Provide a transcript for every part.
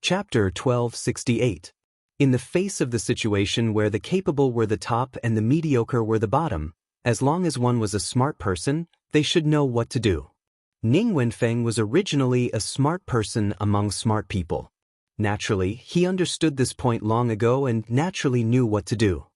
Chapter 1268. In the face of the situation where the capable were the top and the mediocre were the bottom, as long as one was a smart person, they should know what to do. Ning Wenfeng was originally a smart person among smart people. Naturally, he understood this point long ago and naturally knew what to do.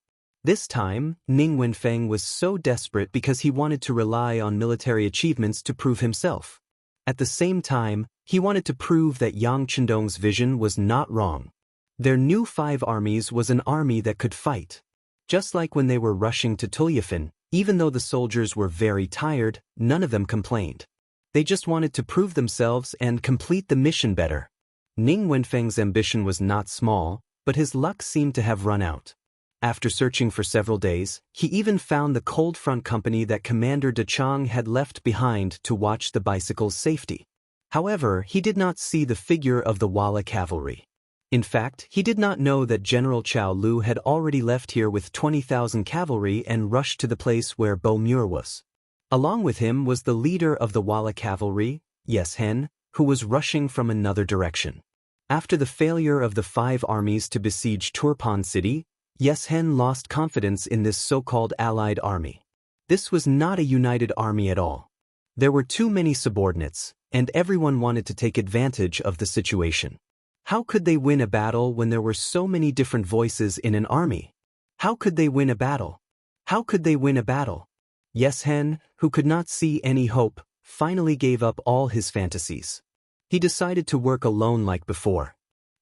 This time, Ning Wenfeng was so desperate because he wanted to rely on military achievements to prove himself. At the same time, he wanted to prove that Yang Chendong's vision was not wrong. Their new 5 armies was an army that could fight. Just like when they were rushing to Tulyafin, even though the soldiers were very tired, none of them complained. They just wanted to prove themselves and complete the mission better. Ning Wenfeng's ambition was not small, but his luck seemed to have run out. After searching for several days, he even found the cold front company that Commander De Chang had left behind to watch the bicycle's safety. However, he did not see the figure of the Wala cavalry. In fact, he did not know that General Chao Lu had already left here with 20,000 cavalry and rushed to the place where Bo Muir was. Along with him was the leader of the Wala cavalry, Yes Hen, who was rushing from another direction. After the failure of the 5 armies to besiege Turpan City, Yes Hen lost confidence in this so-called allied army. This was not a united army at all. There were too many subordinates, and everyone wanted to take advantage of the situation. How could they win a battle when there were so many different voices in an army? How could they win a battle? How could they win a battle? Yes Hen, who could not see any hope, finally gave up all his fantasies. He decided to work alone like before.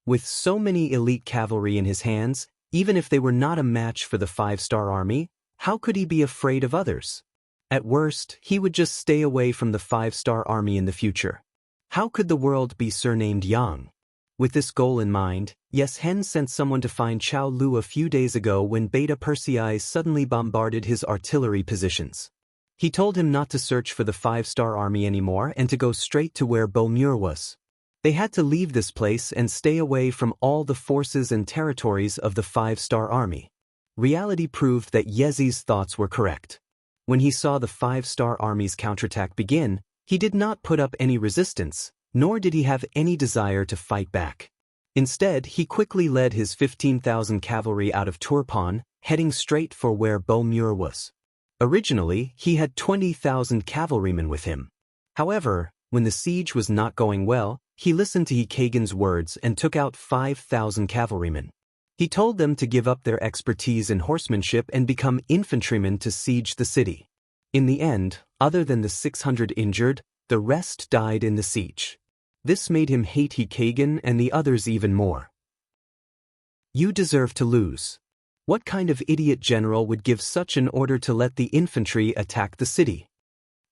With so many elite cavalry in his hands, even if they were not a match for the 5-star army, how could he be afraid of others? At worst, he would just stay away from the 5-star army in the future. How could the world be surnamed Yang? With this goal in mind, Yes Hen sent someone to find Chao Lu a few days ago when Beta Persei suddenly bombarded his artillery positions. He told him not to search for the 5-star army anymore and to go straight to where Bo Muir was. They had to leave this place and stay away from all the forces and territories of the 5-star army. Reality proved that Yezi's thoughts were correct. When he saw the 5-star army's counterattack begin, he did not put up any resistance, nor did he have any desire to fight back. Instead, he quickly led his 15,000 cavalry out of Turpan, heading straight for where Bo Muir was. Originally, he had 20,000 cavalrymen with him. However, when the siege was not going well, he listened to Hikagen's words and took out 5,000 cavalrymen. He told them to give up their expertise in horsemanship and become infantrymen to siege the city. In the end, other than the 600 injured, the rest died in the siege. This made him hate Hikagen and the others even more. You deserve to lose. What kind of idiot general would give such an order to let the infantry attack the city?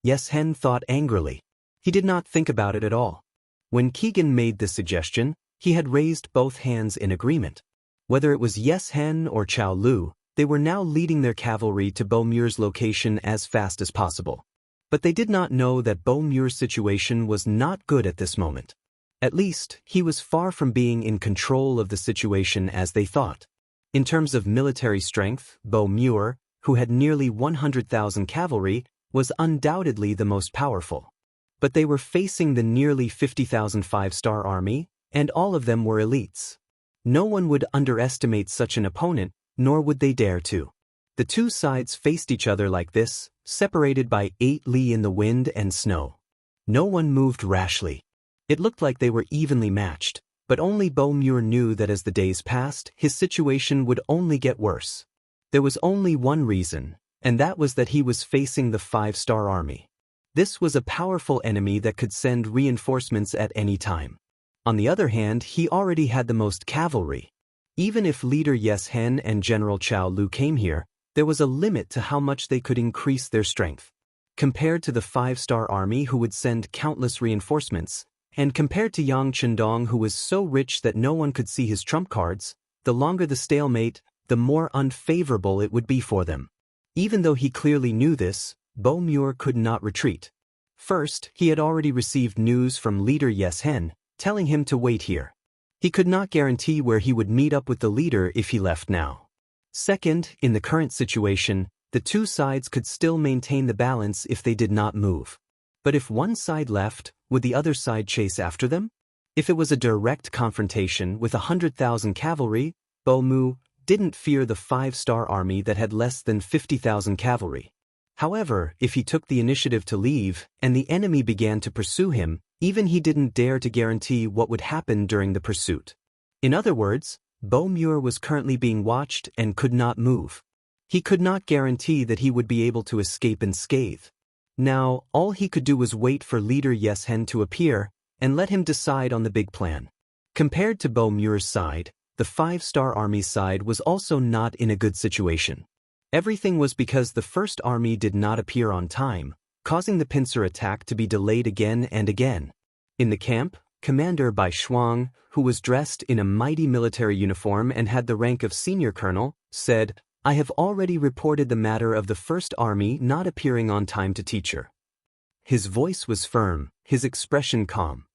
Yes Hen thought angrily. He did not think about it at all. When Keegan made this suggestion, he had raised both hands in agreement. Whether it was Yes Hen or Chao Lu, they were now leading their cavalry to Bo Muir's location as fast as possible. But they did not know that Bo Muir's situation was not good at this moment. At least, he was far from being in control of the situation as they thought. In terms of military strength, Bo Muir, who had nearly 100,000 cavalry, was undoubtedly the most powerful. But they were facing the nearly 50,000 5-star army, and all of them were elites. No one would underestimate such an opponent, nor would they dare to. The two sides faced each other like this, separated by 8 li in the wind and snow. No one moved rashly. It looked like they were evenly matched, but only Bo Muir knew that as the days passed, his situation would only get worse. There was only one reason, and that was that he was facing the 5-star army. This was a powerful enemy that could send reinforcements at any time. On the other hand, he already had the most cavalry. Even if leader Yes Hen and General Chao Lu came here, there was a limit to how much they could increase their strength. Compared to the 5-star army who would send countless reinforcements, and compared to Yang Chendong who was so rich that no one could see his trump cards, the longer the stalemate, the more unfavorable it would be for them. Even though he clearly knew this, Bo Muir could not retreat. First, he had already received news from leader Yes Hen, telling him to wait here. He could not guarantee where he would meet up with the leader if he left now. Second, in the current situation, the two sides could still maintain the balance if they did not move. But if one side left, would the other side chase after them? If it was a direct confrontation with 100,000 cavalry, Bo Mu didn't fear the 5-star army that had less than 50,000 cavalry. However, if he took the initiative to leave and the enemy began to pursue him, even he didn't dare to guarantee what would happen during the pursuit. In other words, Bo Mu was currently being watched and could not move. He could not guarantee that he would be able to escape unscathed. Now, all he could do was wait for leader Yeshen to appear and let him decide on the big plan. Compared to Bo Mu's side, the 5-star army's side was also not in a good situation. Everything was because the first army did not appear on time, causing the pincer attack to be delayed again and again. In the camp, Commander Bai Shuang, who was dressed in a mighty military uniform and had the rank of senior colonel, said, "I have already reported the matter of the first army not appearing on time to teacher." His voice was firm, his expression calm.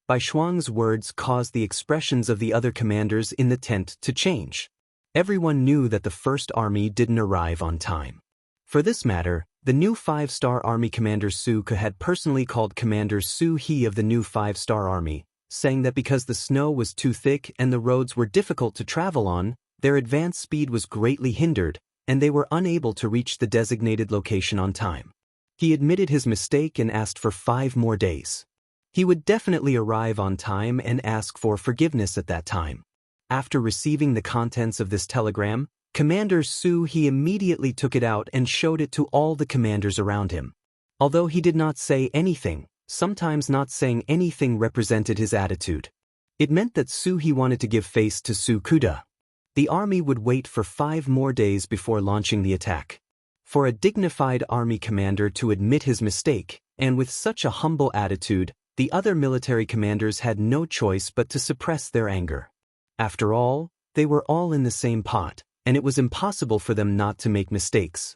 Bai Shuang's words caused the expressions of the other commanders in the tent to change. Everyone knew that the first army didn't arrive on time. For this matter, the new 5-star army commander Su Ke had personally called Commander Su He of the new 5-star army, saying that because the snow was too thick and the roads were difficult to travel on, their advance speed was greatly hindered, and they were unable to reach the designated location on time. He admitted his mistake and asked for 5 more days. He would definitely arrive on time and ask for forgiveness at that time. After receiving the contents of this telegram, Commander Su He immediately took it out and showed it to all the commanders around him. Although he did not say anything, sometimes not saying anything represented his attitude. It meant that Su He wanted to give face to Su Kuda. The army would wait for 5 more days before launching the attack. For a dignified army commander to admit his mistake, and with such a humble attitude, the other military commanders had no choice but to suppress their anger. After all, they were all in the same pot, and it was impossible for them not to make mistakes.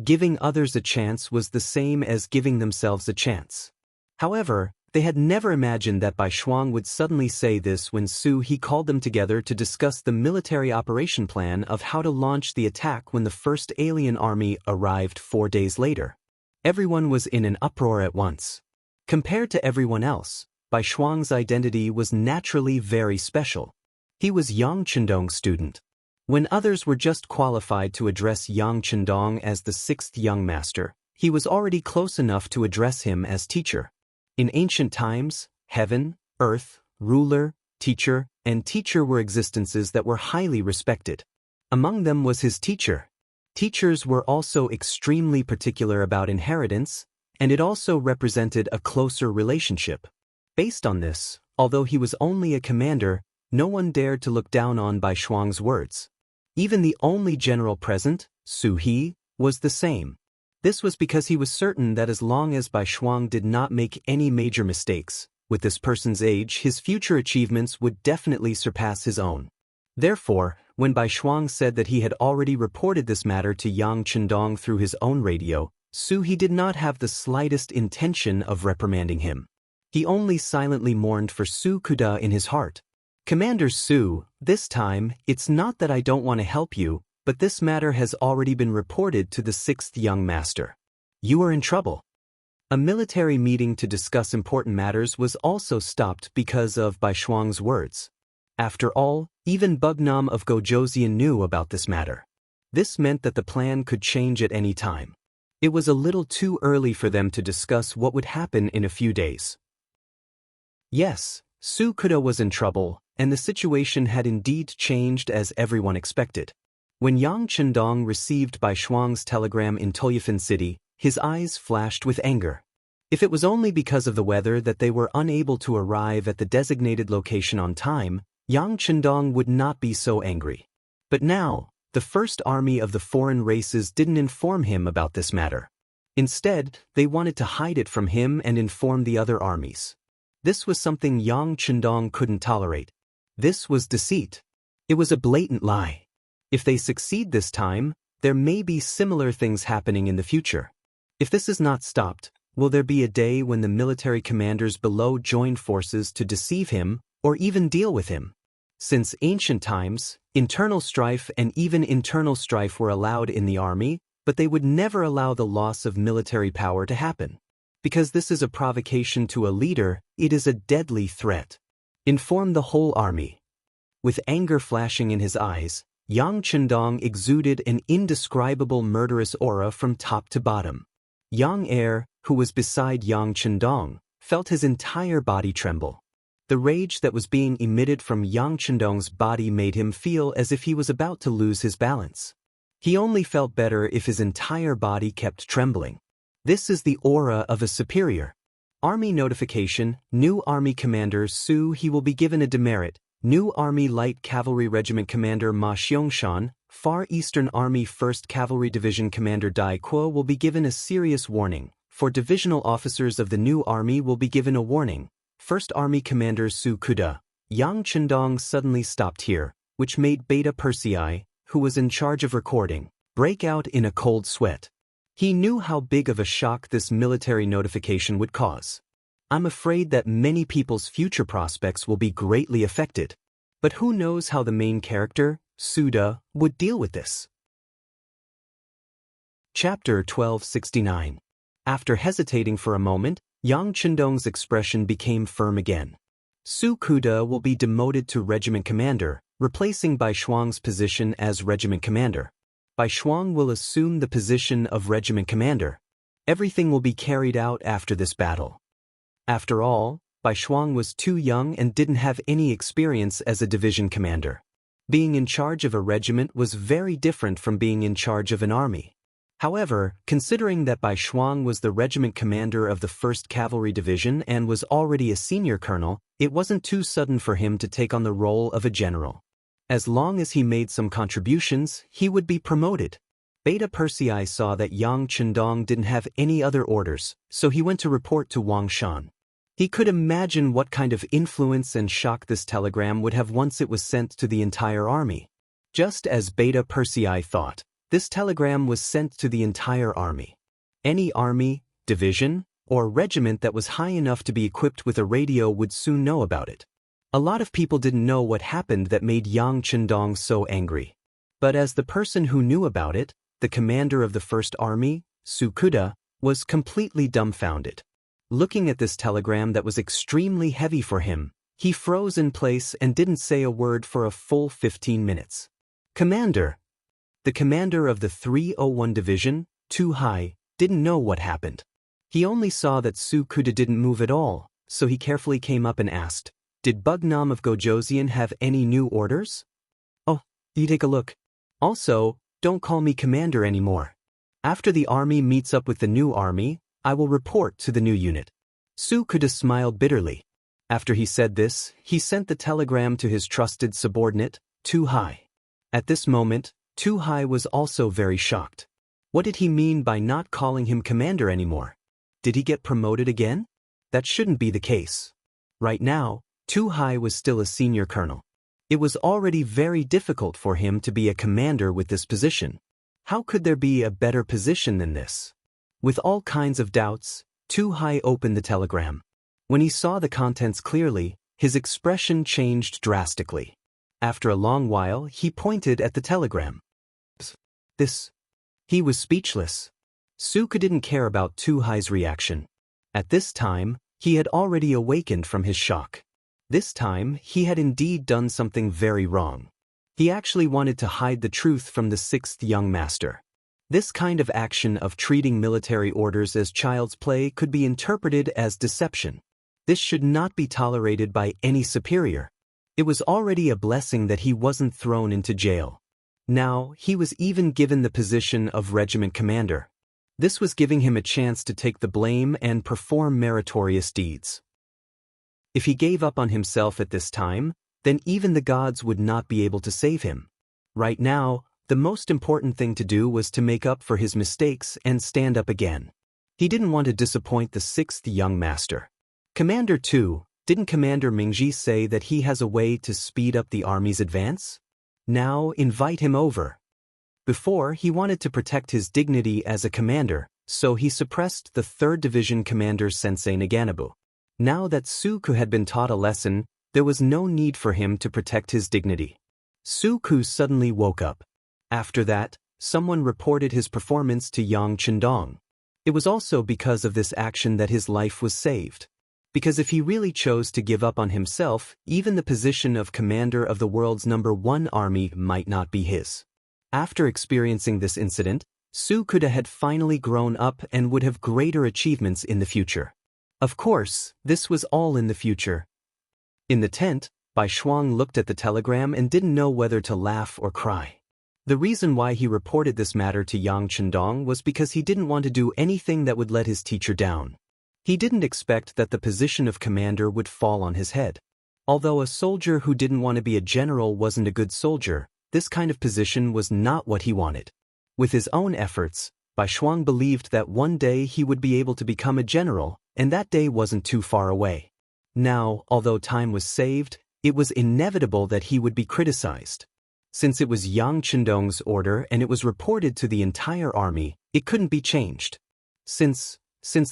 Giving others a chance was the same as giving themselves a chance. However, they had never imagined that Bai Shuang would suddenly say this when Su He called them together to discuss the military operation plan of how to launch the attack when the first alien army arrived 4 days later. Everyone was in an uproar at once. Compared to everyone else, Bai Shuang's identity was naturally very special. He was Yang Chendong's student. When others were just qualified to address Yang Chendong as the 6th young master, he was already close enough to address him as teacher. In ancient times, heaven, earth, ruler, teacher, and teacher were existences that were highly respected. Among them was his teacher. Teachers were also extremely particular about inheritance, and it also represented a closer relationship. Based on this, although he was only a commander, no one dared to look down on Bai Shuang's words. Even the only general present, Su He, was the same. This was because he was certain that as long as Bai Shuang did not make any major mistakes, with this person's age his future achievements would definitely surpass his own. Therefore, when Bai Shuang said that he had already reported this matter to Yang Chendong through his own radio, Su He did not have the slightest intention of reprimanding him. He only silently mourned for Su Kuda in his heart. "Commander Su, this time, it's not that I don't want to help you, but this matter has already been reported to the 6th young master. You are in trouble." A military meeting to discuss important matters was also stopped because of Bai Shuang's words. After all, even Bugnam of Gojoseon knew about this matter. This meant that the plan could change at any time. It was a little too early for them to discuss what would happen in a few days. Yes, Su Kuda was in trouble, and the situation had indeed changed as everyone expected. When Yang Chendong received Bai Shuang's telegram in Tolyafin City, his eyes flashed with anger. If it was only because of the weather that they were unable to arrive at the designated location on time, Yang Chendong would not be so angry. But now, the first army of the foreign races didn't inform him about this matter. Instead, they wanted to hide it from him and inform the other armies. This was something Yang Chendong couldn't tolerate. This was deceit. It was a blatant lie. If they succeed this time, there may be similar things happening in the future. If this is not stopped, will there be a day when the military commanders below join forces to deceive him or even deal with him? Since ancient times, internal strife and even internal strife were allowed in the army, but they would never allow the loss of military power to happen. Because this is a provocation to a leader, it is a deadly threat. Inform the whole army. With anger flashing in his eyes, Yang Chendong exuded an indescribable murderous aura from top to bottom. Yang Er, who was beside Yang Chendong, felt his entire body tremble. The rage that was being emitted from Yang Chendong's body made him feel as if he was about to lose his balance. He only felt better if his entire body kept trembling. This is the aura of a superior. Army notification: new Army Commander Su He will be given a demerit. New Army Light Cavalry Regiment Commander Ma Xiangshan, Far Eastern Army 1st Cavalry Division Commander Dai Kuo will be given a serious warning. For divisional officers of the new army will be given a warning. 1st Army Commander Su Kuda. Yang Chendong suddenly stopped here, which made Beta Persei, who was in charge of recording, break out in a cold sweat. He knew how big of a shock this military notification would cause. I'm afraid that many people's future prospects will be greatly affected. But who knows how the main character, Suda, would deal with this? Chapter 1269. After hesitating for a moment, Yang Chendong's expression became firm again. Su Kuda will be demoted to regiment commander, replacing Bai Shuang's position as regiment commander. Bai Shuang will assume the position of regiment commander. Everything will be carried out after this battle. After all, Bai Shuang was too young and didn't have any experience as a division commander. Being in charge of a regiment was very different from being in charge of an army. However, considering that Bai Shuang was the regiment commander of the 1st Cavalry Division and was already a senior colonel, it wasn't too sudden for him to take on the role of a general. As long as he made some contributions, he would be promoted. Beta Persei saw that Yang Chendong didn't have any other orders, so he went to report to Wang Shan. He could imagine what kind of influence and shock this telegram would have once it was sent to the entire army. Just as Beta Persei thought, this telegram was sent to the entire army. Any army, division, or regiment that was high enough to be equipped with a radio would soon know about it. A lot of people didn't know what happened that made Yang Chendong so angry. But as the person who knew about it, the commander of the 1st Army, Su Kuda, was completely dumbfounded. Looking at this telegram that was extremely heavy for him, he froze in place and didn't say a word for a full 15 minutes. Commander! The commander of the 301 Division, Tu Hai, didn't know what happened. He only saw that Su Kuda didn't move at all, so he carefully came up and asked, "Did Bugnam of Gojoseon have any new orders?" "Oh, you take a look. Also, don't call me commander anymore. After the army meets up with the new army, I will report to the new unit." Su Kuda smiled bitterly. After he said this, he sent the telegram to his trusted subordinate, Tu Hai. At this moment, Tu Hai was also very shocked. What did he mean by not calling him commander anymore? Did he get promoted again? That shouldn't be the case. Right now, Tu Hai was still a senior colonel. It was already very difficult for him to be a commander with this position. How could there be a better position than this? With all kinds of doubts, Tu Hai opened the telegram. When he saw the contents clearly, his expression changed drastically. After a long while, he pointed at the telegram. This. He was speechless. Suka didn't care about Tu Hai's reaction. At this time, he had already awakened from his shock. This time, he had indeed done something very wrong. He actually wanted to hide the truth from the 6th young master. This kind of action of treating military orders as child's play could be interpreted as deception. This should not be tolerated by any superior. It was already a blessing that he wasn't thrown into jail. Now, he was even given the position of regiment commander. This was giving him a chance to take the blame and perform meritorious deeds. If he gave up on himself at this time, then even the gods would not be able to save him. Right now, the most important thing to do was to make up for his mistakes and stand up again. He didn't want to disappoint the 6th young master. Commander 2, didn't Commander Mingji say that he has a way to speed up the army's advance? Now invite him over. Before, he wanted to protect his dignity as a commander, so he suppressed the 3rd Division Commander Sensei Naganabu. Now that Suku had been taught a lesson, there was no need for him to protect his dignity. Suku suddenly woke up. After that, someone reported his performance to Yang Chendong. It was also because of this action that his life was saved. Because if he really chose to give up on himself, even the position of commander of the world's #1 army might not be his. After experiencing this incident, Su could have finally grown up and would have greater achievements in the future. Of course, this was all in the future. In the tent, Bai Shuang looked at the telegram and didn't know whether to laugh or cry. The reason why he reported this matter to Yang Chendong was because he didn't want to do anything that would let his teacher down. He didn't expect that the position of commander would fall on his head. Although a soldier who didn't want to be a general wasn't a good soldier, this kind of position was not what he wanted. With his own efforts, Bai Shuang believed that one day he would be able to become a general, and that day wasn't too far away. Now, although time was saved, it was inevitable that he would be criticized. Since it was Yang Chendong's order and it was reported to the entire army, it couldn't be changed. Since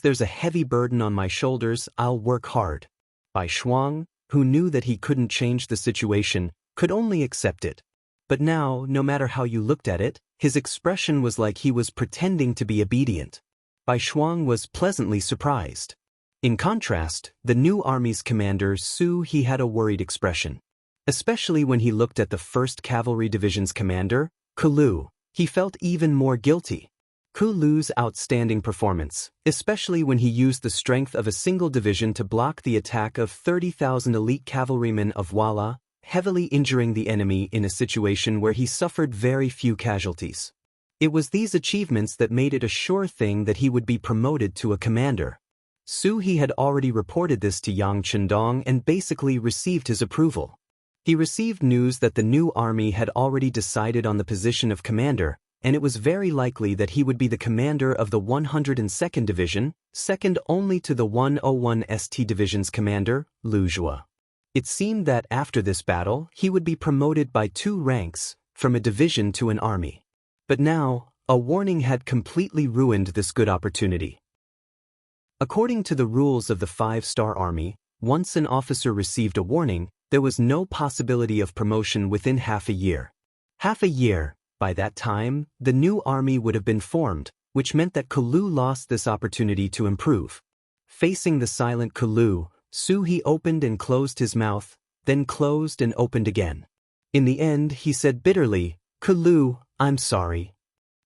there's a heavy burden on my shoulders, I'll work hard. Bai Shuang, who knew that he couldn't change the situation, could only accept it. But now, no matter how you looked at it, his expression was like he was pretending to be obedient. Bai Shuang was pleasantly surprised. In contrast, the new army's commander Su he had a worried expression. Especially when he looked at the 1st Cavalry Division's commander, Kulu, he felt even more guilty. Kulu's outstanding performance, especially when he used the strength of a single division to block the attack of 30,000 elite cavalrymen of Wala, heavily injuring the enemy in a situation where he suffered very few casualties. It was these achievements that made it a sure thing that he would be promoted to a commander. Su he had already reported this to Yang Chendong and basically received his approval. He received news that the new army had already decided on the position of commander, and it was very likely that he would be the commander of the 102nd Division, second only to the 101 ST Division's commander, Lu Zhua. It seemed that after this battle, he would be promoted by 2 ranks, from a division to an army. But now, a warning had completely ruined this good opportunity. According to the rules of the 5-star army, once an officer received a warning, there was no possibility of promotion within half a year. Half a year. By that time, the new army would have been formed, which meant that Kulu lost this opportunity to improve. Facing the silent Kulu, Su he opened and closed his mouth, then closed and opened again. In the end, he said bitterly, "Kulu, I'm sorry."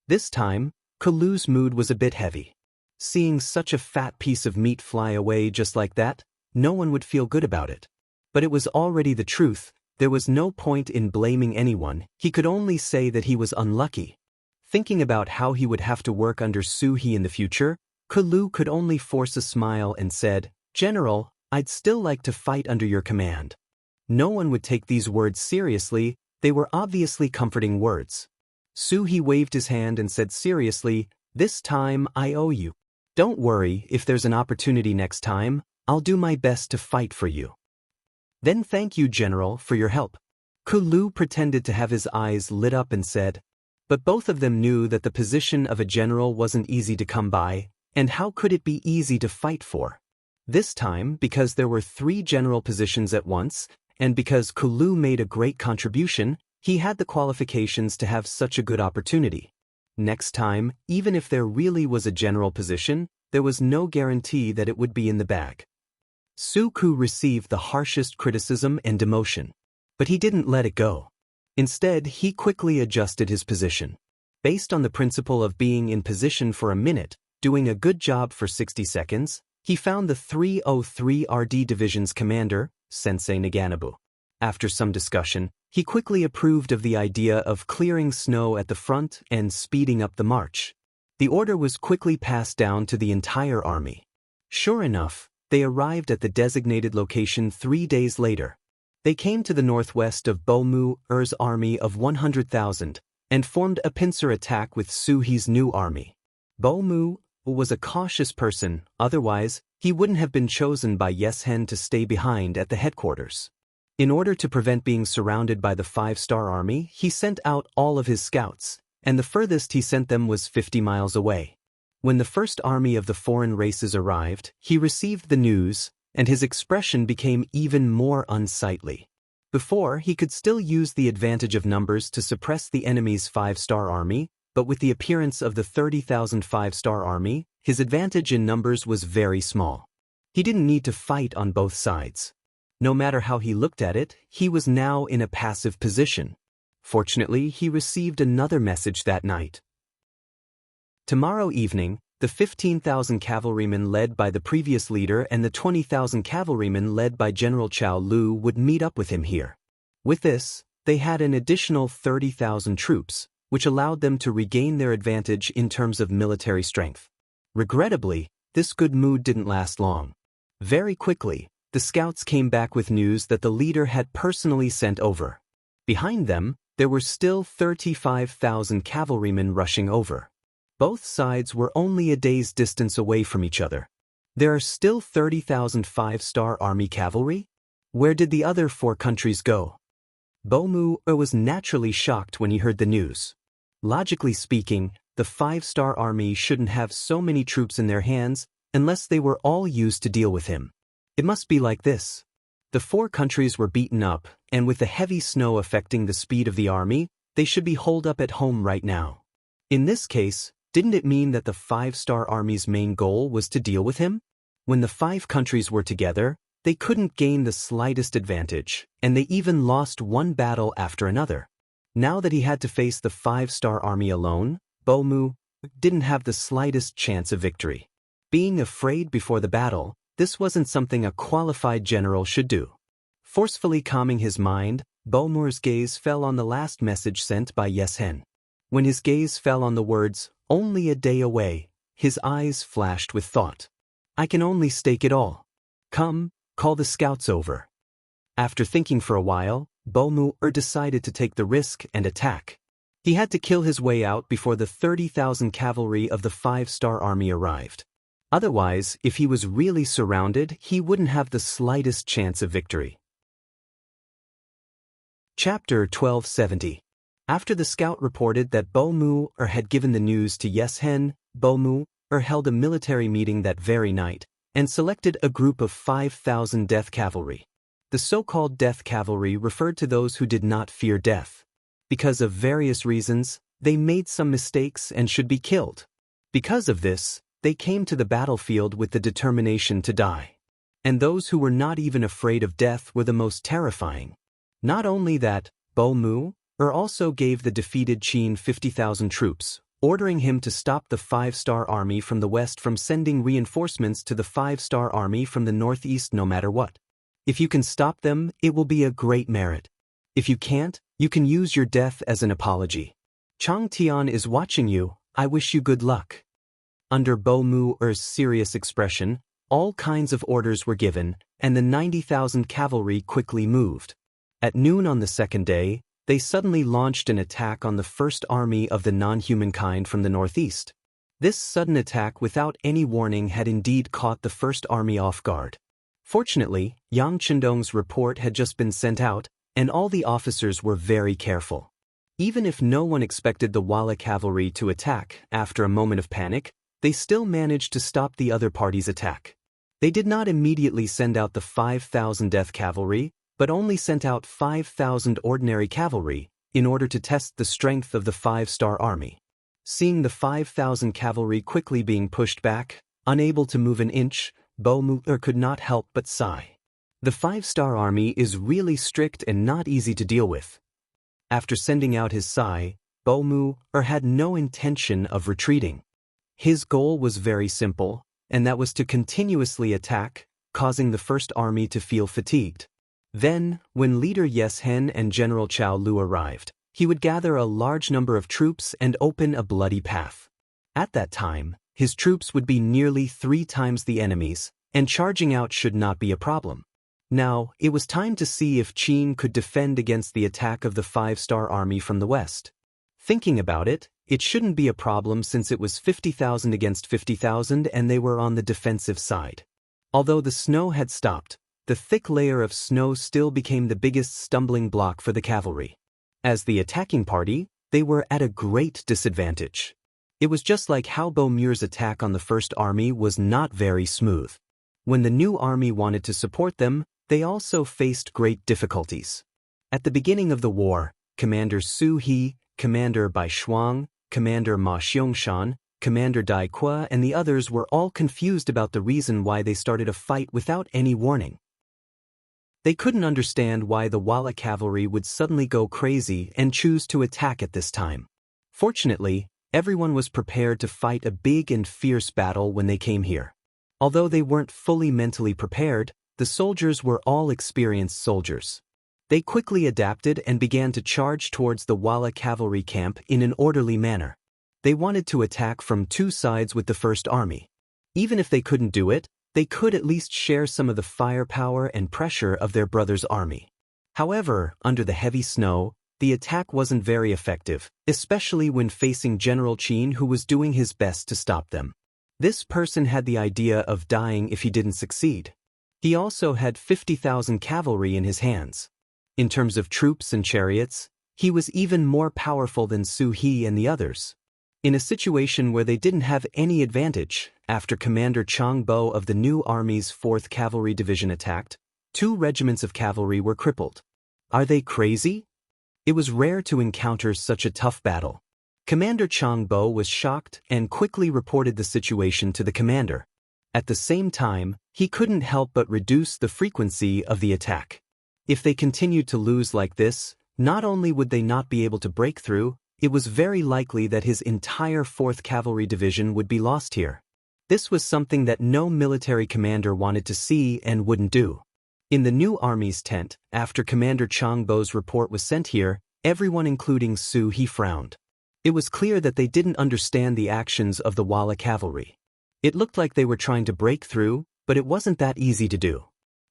This time, Kulu's mood was a bit heavy. Seeing such a fat piece of meat fly away just like that, no one would feel good about it. But it was already the truth. There was no point in blaming anyone, he could only say that he was unlucky. Thinking about how he would have to work under Su he in the future, Kulu could only force a smile and said, "General, I'd still like to fight under your command." No one would take these words seriously, they were obviously comforting words. Su he waved his hand and said seriously, "This time I owe you. Don't worry, if there's an opportunity next time, I'll do my best to fight for you." "Then thank you, General, for your help." Kulu pretended to have his eyes lit up and said, but both of them knew that the position of a general wasn't easy to come by, and how could it be easy to fight for? This time, because there were 3 general positions at once, and because Kulu made a great contribution, he had the qualifications to have such a good opportunity. Next time, even if there really was a general position, there was no guarantee that it would be in the bag. Su Ku received the harshest criticism and demotion. But he didn't let it go. Instead, he quickly adjusted his position. Based on the principle of being in position for a minute, doing a good job for 60 seconds, he found the 303 RD Division's commander, Sensei Naganabu. After some discussion, he quickly approved of the idea of clearing snow at the front and speeding up the march. The order was quickly passed down to the entire army. Sure enough, they arrived at the designated location 3 days later. They came to the northwest of Bomu Er's army of 100,000 and formed a pincer attack with Su He's new army. Bomu was a cautious person, otherwise he wouldn't have been chosen by Yeshen to stay behind at the headquarters. In order to prevent being surrounded by the 5-star army, he sent out all of his scouts, and the furthest he sent them was 50 miles away. When the first army of the foreign races arrived, he received the news, and his expression became even more unsightly. Before, he could still use the advantage of numbers to suppress the enemy's 5-star army, but with the appearance of the 30,000 5-star army, his advantage in numbers was very small. He didn't need to fight on both sides. No matter how he looked at it, he was now in a passive position. Fortunately, he received another message that night. Tomorrow evening, the 15,000 cavalrymen led by the previous leader and the 20,000 cavalrymen led by General Chao Lu would meet up with him here. With this, they had an additional 30,000 troops, which allowed them to regain their advantage in terms of military strength. Regrettably, this good mood didn't last long. Very quickly, the scouts came back with news that the leader had personally sent over. Behind them, there were still 35,000 cavalrymen rushing over. Both sides were only a day's distance away from each other. There are still 30,000 five-star army cavalry? Where did the other 4 countries go? Bomu was naturally shocked when he heard the news. Logically speaking, the 5-star army shouldn't have so many troops in their hands unless they were all used to deal with him. It must be like this. The 4 countries were beaten up, and with the heavy snow affecting the speed of the army, they should be holed up at home right now. In this case, didn't it mean that the 5-star army's main goal was to deal with him? When the 5 countries were together, they couldn't gain the slightest advantage, and they even lost one battle after another. Now that he had to face the 5-star army alone, Bomu didn't have the slightest chance of victory. Being afraid before the battle, this wasn't something a qualified general should do. Forcefully calming his mind, Bomu's gaze fell on the last message sent by Yes Hen. When his gaze fell on the words, "Only a day away," his eyes flashed with thought. "I can only stake it all. Come, call the scouts over." After thinking for a while, Bomu decided to take the risk and attack. He had to kill his way out before the 30,000 cavalry of the 5-star army arrived. Otherwise, if he was really surrounded, he wouldn't have the slightest chance of victory. Chapter 1270. After the scout reported that Bomu had given the news to Yes Hen, Bomu held a military meeting that very night and selected a group of 5,000 death cavalry. The so-called death cavalry referred to those who did not fear death. Because of various reasons, they made some mistakes and should be killed. Because of this, they came to the battlefield with the determination to die. And those who were not even afraid of death were the most terrifying. Not only that, Bomu also gave the defeated Qin 50,000 troops, ordering him to stop the 5-star army from the west from sending reinforcements to the 5-star army from the northeast no matter what. If you can stop them, it will be a great merit. If you can't, you can use your death as an apology. Chang Tian is watching you, I wish you good luck. Under Bomu's serious expression, all kinds of orders were given, and the 90,000 cavalry quickly moved. At noon on the second day, they suddenly launched an attack on the first army of the non-human kind from the northeast. This sudden attack without any warning had indeed caught the first army off guard. Fortunately, Yang Chendong's report had just been sent out, and all the officers were very careful. Even if no one expected the Wala cavalry to attack, after a moment of panic, they still managed to stop the other party's attack. They did not immediately send out the 5,000 death cavalry, but only sent out 5,000 ordinary cavalry, in order to test the strength of the 5-star army. Seeing the 5,000 cavalry quickly being pushed back, unable to move an inch, Bomu could not help but sigh. The 5-star army is really strict and not easy to deal with. After sending out his sigh, Bomu had no intention of retreating. His goal was very simple, and that was to continuously attack, causing the first army to feel fatigued. Then, when leader Yes Hen and General Chao Lu arrived, he would gather a large number of troops and open a bloody path. At that time, his troops would be nearly 3 times the enemy's, and charging out should not be a problem. Now, it was time to see if Qin could defend against the attack of the 5-star army from the west. Thinking about it, it shouldn't be a problem since it was 50,000 against 50,000 and they were on the defensive side. Although the snow had stopped, the thick layer of snow still became the biggest stumbling block for the cavalry. As the attacking party, they were at a great disadvantage. It was just like how Bomu's attack on the first army was not very smooth. When the new army wanted to support them, they also faced great difficulties. At the beginning of the war, Commander Su He, Commander Bai Shuang, Commander Ma Xiangshan, Commander Dai Qua and the others were all confused about the reason why they started a fight without any warning. They couldn't understand why the Walla cavalry would suddenly go crazy and choose to attack at this time. Fortunately, everyone was prepared to fight a big and fierce battle when they came here. Although they weren't fully mentally prepared, the soldiers were all experienced soldiers. They quickly adapted and began to charge towards the Walla cavalry camp in an orderly manner. They wanted to attack from two sides with the First Army. Even if they couldn't do it, they could at least share some of the firepower and pressure of their brother's army. However, under the heavy snow, the attack wasn't very effective, especially when facing General Qin, who was doing his best to stop them. This person had the idea of dying if he didn't succeed. He also had 50,000 cavalry in his hands. In terms of troops and chariots, he was even more powerful than Su He and the others. In a situation where they didn't have any advantage, after Commander Chang Bo of the new army's 4th Cavalry Division attacked, 2 regiments of cavalry were crippled. Are they crazy? It was rare to encounter such a tough battle. Commander Chang Bo was shocked and quickly reported the situation to the commander. At the same time, he couldn't help but reduce the frequency of the attack. If they continued to lose like this, not only would they not be able to break through, it was very likely that his entire 4th Cavalry Division would be lost here. This was something that no military commander wanted to see and wouldn't do. In the new army's tent, after Commander Chang Bo's report was sent here, everyone including Su He frowned. It was clear that they didn't understand the actions of the Walla cavalry. It looked like they were trying to break through, but it wasn't that easy to do.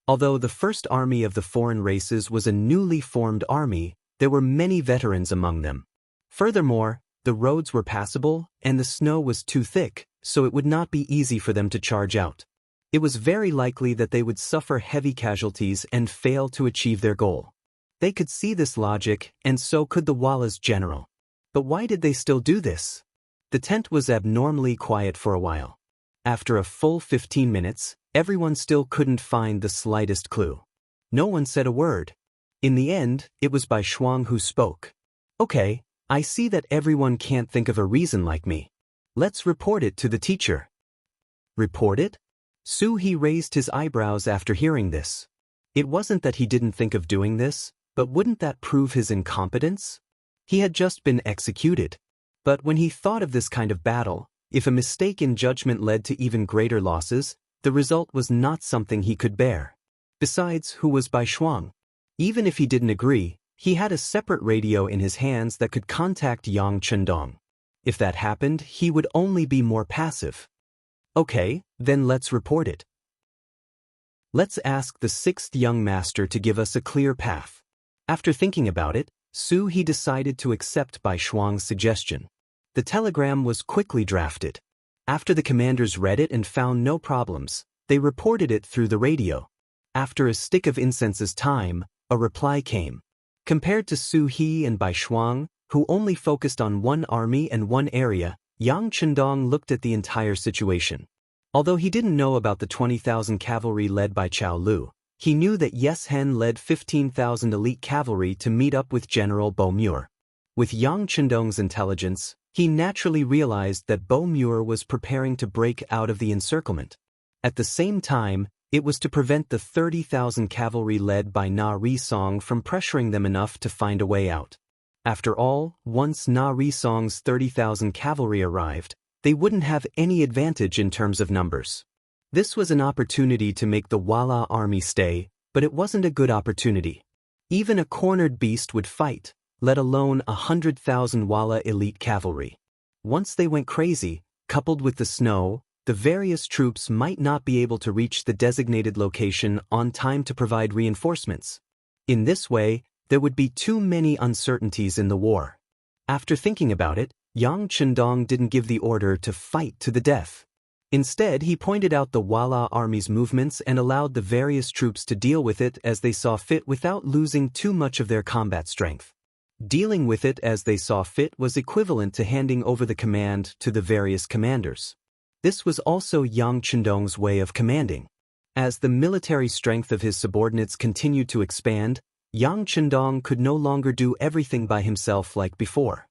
Although the first army of the foreign races was a newly formed army, there were many veterans among them. Furthermore, the roads were passable, and the snow was too thick, so it would not be easy for them to charge out. It was very likely that they would suffer heavy casualties and fail to achieve their goal. They could see this logic, and so could the Walla's general. But why did they still do this? The tent was abnormally quiet for a while. After a full 15 minutes, everyone still couldn't find the slightest clue. No one said a word. In the end, it was Bai Shuang who spoke. Okay, I see that everyone can't think of a reason like me. Let's report it to the teacher. Report it? Su He raised his eyebrows after hearing this. It wasn't that he didn't think of doing this, but wouldn't that prove his incompetence? He had just been executed. But when he thought of this kind of battle, if a mistake in judgment led to even greater losses, the result was not something he could bear. Besides, who was Bai Shuang? Even if he didn't agree, he had a separate radio in his hands that could contact Yang Chendong. If that happened, he would only be more passive. Okay, then let's report it. Let's ask the 6th young master to give us a clear path. After thinking about it, Su He decided to accept Bai Shuang's suggestion. The telegram was quickly drafted. After the commanders read it and found no problems, they reported it through the radio. After a stick of incense's time, a reply came. Compared to Su He and Bai Shuang, who only focused on one army and one area, Yang Chendong looked at the entire situation. Although he didn't know about the 20,000 cavalry led by Chao Lu, he knew that Yes Hen led 15,000 elite cavalry to meet up with General Bo Muir. With Yang Chendong's intelligence, he naturally realized that Bo Muir was preparing to break out of the encirclement. At the same time, it was to prevent the 30,000 cavalry led by Na Ri Song from pressuring them enough to find a way out. After all, once Na Ri Song's 30,000 cavalry arrived, they wouldn't have any advantage in terms of numbers. This was an opportunity to make the Walla army stay, but it wasn't a good opportunity. Even a cornered beast would fight, let alone 100,000 Walla elite cavalry. Once they went crazy, coupled with the snow, the various troops might not be able to reach the designated location on time to provide reinforcements. In this way, there would be too many uncertainties in the war. After thinking about it, Yang Chendong didn't give the order to fight to the death. Instead, he pointed out the Walla army's movements and allowed the various troops to deal with it as they saw fit without losing too much of their combat strength. Dealing with it as they saw fit was equivalent to handing over the command to the various commanders. This was also Yang Chendong's way of commanding. As the military strength of his subordinates continued to expand, Yang Chendong could no longer do everything by himself like before.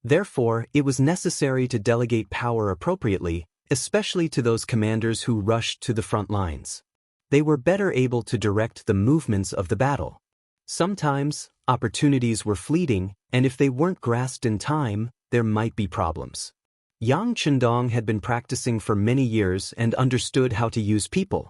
Therefore, it was necessary to delegate power appropriately, especially to those commanders who rushed to the front lines. They were better able to direct the movements of the battle. Sometimes, opportunities were fleeting, and if they weren't grasped in time, there might be problems. Yang Chendong had been practicing for many years and understood how to use people.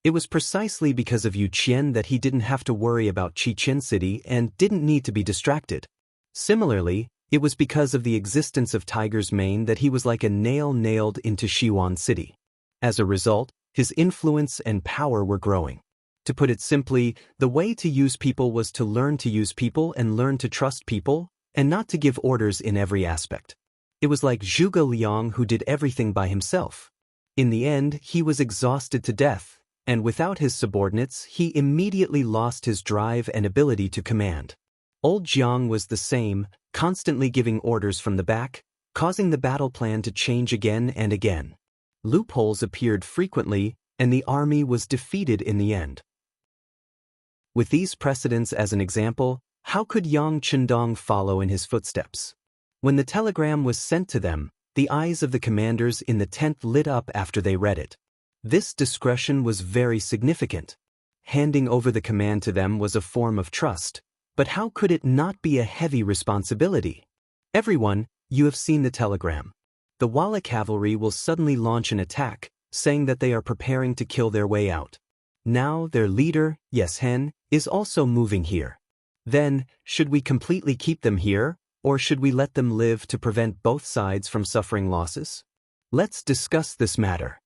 It was precisely because of Yu Qian that he didn't have to worry about Qichen City and didn't need to be distracted. Similarly, it was because of the existence of Tiger's Mane that he was like a nail nailed into Xiwan City. As a result, his influence and power were growing. To put it simply, the way to use people was to learn to use people and learn to trust people, and not to give orders in every aspect. It was like Zhuge Liang who did everything by himself. In the end, he was exhausted to death, and without his subordinates, he immediately lost his drive and ability to command. Old Jiang was the same, constantly giving orders from the back, causing the battle plan to change again and again. Loopholes appeared frequently, and the army was defeated in the end. With these precedents as an example, how could Yang Chendong follow in his footsteps? When the telegram was sent to them, the eyes of the commanders in the tent lit up after they read it. This discretion was very significant. Handing over the command to them was a form of trust, but how could it not be a heavy responsibility? Everyone, you have seen the telegram. The Walla cavalry will suddenly launch an attack, saying that they are preparing to kill their way out. Now their leader, Yes Hen, is also moving here. Then, should we completely keep them here, or should we let them live to prevent both sides from suffering losses? Let's discuss this matter.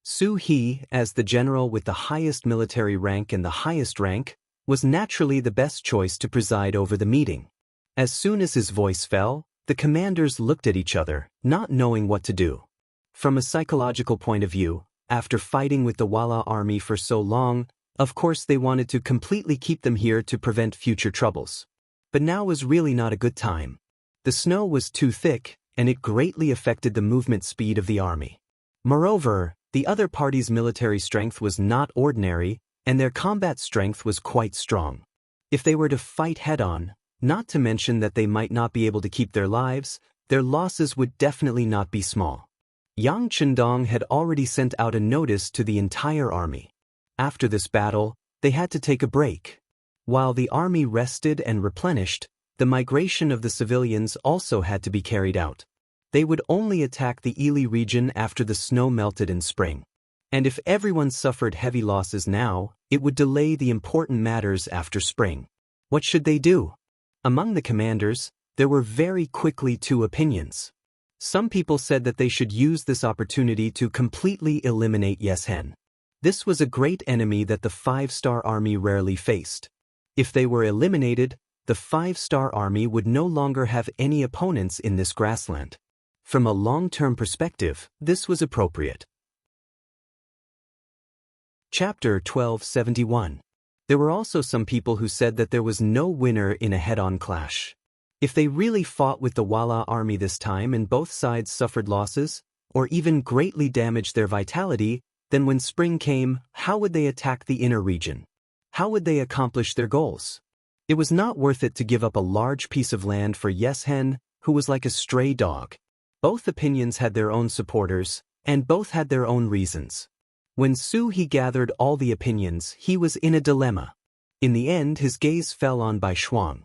Su He, as the general with the highest military rank and the highest rank, was naturally the best choice to preside over the meeting. As soon as his voice fell, the commanders looked at each other, not knowing what to do. From a psychological point of view, after fighting with the Walla army for so long, of course they wanted to completely keep them here to prevent future troubles. But now was really not a good time. The snow was too thick, and it greatly affected the movement speed of the army. Moreover, the other party's military strength was not ordinary, and their combat strength was quite strong. If they were to fight head-on, not to mention that they might not be able to keep their lives, their losses would definitely not be small. Yang Chendong had already sent out a notice to the entire army. After this battle, they had to take a break. While the army rested and replenished, the migration of the civilians also had to be carried out. They would only attack the Ili region after the snow melted in spring. And if everyone suffered heavy losses now, it would delay the important matters after spring. What should they do? Among the commanders, there were very quickly two opinions. Some people said that they should use this opportunity to completely eliminate Yes Hen. This was a great enemy that the five-star army rarely faced. If they were eliminated, the five-star army would no longer have any opponents in this grassland. From a long-term perspective, this was appropriate. Chapter 1271. There were also some people who said that there was no winner in a head-on clash. If they really fought with the Walla army this time and both sides suffered losses, or even greatly damaged their vitality, then when spring came, how would they attack the inner region? How would they accomplish their goals? It was not worth it to give up a large piece of land for Yes Hen, who was like a stray dog. Both opinions had their own supporters, and both had their own reasons. When Su He gathered all the opinions, he was in a dilemma. In the end, his gaze fell on Bai Shuang.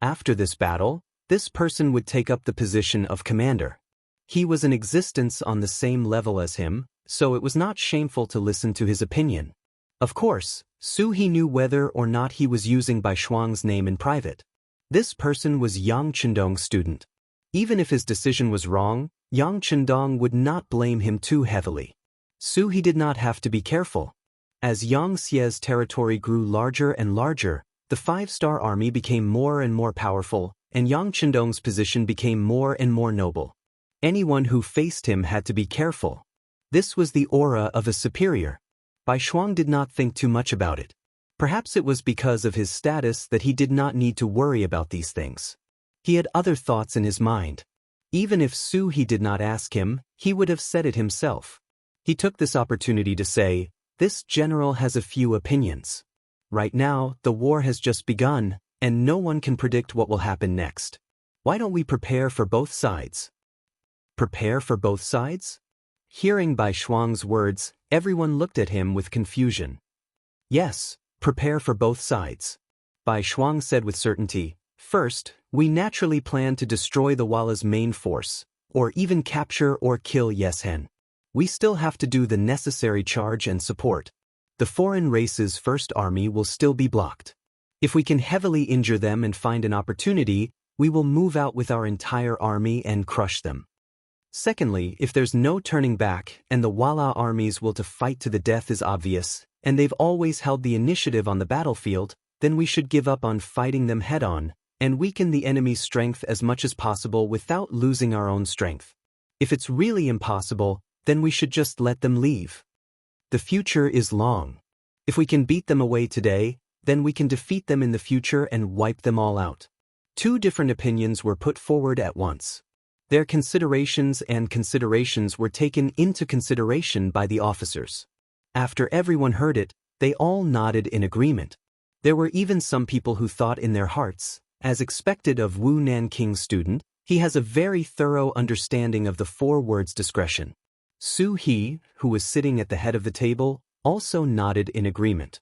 After this battle, this person would take up the position of commander. He was in existence on the same level as him, so it was not shameful to listen to his opinion. Of course, Su He knew whether or not he was using Bai Shuang's name in private. This person was Yang Chendong's student. Even if his decision was wrong, Yang Chendong would not blame him too heavily. Su He did not have to be careful. As Yang Xie's territory grew larger and larger, the five-star army became more and more powerful, and Yang Chendong's position became more and more noble. Anyone who faced him had to be careful. This was the aura of a superior. Bai Shuang did not think too much about it. Perhaps it was because of his status that he did not need to worry about these things. He had other thoughts in his mind. Even if Su He did not ask him, he would have said it himself. He took this opportunity to say, "This general has a few opinions. Right now, the war has just begun, and no one can predict what will happen next. Why don't we prepare for both sides? Prepare for both sides? Hearing Bai Shuang's words, everyone looked at him with confusion. Yes, prepare for both sides. Bai Shuang said with certainty, first, we naturally plan to destroy the Walla's main force, or even capture or kill Yeshen. We still have to do the necessary charge and support. The foreign race's first army will still be blocked. If we can heavily injure them and find an opportunity, we will move out with our entire army and crush them. Secondly, if there's no turning back and the Walla armies will to fight to the death is obvious, and they've always held the initiative on the battlefield, then we should give up on fighting them head-on, and weaken the enemy's strength as much as possible without losing our own strength. If it's really impossible, then we should just let them leave. The future is long. If we can beat them away today, then we can defeat them in the future and wipe them all out. Two different opinions were put forward at once. Their considerations were taken into consideration by the officers. After everyone heard it, they all nodded in agreement. There were even some people who thought in their hearts, as expected of Wu Nanking's student, he has a very thorough understanding of the 4 words discretion. Su He, who was sitting at the head of the table, also nodded in agreement.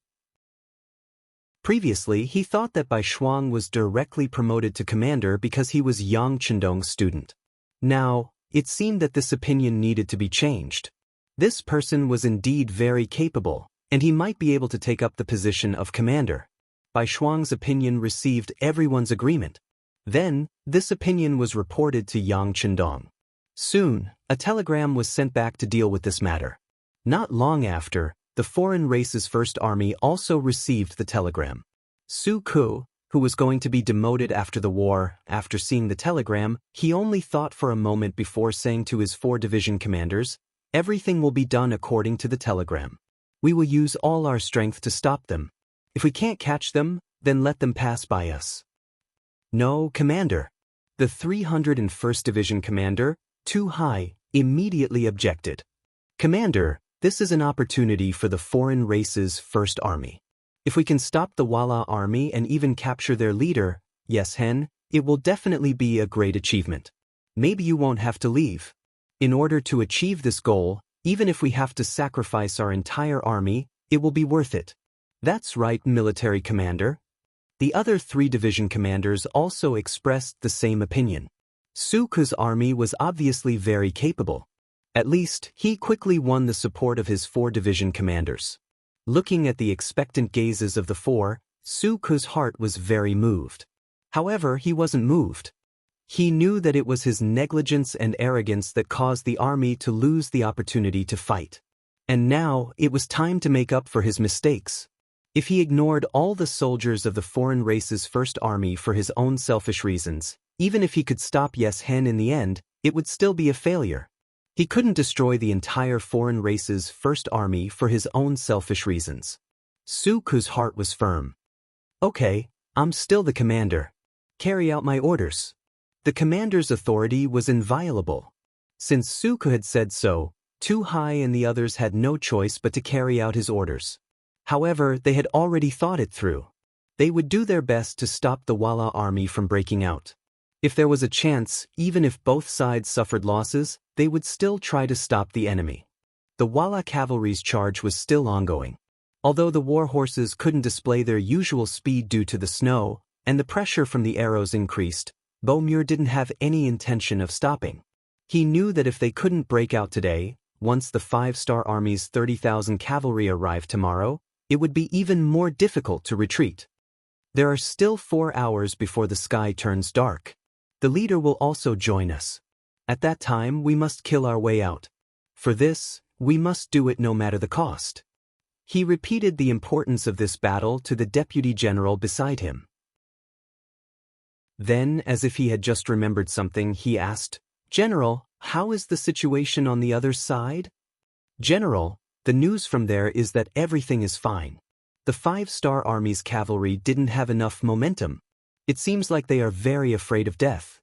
Previously, he thought that Bai Shuang was directly promoted to commander because he was Yang Chendong's student. Now, it seemed that this opinion needed to be changed. This person was indeed very capable, and he might be able to take up the position of commander. Bai Shuang's opinion received everyone's agreement. Then, this opinion was reported to Yang Chendong. Soon, a telegram was sent back to deal with this matter. Not long after, the foreign race's first army also received the telegram. Su Ku, who was going to be demoted after the war, after seeing the telegram, he only thought for a moment before saying to his 4 division commanders, everything will be done according to the telegram. We will use all our strength to stop them. If we can't catch them, then let them pass by us. No, Commander. The 301st Division Commander, Tu Hai, immediately objected. Commander, this is an opportunity for the foreign race's first army. If we can stop the Walla army and even capture their leader, Yeshen, it will definitely be a great achievement. Maybe you won't have to leave. In order to achieve this goal, even if we have to sacrifice our entire army, it will be worth it. That's right, military commander. The other 3 division commanders also expressed the same opinion. Su Ku's army was obviously very capable. At least, he quickly won the support of his 4 division commanders. Looking at the expectant gazes of the 4, Su Ku's heart was very moved. However, he wasn't moved. He knew that it was his negligence and arrogance that caused the army to lose the opportunity to fight. And now, it was time to make up for his mistakes. If he ignored all the soldiers of the foreign race's first army for his own selfish reasons, even if he could stop Yeshen in the end, it would still be a failure. He couldn't destroy the entire foreign race's first army for his own selfish reasons. Su Ku's heart was firm. Okay, I'm still the commander. Carry out my orders. The commander's authority was inviolable. Since Su Ku had said so, Tu Hai and the others had no choice but to carry out his orders. However, they had already thought it through. They would do their best to stop the Walla army from breaking out. If there was a chance, even if both sides suffered losses, they would still try to stop the enemy. The Walla cavalry's charge was still ongoing. Although the war horses couldn't display their usual speed due to the snow, and the pressure from the arrows increased, Bomur didn't have any intention of stopping. He knew that if they couldn't break out today, once the 5-star army's 30,000 cavalry arrived tomorrow, it would be even more difficult to retreat. There are still 4 hours before the sky turns dark. The leader will also join us. At that time, we must kill our way out. For this, we must do it no matter the cost. He repeated the importance of this battle to the deputy general beside him. Then, as if he had just remembered something, he asked, "General, how is the situation on the other side?" "General, the news from there is that everything is fine. The 5-star army's cavalry didn't have enough momentum. It seems like they are very afraid of death."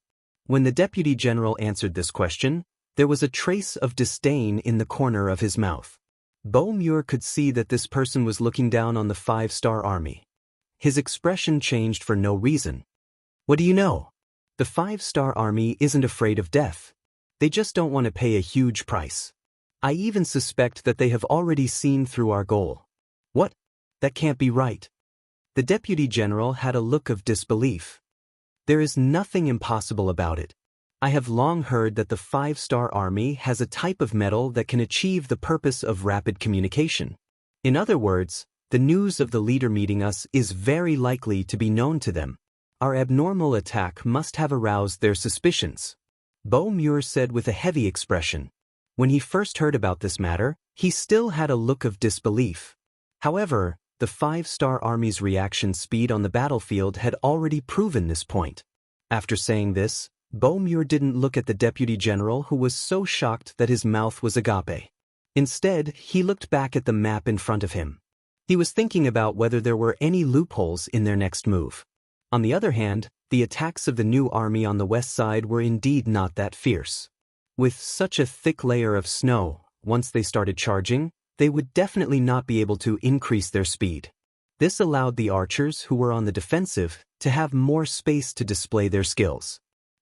When the deputy general answered this question, there was a trace of disdain in the corner of his mouth. Bomur could see that this person was looking down on the 5-star army. His expression changed for no reason. "What do you know?" The 5-star army isn't afraid of death. They just don't want to pay a huge price. I even suspect that they have already seen through our goal. What? That can't be right. The deputy general had a look of disbelief. There is nothing impossible about it. I have long heard that the 5-star army has a type of metal that can achieve the purpose of rapid communication. In other words, the news of the leader meeting us is very likely to be known to them. Our abnormal attack must have aroused their suspicions. Beau Muir said with a heavy expression. When he first heard about this matter, he still had a look of disbelief. However, the 5-star army's reaction speed on the battlefield had already proven this point. After saying this, Beau Muir didn't look at the deputy general, who was so shocked that his mouth was agape. Instead, he looked back at the map in front of him. He was thinking about whether there were any loopholes in their next move. On the other hand, the attacks of the new army on the west side were indeed not that fierce. With such a thick layer of snow, once they started charging, they would definitely not be able to increase their speed. This allowed the archers who were on the defensive to have more space to display their skills.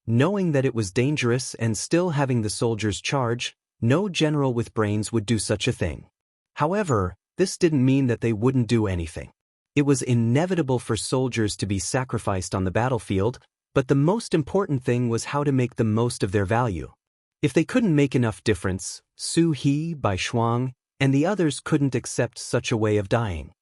Knowing that it was dangerous and still having the soldiers charge, no general with brains would do such a thing. However, this didn't mean that they wouldn't do anything. It was inevitable for soldiers to be sacrificed on the battlefield, but the most important thing was how to make the most of their value. If they couldn't make enough difference, Su He, Bai Shuang, and the others couldn't accept such a way of dying.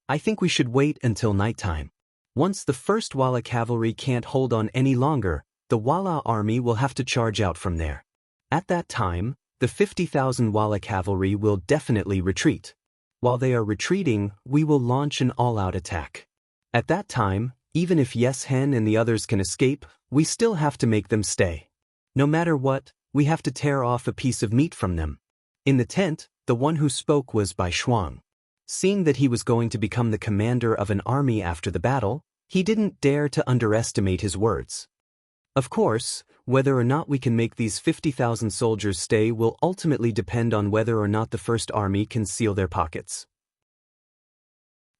I think we should wait until nighttime. Once the first Walla cavalry can't hold on any longer, the Walla army will have to charge out from there. At that time, the 50,000 Walla cavalry will definitely retreat. While they are retreating, we will launch an all-out attack. At that time, even if Yes Hen and the others can escape, we still have to make them stay. No matter what, we have to tear off a piece of meat from them. In the tent, the one who spoke was Bai Shuang. Seeing that he was going to become the commander of an army after the battle, he didn't dare to underestimate his words. Of course, whether or not we can make these 50,000 soldiers stay will ultimately depend on whether or not the First Army can seal their pockets.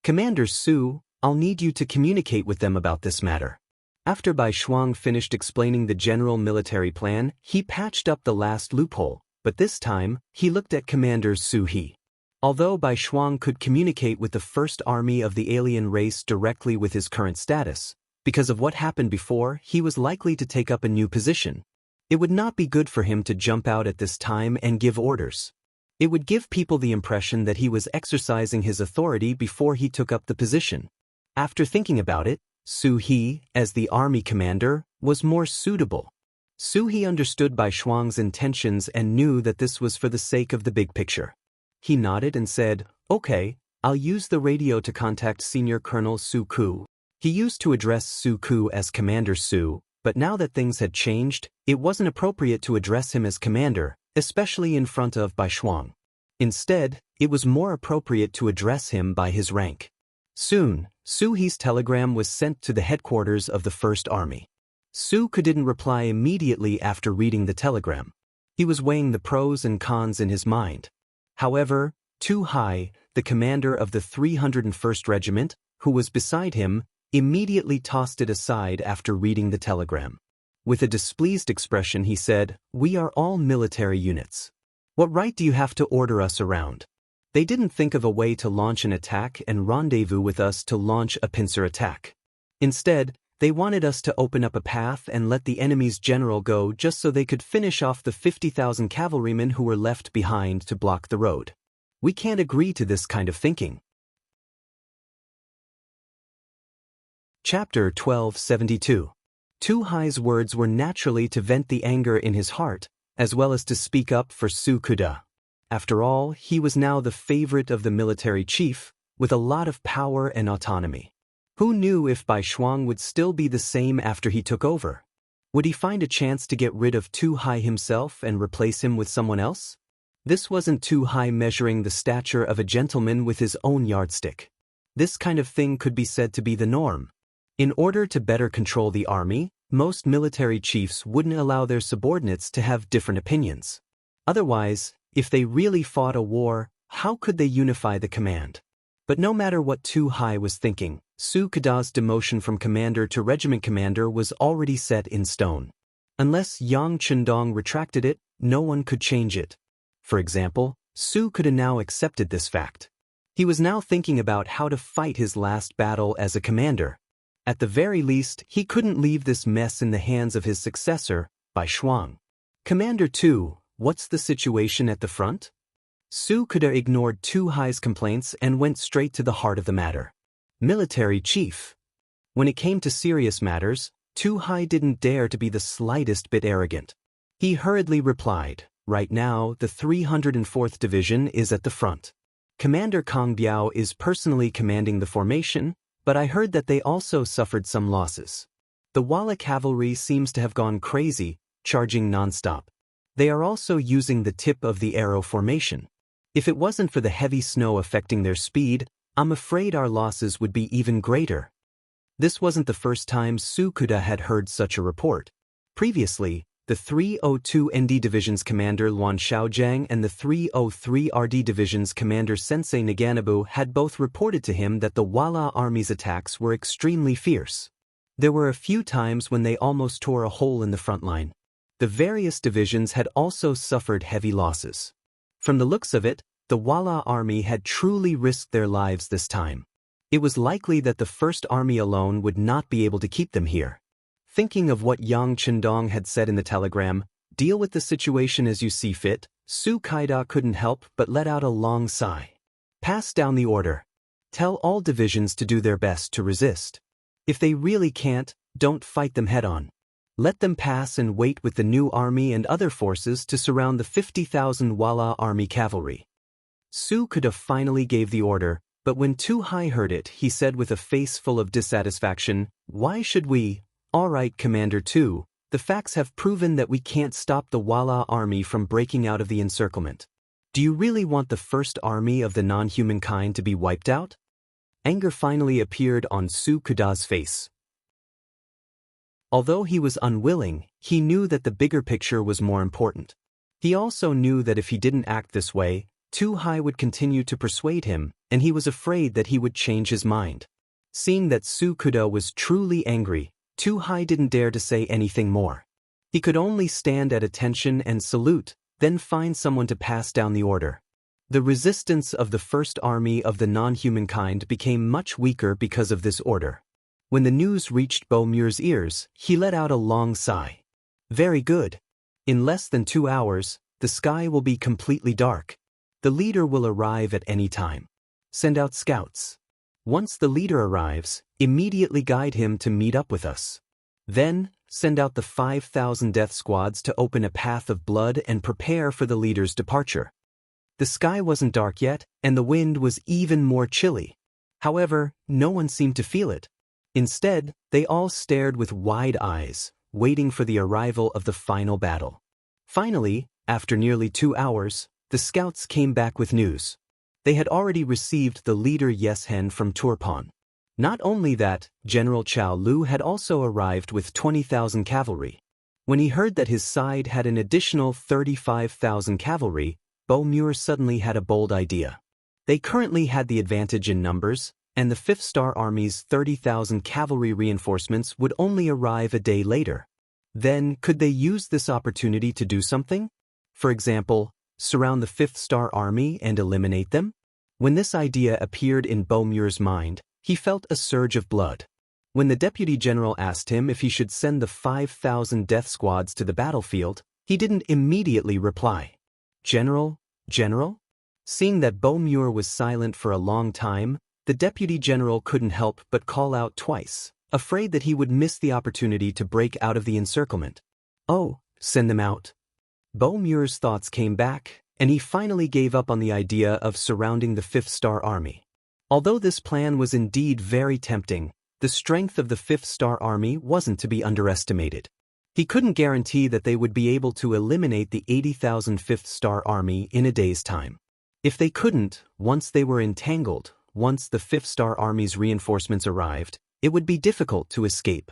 Commander Su, I'll need you to communicate with them about this matter. After Bai Shuang finished explaining the general military plan, he patched up the last loophole, but this time, he looked at Commander Su He. Although Bai Shuang could communicate with the First Army of the alien race directly with his current status, because of what happened before, he was likely to take up a new position. It would not be good for him to jump out at this time and give orders. It would give people the impression that he was exercising his authority before he took up the position. After thinking about it, Su He, as the army commander, was more suitable. Su He understood Bai Shuang's intentions and knew that this was for the sake of the big picture. He nodded and said, "Okay, I'll use the radio to contact Senior Colonel Su Ku." He used to address Su Ku as Commander Su, but now that things had changed, it wasn't appropriate to address him as commander, especially in front of Bai Shuang. Instead, it was more appropriate to address him by his rank. Soon, Su He's telegram was sent to the headquarters of the First Army. Su Ku didn't reply immediately after reading the telegram. He was weighing the pros and cons in his mind. However, Tu Hai, the commander of the 301st Regiment, who was beside him, immediately tossed it aside after reading the telegram. With a displeased expression he said, "We are all military units. What right do you have to order us around?" They didn't think of a way to launch an attack and rendezvous with us to launch a pincer attack. Instead, they wanted us to open up a path and let the enemy's general go just so they could finish off the 50,000 cavalrymen who were left behind to block the road. We can't agree to this kind of thinking. Chapter 1272. Tu Hai's words were naturally to vent the anger in his heart, as well as to speak up for Su Kuda. After all, he was now the favorite of the military chief, with a lot of power and autonomy. Who knew if Bai Shuang would still be the same after he took over? Would he find a chance to get rid of Tu Hai himself and replace him with someone else? This wasn't Tu Hai measuring the stature of a gentleman with his own yardstick. This kind of thing could be said to be the norm. In order to better control the army, most military chiefs wouldn't allow their subordinates to have different opinions. Otherwise, if they really fought a war, how could they unify the command? But no matter what Tu Hai was thinking, Su Keda's demotion from commander to regiment commander was already set in stone. Unless Yang Chendong retracted it, no one could change it. For example, Su Keda now accepted this fact. He was now thinking about how to fight his last battle as a commander. At the very least, he couldn't leave this mess in the hands of his successor, Bai Shuang. Commander 2, what's the situation at the front? Su Keda ignored Tu Hai's complaints and went straight to the heart of the matter. Military chief. When it came to serious matters, Tu Hai didn't dare to be the slightest bit arrogant. He hurriedly replied, right now the 304th Division is at the front. Commander Kang Biao is personally commanding the formation, but I heard that they also suffered some losses. The Walla cavalry seems to have gone crazy, charging non-stop. They are also using the tip of the arrow formation. If it wasn't for the heavy snow affecting their speed, I'm afraid our losses would be even greater. This wasn't the first time Su Keda had heard such a report. Previously, the 302 ND Division's commander Luan Xiaojiang and the 303 RD Division's commander Sensei Naganabu had both reported to him that the Walla army's attacks were extremely fierce. There were a few times when they almost tore a hole in the front line. The various divisions had also suffered heavy losses. From the looks of it, the Walla army had truly risked their lives this time. It was likely that the First Army alone would not be able to keep them here. Thinking of what Yang Chendong had said in the telegram, deal with the situation as you see fit, Su Kaida couldn't help but let out a long sigh. Pass down the order. Tell all divisions to do their best to resist. If they really can't, don't fight them head-on. Let them pass and wait with the new army and other forces to surround the 50,000 Walla army cavalry. Su Keda finally gave the order, but when Tu Hai heard it, he said with a face full of dissatisfaction, "Why should we? All right, Commander 2, the facts have proven that we can't stop the Walla army from breaking out of the encirclement. Do you really want the first army of the non-human kind to be wiped out?" Anger finally appeared on Su Keda's face. Although he was unwilling, he knew that the bigger picture was more important. He also knew that if he didn't act this way, Tu Hai would continue to persuade him, and he was afraid that he would change his mind. Seeing that Su Keda was truly angry, Tu Hai didn't dare to say anything more. He could only stand at attention and salute, then find someone to pass down the order. The resistance of the First Army of the non-human kind became much weaker because of this order. When the news reached Bo Muir's ears, he let out a long sigh. Very good. In less than 2 hours, the sky will be completely dark. The leader will arrive at any time. Send out scouts. Once the leader arrives, immediately guide him to meet up with us. Then, send out the 5,000 death squads to open a path of blood and prepare for the leader's departure. The sky wasn't dark yet, and the wind was even more chilly. However, no one seemed to feel it. Instead, they all stared with wide eyes, waiting for the arrival of the final battle. Finally, after nearly 2 hours, the scouts came back with news. They had already received the leader Yes Hen from Turpan. Not only that, General Chao Lu had also arrived with 20,000 cavalry. When he heard that his side had an additional 35,000 cavalry, Bo Muir suddenly had a bold idea. They currently had the advantage in numbers, and the 5th Star Army's 30,000 cavalry reinforcements would only arrive a day later. Then, could they use this opportunity to do something? For example, surround the 5th Star Army and eliminate them? When this idea appeared in Bo Muir's mind, he felt a surge of blood. When the Deputy General asked him if he should send the 5,000 death squads to the battlefield, he didn't immediately reply. General? Seeing that Bo Muir was silent for a long time, the Deputy General couldn't help but call out twice, afraid that he would miss the opportunity to break out of the encirclement. Oh, send them out. Bo Muir's thoughts came back, and he finally gave up on the idea of surrounding the 5th Star Army. Although this plan was indeed very tempting, the strength of the 5th Star Army wasn't to be underestimated. He couldn't guarantee that they would be able to eliminate the 80,000 5th Star Army in a day's time. If they couldn't, once they were entangled, once the 5th Star Army's reinforcements arrived, it would be difficult to escape.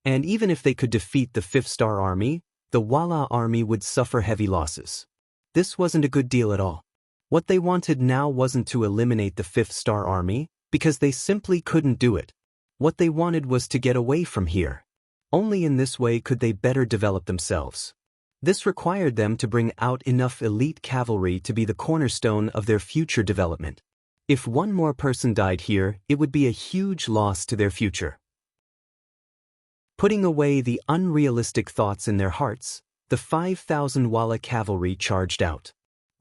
And even if they could defeat the 5th Star Army, the Walla army would suffer heavy losses. This wasn't a good deal at all. What they wanted now wasn't to eliminate the Fifth Star Army, because they simply couldn't do it. What they wanted was to get away from here. Only in this way could they better develop themselves. This required them to bring out enough elite cavalry to be the cornerstone of their future development. If one more person died here, it would be a huge loss to their future. Putting away the unrealistic thoughts in their hearts, the 5,000 Walla cavalry charged out.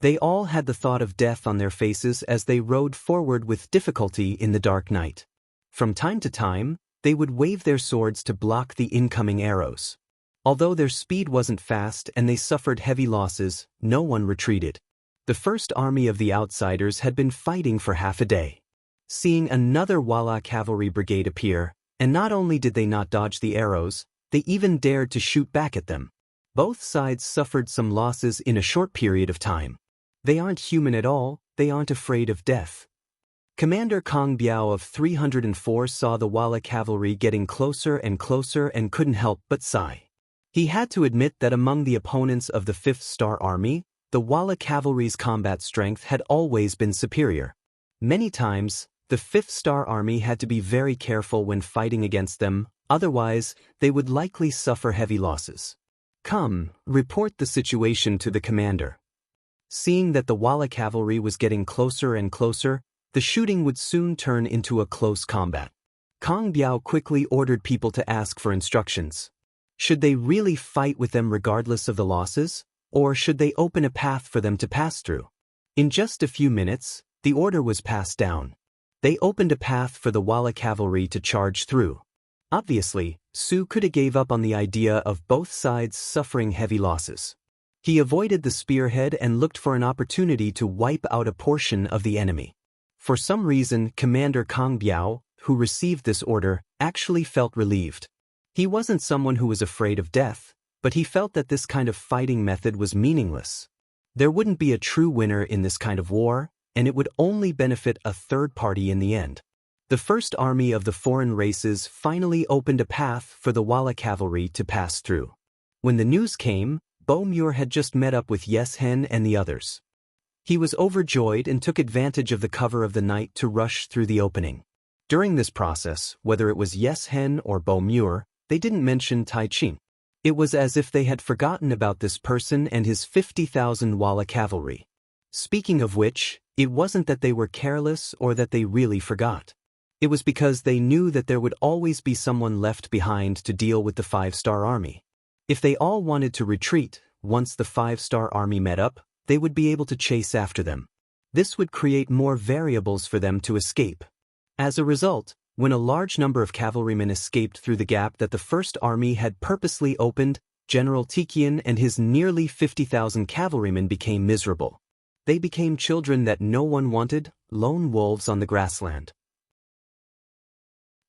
They all had the thought of death on their faces as they rode forward with difficulty in the dark night. From time to time, they would wave their swords to block the incoming arrows. Although their speed wasn't fast and they suffered heavy losses, no one retreated. The first army of the outsiders had been fighting for half a day. Seeing another Walla cavalry brigade appear, and not only did they not dodge the arrows, they even dared to shoot back at them. Both sides suffered some losses in a short period of time. They aren't human at all, they aren't afraid of death. Commander Kong Biao of 304 saw the Walla cavalry getting closer and closer and couldn't help but sigh. He had to admit that among the opponents of the Fifth Star Army, the Walla cavalry's combat strength had always been superior. Many times, the Fifth Star Army had to be very careful when fighting against them, otherwise, they would likely suffer heavy losses. Come, report the situation to the commander. Seeing that the Walla cavalry was getting closer and closer, the shooting would soon turn into a close combat. Kong Biao quickly ordered people to ask for instructions. Should they really fight with them regardless of the losses, or should they open a path for them to pass through? In just a few minutes, the order was passed down. They opened a path for the Walla cavalry to charge through. Obviously, Su could have gave up on the idea of both sides suffering heavy losses. He avoided the spearhead and looked for an opportunity to wipe out a portion of the enemy. For some reason, Commander Kong Biao, who received this order, actually felt relieved. He wasn't someone who was afraid of death, but he felt that this kind of fighting method was meaningless. There wouldn't be a true winner in this kind of war, and it would only benefit a third party in the end. The first army of the foreign races finally opened a path for the Walla cavalry to pass through. When the news came, Bo Muir had just met up with Yes Hen and the others. He was overjoyed and took advantage of the cover of the night to rush through the opening. During this process, whether it was Yes Hen or Bo Muir, they didn't mention Tai Chin. It was as if they had forgotten about this person and his 50,000 Walla cavalry. Speaking of which, it wasn't that they were careless or that they really forgot. It was because they knew that there would always be someone left behind to deal with the 5-star army. If they all wanted to retreat, once the 5-star army met up, they would be able to chase after them. This would create more variables for them to escape. As a result, when a large number of cavalrymen escaped through the gap that the First Army had purposely opened, General Tikian and his nearly 50,000 cavalrymen became miserable. They became children that no one wanted, lone wolves on the grassland.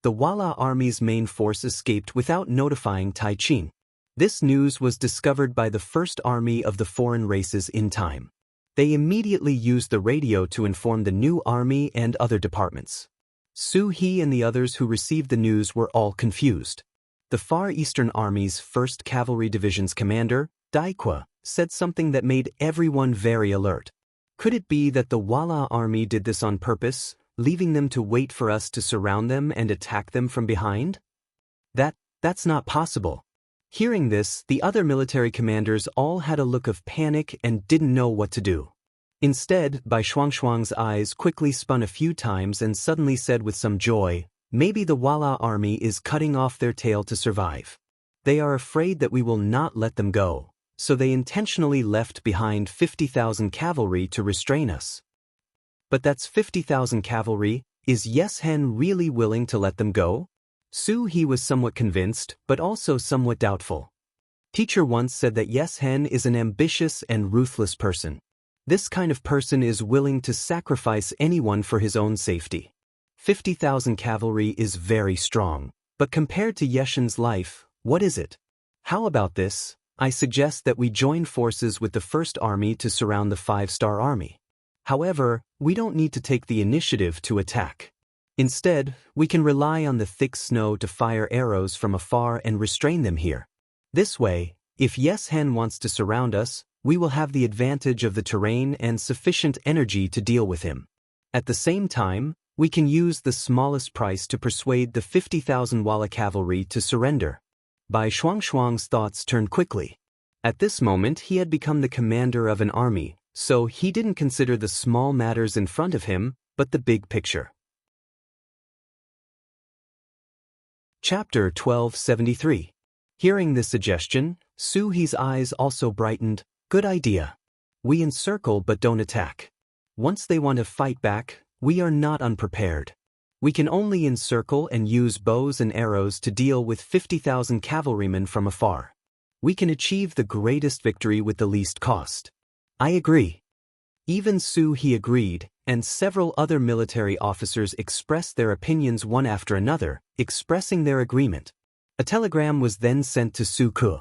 The Walla army's main force escaped without notifying Tai Chin. This news was discovered by the First Army of the foreign races in time. They immediately used the radio to inform the new army and other departments. Su He and the others who received the news were all confused. The Far Eastern Army's 1st Cavalry Division's commander, Daikwa, said something that made everyone very alert. Could it be that the Walla army did this on purpose, leaving them to wait for us to surround them and attack them from behind? That's not possible. Hearing this, the other military commanders all had a look of panic and didn't know what to do. Instead, Bai Shuangshuang's eyes quickly spun a few times and suddenly said with some joy, "Maybe the Walla army is cutting off their tail to survive. They are afraid that we will not let them go, so they intentionally left behind 50,000 cavalry to restrain us." But that's 50,000 cavalry. Is Yes Hen really willing to let them go? Su He was somewhat convinced, but also somewhat doubtful. Teacher once said that Yes Hen is an ambitious and ruthless person. This kind of person is willing to sacrifice anyone for his own safety. 50,000 cavalry is very strong, but compared to Yeshen's life, what is it? How about this? I suggest that we join forces with the First Army to surround the 5-star army. However, we don't need to take the initiative to attack. Instead, we can rely on the thick snow to fire arrows from afar and restrain them here. This way, if Yes Hen wants to surround us, We will have the advantage of the terrain and sufficient energy to deal with him. At the same time, we can use the smallest price to persuade the 50,000 Walla cavalry to surrender. Bai Shuang's thoughts turned quickly. At this moment he had become the commander of an army, so he didn't consider the small matters in front of him, but the big picture. Chapter 1273. Hearing this suggestion, Su He's eyes also brightened. Good idea. We encircle but don't attack. Once they want to fight back, we are not unprepared. We can only encircle and use bows and arrows to deal with 50,000 cavalrymen from afar. We can achieve the greatest victory with the least cost. I agree. Even Su He agreed, and several other military officers expressed their opinions one after another, expressing their agreement. A telegram was then sent to Su Ku.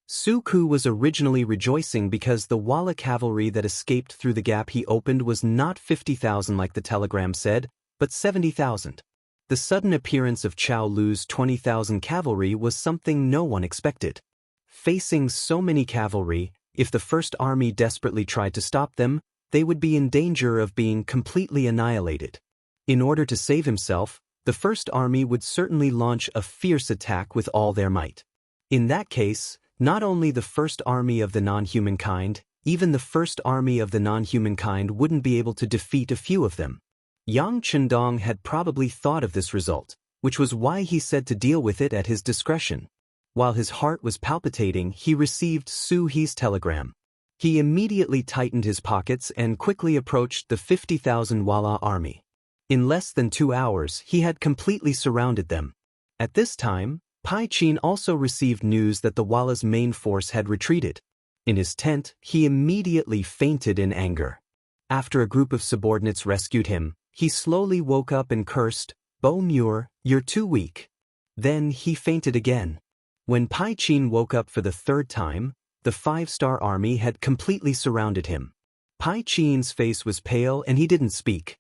Su Ku was originally rejoicing because the Walla cavalry that escaped through the gap he opened was not 50,000 like the telegram said, but 70,000. The sudden appearance of Chao Lu's 20,000 cavalry was something no one expected. Facing so many cavalry, if the first army desperately tried to stop them, they would be in danger of being completely annihilated. In order to save himself, the first army would certainly launch a fierce attack with all their might. In that case, not only the first army of the non-human kind, even the first army of the non-human kind wouldn't be able to defeat a few of them. Yang Chendong had probably thought of this result, which was why he said to deal with it at his discretion. While his heart was palpitating, he received Su He's telegram. He immediately tightened his pockets and quickly approached the 50,000 Walla army. In less than 2 hours, he had completely surrounded them. At this time, Pai Qin also received news that the Walla's main force had retreated. In his tent, he immediately fainted in anger. After a group of subordinates rescued him, he slowly woke up and cursed, "Bo Muir, you're too weak." Then he fainted again. When Pai Qin woke up for the third time, the 5-star army had completely surrounded him. Pai Qin's face was pale and he didn't speak.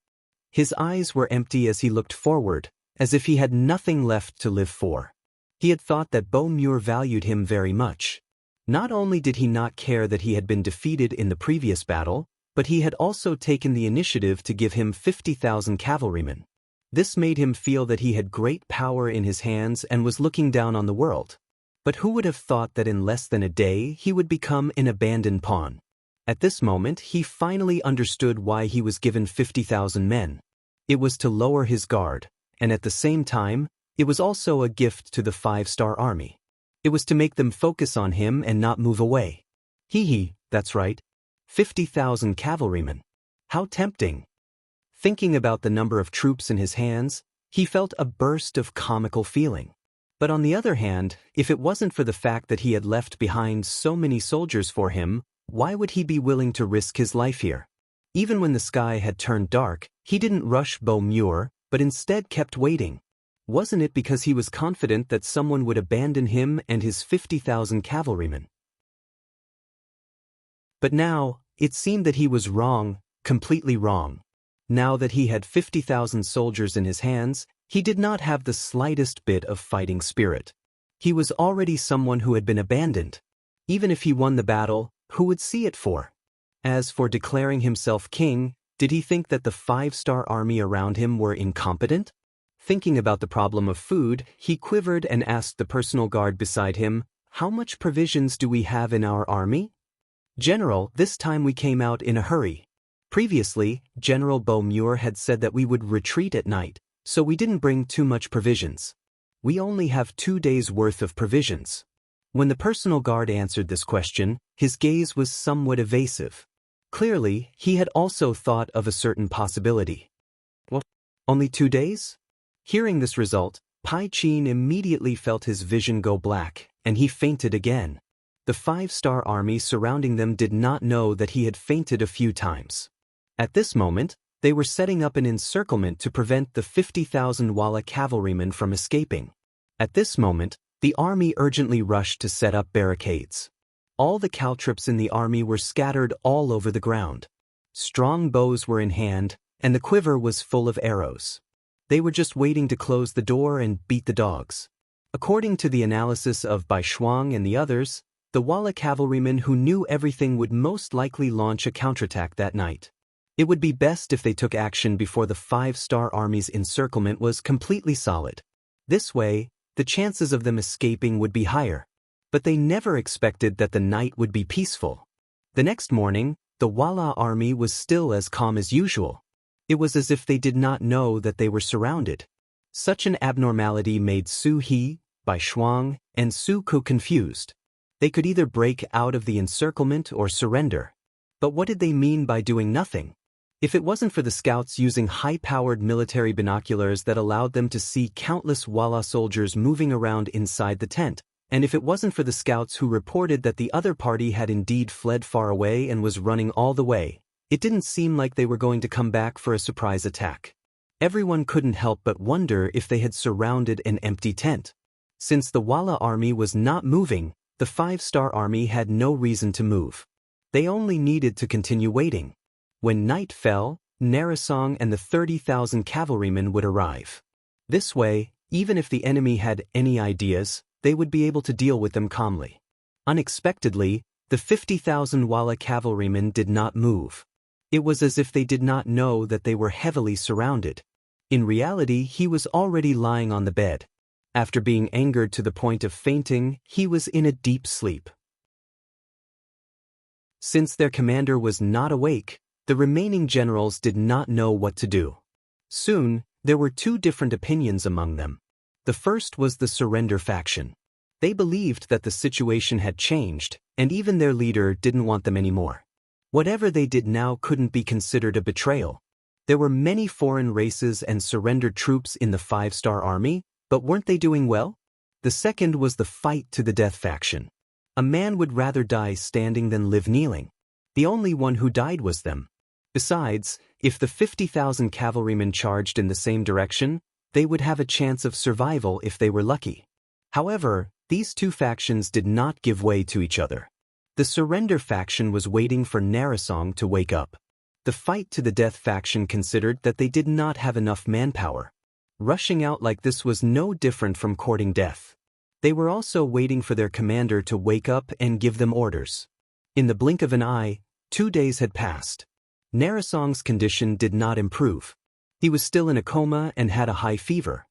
His eyes were empty as he looked forward, as if he had nothing left to live for. He had thought that Bo Muir valued him very much. Not only did he not care that he had been defeated in the previous battle, but he had also taken the initiative to give him 50,000 cavalrymen. This made him feel that he had great power in his hands and was looking down on the world. But who would have thought that in less than a day he would become an abandoned pawn? At this moment he finally understood why he was given 50,000 men. It was to lower his guard, and at the same time, it was also a gift to the 5-star army. It was to make them focus on him and not move away. That's right. 50,000 cavalrymen. How tempting. Thinking about the number of troops in his hands, he felt a burst of comical feeling. But on the other hand, if it wasn't for the fact that he had left behind so many soldiers for him, why would he be willing to risk his life here? Even when the sky had turned dark, he didn't rush Bo Muir, but instead kept waiting. Wasn't it because he was confident that someone would abandon him and his 50,000 cavalrymen? But now, it seemed that he was wrong, completely wrong. Now that he had 50,000 soldiers in his hands, he did not have the slightest bit of fighting spirit. He was already someone who had been abandoned. Even if he won the battle, who would see it for? As for declaring himself king, did he think that the 5-star army around him were incompetent? Thinking about the problem of food, he quivered and asked the personal guard beside him, "How much provisions do we have in our army?" "General, this time we came out in a hurry. Previously, General Bo Muir had said that we would retreat at night, so we didn't bring too much provisions. We only have 2 days' worth of provisions." When the personal guard answered this question, his gaze was somewhat evasive. Clearly, he had also thought of a certain possibility. What? Only 2 days? Hearing this result, Pai Qin immediately felt his vision go black, and he fainted again. The 5-star army surrounding them did not know that he had fainted a few times. At this moment, they were setting up an encirclement to prevent the 50,000 Walla cavalrymen from escaping. At this moment, the army urgently rushed to set up barricades. All the caltrops in the army were scattered all over the ground. Strong bows were in hand, and the quiver was full of arrows. They were just waiting to close the door and beat the dogs. According to the analysis of Bai Shuang and the others, the Walla cavalrymen who knew everything would most likely launch a counterattack that night. It would be best if they took action before the 5-star army's encirclement was completely solid. This way, the chances of them escaping would be higher. But they never expected that the night would be peaceful. The next morning, the Walla army was still as calm as usual. It was as if they did not know that they were surrounded. Such an abnormality made Su He, Bai Shuang, and Su Ku confused. They could either break out of the encirclement or surrender. But what did they mean by doing nothing? If it wasn't for the scouts using high-powered military binoculars that allowed them to see countless Walla soldiers moving around inside the tent, and if it wasn't for the scouts who reported that the other party had indeed fled far away and was running all the way, it didn't seem like they were going to come back for a surprise attack. Everyone couldn't help but wonder if they had surrounded an empty tent. Since the Walla army was not moving, the 5-star army had no reason to move. They only needed to continue waiting. When night fell, Narasong and the 30,000 cavalrymen would arrive. This way, even if the enemy had any ideas, they would be able to deal with them calmly. Unexpectedly, the 50,000 Walla cavalrymen did not move. It was as if they did not know that they were heavily surrounded. In reality, he was already lying on the bed. After being angered to the point of fainting, he was in a deep sleep. Since their commander was not awake, the remaining generals did not know what to do. Soon, there were two different opinions among them. The first was the surrender faction. They believed that the situation had changed, and even their leader didn't want them anymore. Whatever they did now couldn't be considered a betrayal. There were many foreign races and surrendered troops in the 5-star army, but weren't they doing well? The second was the fight to the death faction. A man would rather die standing than live kneeling. The only one who died was them. Besides, if the 50,000 cavalrymen charged in the same direction, they would have a chance of survival if they were lucky. However, these two factions did not give way to each other. The surrender faction was waiting for Narasong to wake up. The fight to the death faction considered that they did not have enough manpower. Rushing out like this was no different from courting death. They were also waiting for their commander to wake up and give them orders. In the blink of an eye, 2 days had passed. Narasong's condition did not improve. He was still in a coma and had a high fever.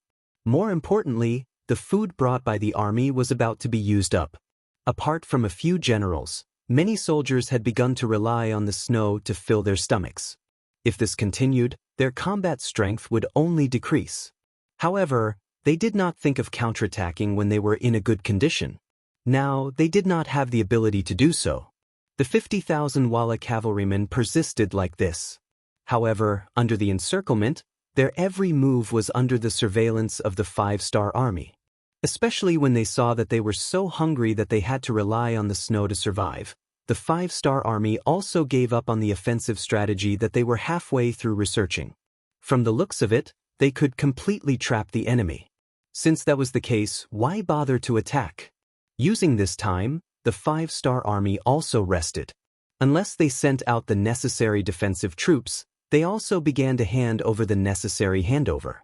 More importantly, the food brought by the army was about to be used up. Apart from a few generals, many soldiers had begun to rely on the snow to fill their stomachs. If this continued, their combat strength would only decrease. However, they did not think of counterattacking when they were in a good condition. Now, they did not have the ability to do so. The 50,000 Walla cavalrymen persisted like this. However, under the encirclement, their every move was under the surveillance of the 5-star army. Especially when they saw that they were so hungry that they had to rely on the snow to survive, the 5-star army also gave up on the offensive strategy that they were halfway through researching. From the looks of it, they could completely trap the enemy. Since that was the case, why bother to attack? Using this time, the 5-star army also rested. Unless they sent out the necessary defensive troops, they also began to hand over the necessary handover.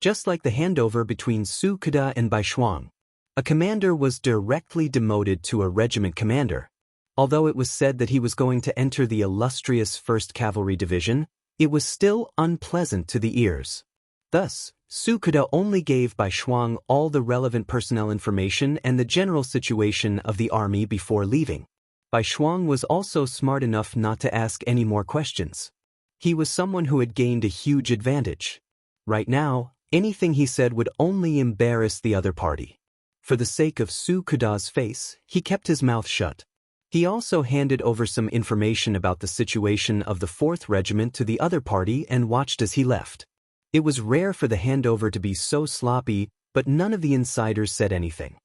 Just like the handover between Su Kuda and Bai Shuang, a commander was directly demoted to a regiment commander. Although it was said that he was going to enter the illustrious 1st Cavalry Division, it was still unpleasant to the ears. Thus, Su Kuda only gave Bai Shuang all the relevant personnel information and the general situation of the army before leaving. Bai Shuang was also smart enough not to ask any more questions. He was someone who had gained a huge advantage. Right now, anything he said would only embarrass the other party. For the sake of Su Kuda's face, he kept his mouth shut. He also handed over some information about the situation of the 4th Regiment to the other party and watched as he left. It was rare for the handover to be so sloppy, but none of the insiders said anything.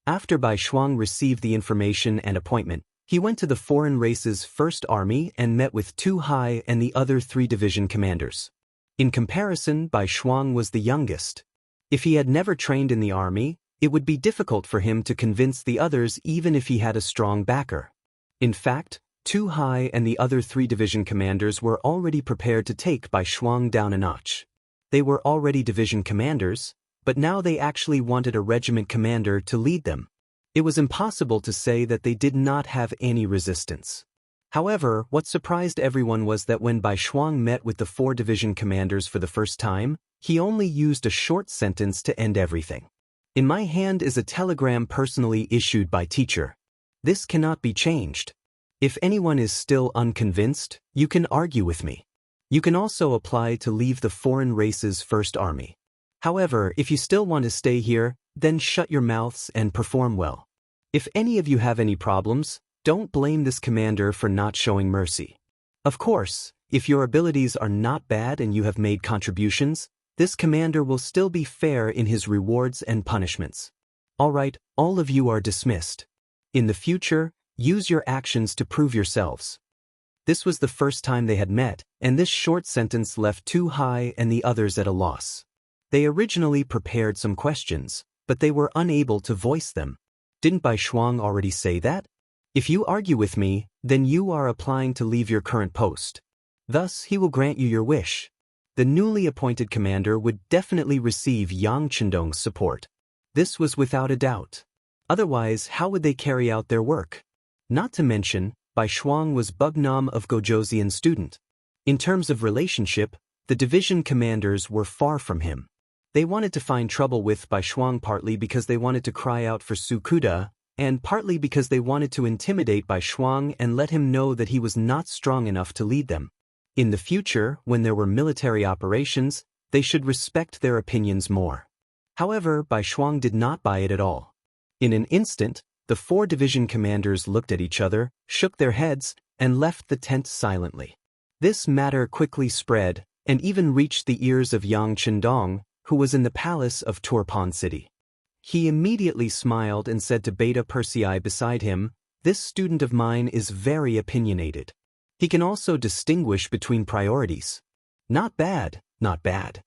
After Bai Shuang received the information and appointment, he went to the foreign race's 1st Army and met with Tu Hai and the other 3 division commanders. In comparison, Bai Shuang was the youngest. If he had never trained in the army, it would be difficult for him to convince the others even if he had a strong backer. In fact, Tu Hai and the other 3 division commanders were already prepared to take Bai Shuang down a notch. They were already division commanders, but now they actually wanted a regiment commander to lead them. It was impossible to say that they did not have any resistance. However, what surprised everyone was that when Bai Shuang met with the 4 division commanders for the first time, he only used a short sentence to end everything. In my hand is a telegram personally issued by teacher. This cannot be changed. If anyone is still unconvinced, you can argue with me. You can also apply to leave the foreign race's first army. However, if you still want to stay here, then shut your mouths and perform well. If any of you have any problems, don't blame this commander for not showing mercy. Of course, if your abilities are not bad and you have made contributions, this commander will still be fair in his rewards and punishments. Alright, all of you are dismissed. In the future, use your actions to prove yourselves. This was the first time they had met, and this short sentence left Tu Hai and the others at a loss. They originally prepared some questions, but they were unable to voice them. Didn't Bai Shuang already say that? If you argue with me, then you are applying to leave your current post. Thus, he will grant you your wish. The newly appointed commander would definitely receive Yang Chendong's support. This was without a doubt. Otherwise, how would they carry out their work? Not to mention, Bai Shuang was Bugnam of Gojoseon's student. In terms of relationship, the division commanders were far from him. They wanted to find trouble with Bai Shuang partly because they wanted to cry out for Sukuda, and partly because they wanted to intimidate Bai Shuang and let him know that he was not strong enough to lead them. In the future, when there were military operations, they should respect their opinions more. However, Bai Shuang did not buy it at all. In an instant, the 4 division commanders looked at each other, shook their heads, and left the tent silently. This matter quickly spread, and even reached the ears of Yang Chendong, who was in the palace of Turpan City. He immediately smiled and said to Beta Persei beside him, "This student of mine is very opinionated. He can also distinguish between priorities. Not bad, not bad."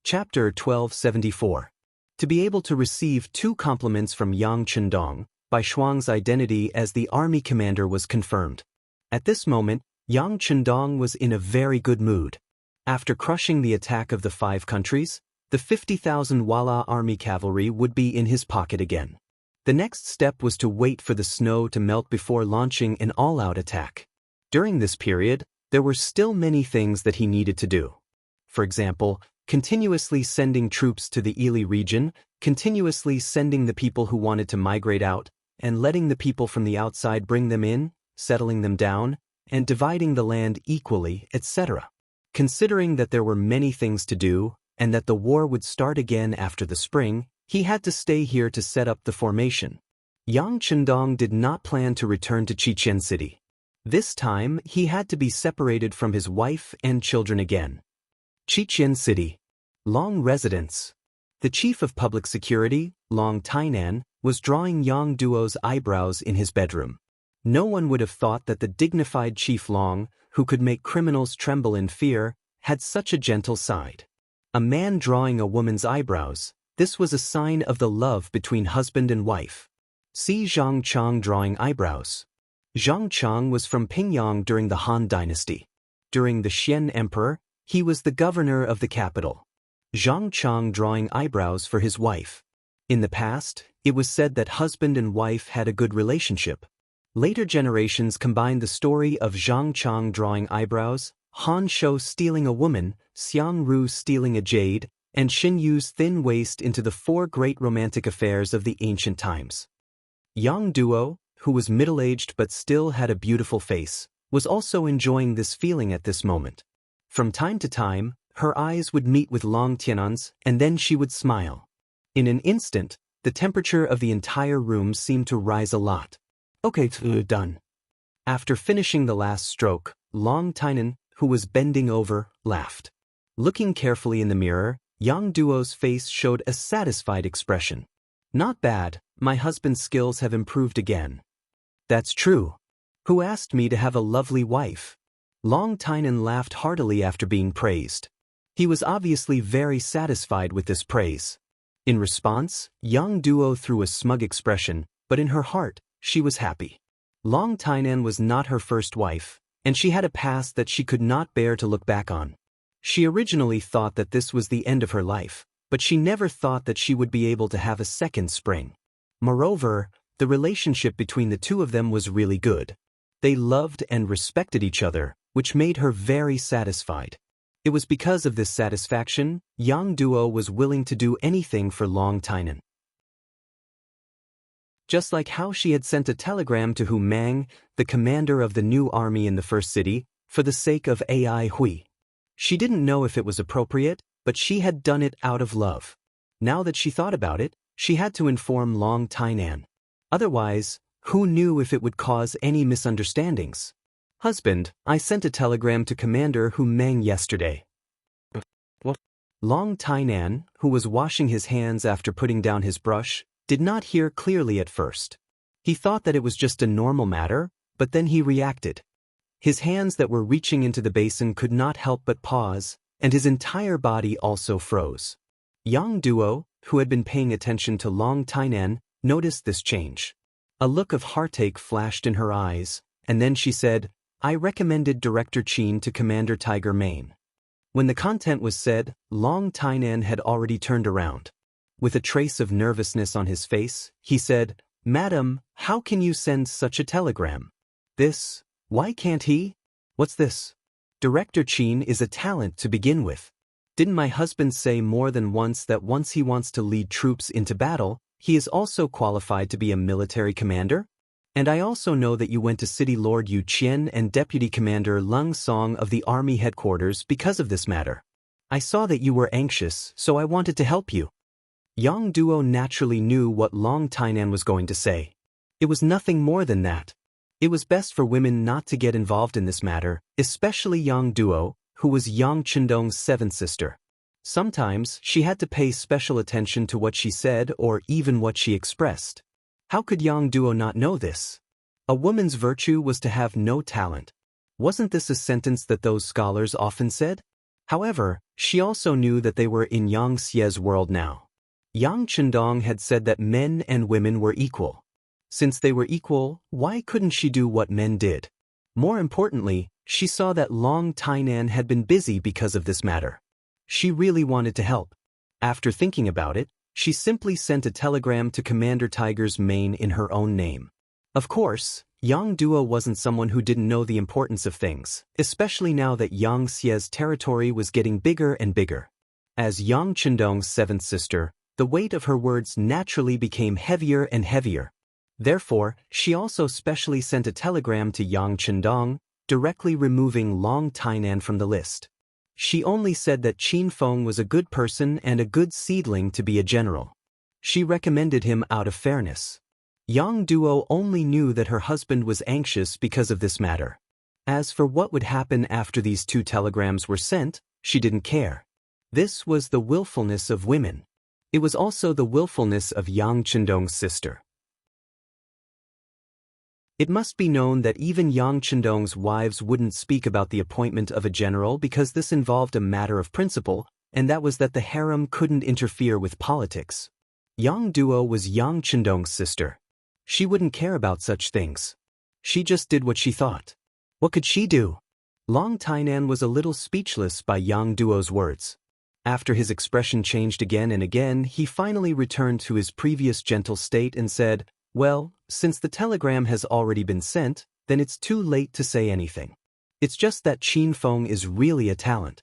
Chapter 1274. To be able to receive 2 compliments from Yang Chendong, Bai Shuang's identity as the army commander was confirmed. At this moment, Yang Chendong was in a very good mood. After crushing the attack of the 5 countries, the 50,000 Wala army cavalry would be in his pocket again. The next step was to wait for the snow to melt before launching an all-out attack. During this period, there were still many things that he needed to do. For example, continuously sending troops to the Ili region, continuously sending the people who wanted to migrate out, and letting the people from the outside bring them in, settling them down, and dividing the land equally, etc. Considering that there were many things to do, and that the war would start again after the spring, he had to stay here to set up the formation. Yang Chendong did not plan to return to Chichen City. This time, he had to be separated from his wife and children again. Chichen City. Long residence. The chief of public security, Long Tainan, was drawing Yang Duo's eyebrows in his bedroom. No one would have thought that the dignified Chief Long, who could make criminals tremble in fear, had such a gentle side. A man drawing a woman's eyebrows, this was a sign of the love between husband and wife. See Zhang Chang drawing eyebrows. Zhang Chang was from Pingyang during the Han Dynasty. During the Xian Emperor, he was the governor of the capital. Zhang Chang drawing eyebrows for his wife. In the past, it was said that husband and wife had a good relationship. Later generations combined the story of Zhang Chang drawing eyebrows, Han Shou stealing a woman, Xiang Ru stealing a jade, and Xin Yu's thin waist into the 4 great romantic affairs of the ancient times. Yang Duo, who was middle-aged but still had a beautiful face, was also enjoying this feeling at this moment. From time to time, her eyes would meet with Long Tianan's, and then she would smile. In an instant, the temperature of the entire room seemed to rise a lot. Okay, done. After finishing the last stroke, Long Tainan, who was bending over, laughed. Looking carefully in the mirror, Yang Duo's face showed a satisfied expression. Not bad, my husband's skills have improved again. That's true. Who asked me to have a lovely wife? Long Tainan laughed heartily after being praised. He was obviously very satisfied with this praise. In response, Yang Duo threw a smug expression, but in her heart, she was happy. Long Tainan was not her first wife, and she had a past that she could not bear to look back on. She originally thought that this was the end of her life, but she never thought that she would be able to have a second spring. Moreover, the relationship between the two of them was really good. They loved and respected each other, which made her very satisfied. It was because of this satisfaction, Yang Duo was willing to do anything for Long Tainan. Just like how she had sent a telegram to Hu Mang, the commander of the new army in the first city, for the sake of Ai Hui. She didn't know if it was appropriate, but she had done it out of love. Now that she thought about it, she had to inform Long Tainan. Otherwise, who knew if it would cause any misunderstandings? Husband, I sent a telegram to Commander Hu Mang yesterday. What? Long Tainan, who was washing his hands after putting down his brush, did not hear clearly at first. He thought that it was just a normal matter, but then he reacted. His hands that were reaching into the basin could not help but pause, and his entire body also froze. Yang Duo, who had been paying attention to Long Tainan, noticed this change. A look of heartache flashed in her eyes, and then she said, I recommended Director Qin to Commander Tiger Mane. When the content was said, Long Tainan had already turned around. With a trace of nervousness on his face, he said, Madam, how can you send such a telegram? This, why can't he? What's this? Director Qin is a talent to begin with. Didn't my husband say more than once that once he wants to lead troops into battle, he is also qualified to be a military commander? And I also know that you went to City Lord Yu Qian and Deputy Commander Lung Song of the Army Headquarters because of this matter. I saw that you were anxious, so I wanted to help you. Yang Duo naturally knew what Long Tainan was going to say. It was nothing more than that. It was best for women not to get involved in this matter, especially Yang Duo, who was Yang Chendong's seventh sister. Sometimes she had to pay special attention to what she said or even what she expressed. How could Yang Duo not know this? A woman's virtue was to have no talent. Wasn't this a sentence that those scholars often said? However, she also knew that they were in Yang Xie's world now. Yang Chendong had said that men and women were equal. Since they were equal, why couldn't she do what men did? More importantly, she saw that Long Tainan had been busy because of this matter. She really wanted to help. After thinking about it, she simply sent a telegram to Commander Tiger's Mane in her own name. Of course, Yang Duo wasn't someone who didn't know the importance of things, especially now that Yang Xie's territory was getting bigger and bigger. As Yang Chendong's seventh sister, the weight of her words naturally became heavier and heavier. Therefore, she also specially sent a telegram to Yang Chendong, directly removing Long Tainan from the list. She only said that Qin Feng was a good person and a good seedling to be a general. She recommended him out of fairness. Yang Duo only knew that her husband was anxious because of this matter. As for what would happen after these two telegrams were sent, she didn't care. This was the willfulness of women. It was also the willfulness of Yang Chendong's sister. It must be known that even Yang Chendong's wives wouldn't speak about the appointment of a general because this involved a matter of principle, and that was that the harem couldn't interfere with politics. Yang Duo was Yang Chendong's sister. She wouldn't care about such things. She just did what she thought. What could she do? Long Tainan was a little speechless by Yang Duo's words. After his expression changed again and again, he finally returned to his previous gentle state and said, Well, since the telegram has already been sent, then it's too late to say anything. It's just that Qin Feng is really a talent.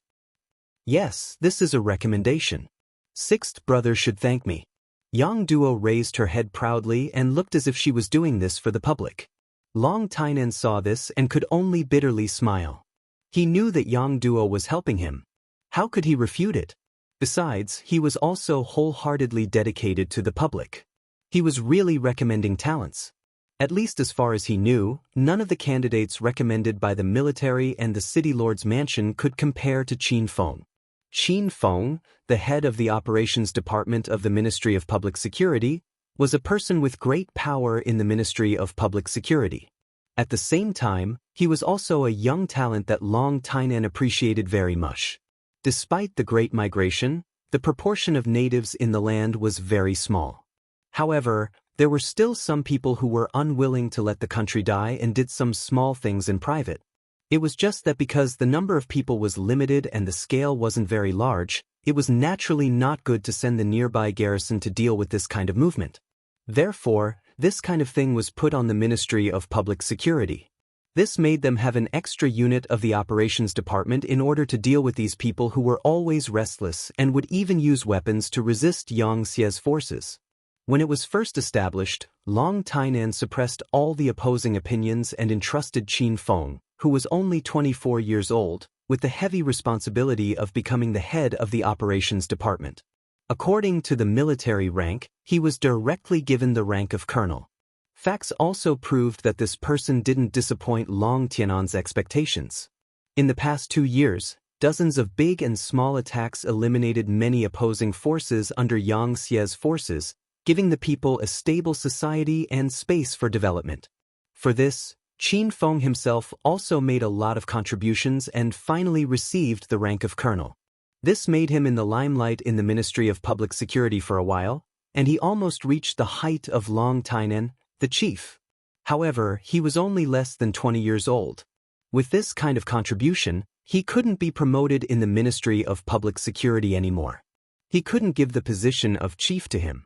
Yes, this is a recommendation. Sixth brother should thank me. Yang Duo raised her head proudly and looked as if she was doing this for the public. Long Tainan saw this and could only bitterly smile. He knew that Yang Duo was helping him. How could he refute it? Besides, he was also wholeheartedly dedicated to the public. He was really recommending talents. At least as far as he knew, none of the candidates recommended by the military and the city lord's mansion could compare to Qin Feng. Qin Feng, the head of the operations department of the Ministry of Public Security, was a person with great power in the Ministry of Public Security. At the same time, he was also a young talent that Long Tainan appreciated very much. Despite the Great Migration, the proportion of natives in the land was very small. However, there were still some people who were unwilling to let the country die and did some small things in private. It was just that because the number of people was limited and the scale wasn't very large, It was naturally not good to send the nearby garrison to deal with this kind of movement. Therefore, this kind of thing was put on the Ministry of Public Security. This made them have an extra unit of the operations department in order to deal with these people who were always restless and would even use weapons to resist Yang Xie's forces. When it was first established, Long Tainan suppressed all the opposing opinions and entrusted Qin Feng, who was only 24 years old, with the heavy responsibility of becoming the head of the operations department. According to the military rank, he was directly given the rank of colonel. Facts also proved that this person didn't disappoint Long Tianan's expectations. In the past 2 years, dozens of big and small attacks eliminated many opposing forces under Yang Xie's forces, giving the people a stable society and space for development. For this, Qin Feng himself also made a lot of contributions and finally received the rank of colonel. This made him in the limelight in the Ministry of Public Security for a while, and he almost reached the height of Long Tainan, the chief. However, he was only less than 20 years old. With this kind of contribution, he couldn't be promoted in the Ministry of Public Security anymore. He couldn't give the position of chief to him.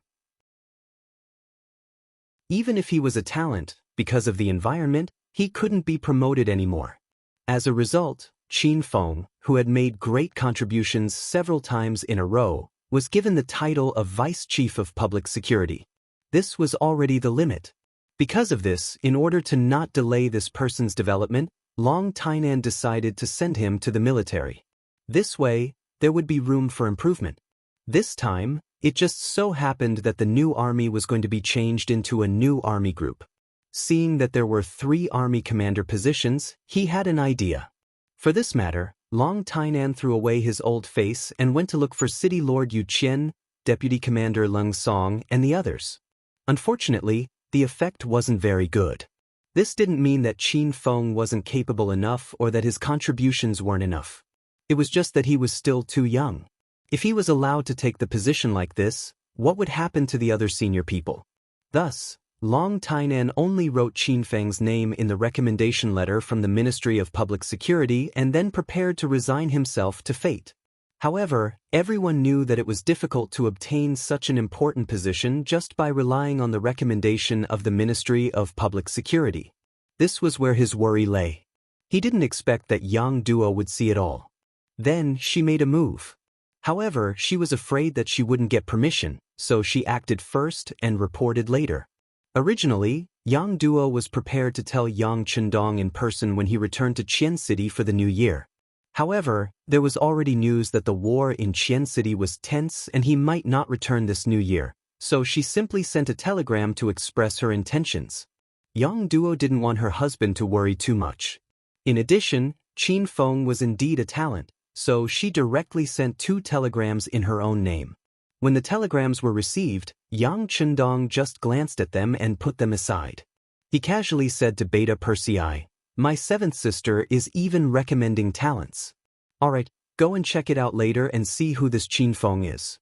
Even if he was a talent, because of the environment, he couldn't be promoted anymore. As a result, Qin Feng, who had made great contributions several times in a row, was given the title of Vice Chief of Public Security. This was already the limit. Because of this, in order to not delay this person's development, Long Tainan decided to send him to the military. This way, there would be room for improvement. This time, it just so happened that the new army was going to be changed into a new army group. Seeing that there were 3 army commander positions, he had an idea. For this matter, Long Tainan threw away his old face and went to look for City Lord Yu Qian, Deputy Commander Leng Song, and the others. Unfortunately, the effect wasn't very good. This didn't mean that Qin Feng wasn't capable enough or that his contributions weren't enough. It was just that he was still too young. If he was allowed to take the position like this, what would happen to the other senior people? Thus, Long Tainan only wrote Qin Feng's name in the recommendation letter from the Ministry of Public Security and then prepared to resign himself to fate. However, everyone knew that it was difficult to obtain such an important position just by relying on the recommendation of the Ministry of Public Security. This was where his worry lay. He didn't expect that Yang Duo would see it all. Then she made a move. However, she was afraid that she wouldn't get permission, so she acted first and reported later. Originally, Yang Duo was prepared to tell Yang Chendong in person when he returned to Qian City for the new year. However, there was already news that the war in Qian City was tense and he might not return this new year, so she simply sent a telegram to express her intentions. Yang Duo didn't want her husband to worry too much. In addition, Qin Feng was indeed a talent, so she directly sent 2 telegrams in her own name. When the telegrams were received, Yang Chendong just glanced at them and put them aside. He casually said to Beta Persei, "My 7th sister is even recommending talents. Alright, go and check it out later and see who this Qin Feng is."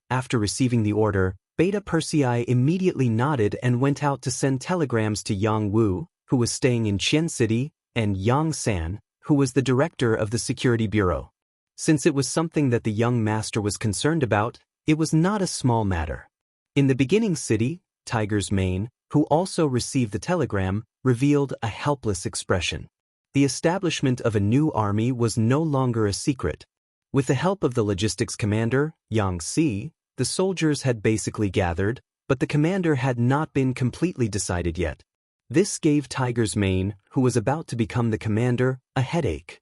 After receiving the order, Beta Persei immediately nodded and went out to send telegrams to Yang Wu, who was staying in Qian City, and Yang San, who was the director of the security bureau. Since it was something that the young master was concerned about, it was not a small matter. In the beginning city, Tiger's Mane, who also received the telegram, revealed a helpless expression. The establishment of a new army was no longer a secret. With the help of the logistics commander, Yang Si, the soldiers had basically gathered, but the commander had not been completely decided yet. This gave Tiger's Mane, who was about to become the commander, a headache.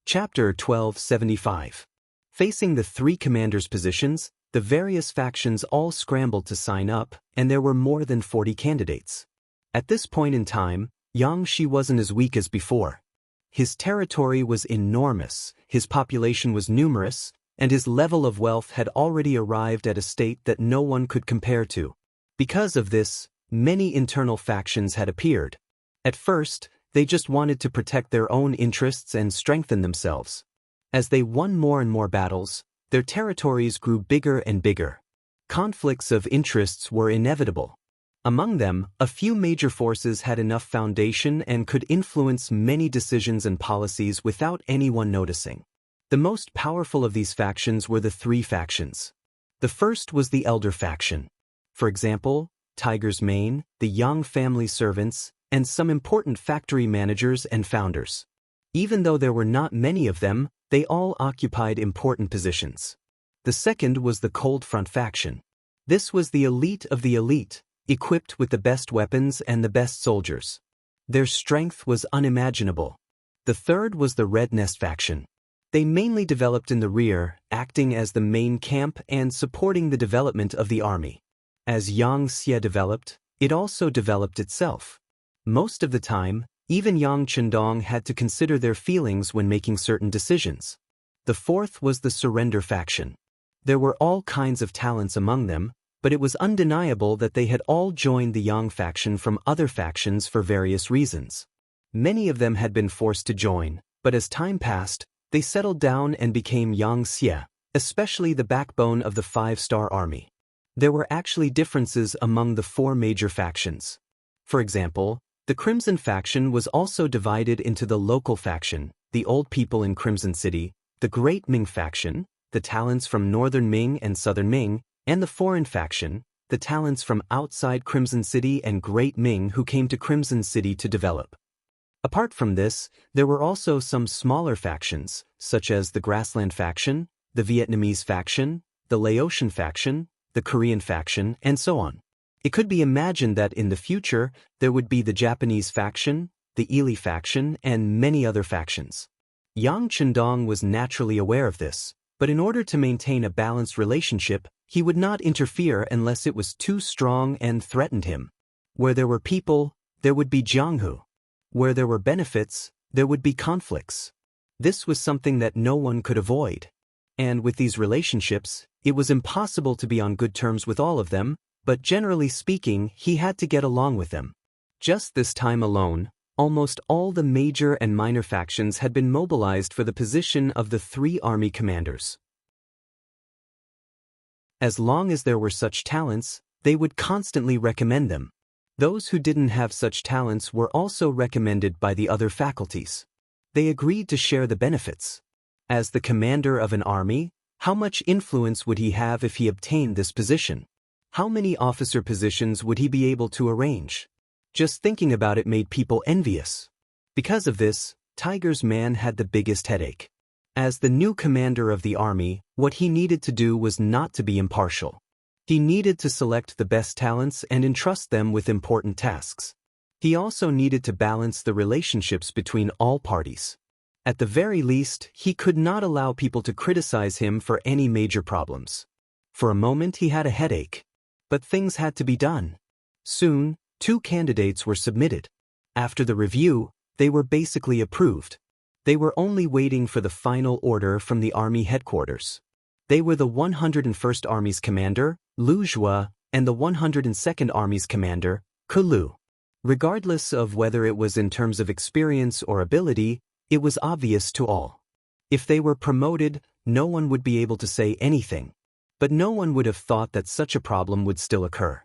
Chapter 1275. Facing the 3 commanders' positions, the various factions all scrambled to sign up, and there were more than 40 candidates. At this point in time, Yang Shi wasn't as weak as before. His territory was enormous, his population was numerous, and his level of wealth had already arrived at a state that no one could compare to. Because of this, many internal factions had appeared. At first, they just wanted to protect their own interests and strengthen themselves. As they won more and more battles, their territories grew bigger and bigger. Conflicts of interests were inevitable. Among them, a few major forces had enough foundation and could influence many decisions and policies without anyone noticing. The most powerful of these factions were the three factions. The first was the elder faction. For example, Tiger's Mane, the Yang family servants, and some important factory managers and founders. Even though there were not many of them, they all occupied important positions. The second was the Cold Front faction. This was the elite of the elite, equipped with the best weapons and the best soldiers. Their strength was unimaginable. The third was the Red Nest faction. They mainly developed in the rear, acting as the main camp and supporting the development of the army. As Yang Xie developed, it also developed itself. Most of the time, even Yang Chendong had to consider their feelings when making certain decisions. The fourth was the Surrender faction. There were all kinds of talents among them, but it was undeniable that they had all joined the Yang faction from other factions for various reasons. Many of them had been forced to join, but as time passed, they settled down and became Yang Xie, especially the backbone of the five-star army. There were actually differences among the four major factions. For example, the Crimson faction was also divided into the local faction, the old people in Crimson City, the Great Ming faction, the talents from Northern Ming and Southern Ming, and the foreign faction, the talents from outside Crimson City and Great Ming who came to Crimson City to develop. Apart from this, there were also some smaller factions, such as the Grassland faction, the Vietnamese faction, the Laotian faction, the Korean faction, and so on. It could be imagined that in the future, there would be the Japanese faction, the Ili faction, and many other factions. Yang Chendong was naturally aware of this, but in order to maintain a balanced relationship, he would not interfere unless it was too strong and threatened him. Where there were people, there would be Jianghu. Where there were benefits, there would be conflicts. This was something that no one could avoid. And with these relationships, it was impossible to be on good terms with all of them, but generally speaking, he had to get along with them. Just this time alone, almost all the major and minor factions had been mobilized for the position of the three army commanders. As long as there were such talents, they would constantly recommend them. Those who didn't have such talents were also recommended by the other faculties. They agreed to share the benefits. As the commander of an army, how much influence would he have if he obtained this position? How many officer positions would he be able to arrange? Just thinking about it made people envious. Because of this, Tiger's man had the biggest headache. As the new commander of the army, what he needed to do was not to be impartial. He needed to select the best talents and entrust them with important tasks. He also needed to balance the relationships between all parties. At the very least, he could not allow people to criticize him for any major problems. For a moment he had a headache. But things had to be done. Soon, 2 candidates were submitted. After the review, they were basically approved. They were only waiting for the final order from the army headquarters. They were the 101st Army's commander, Lu Zhua, and the 102nd Army's commander, Ke Lu. Regardless of whether it was in terms of experience or ability, it was obvious to all. If they were promoted, no one would be able to say anything. But no one would have thought that such a problem would still occur.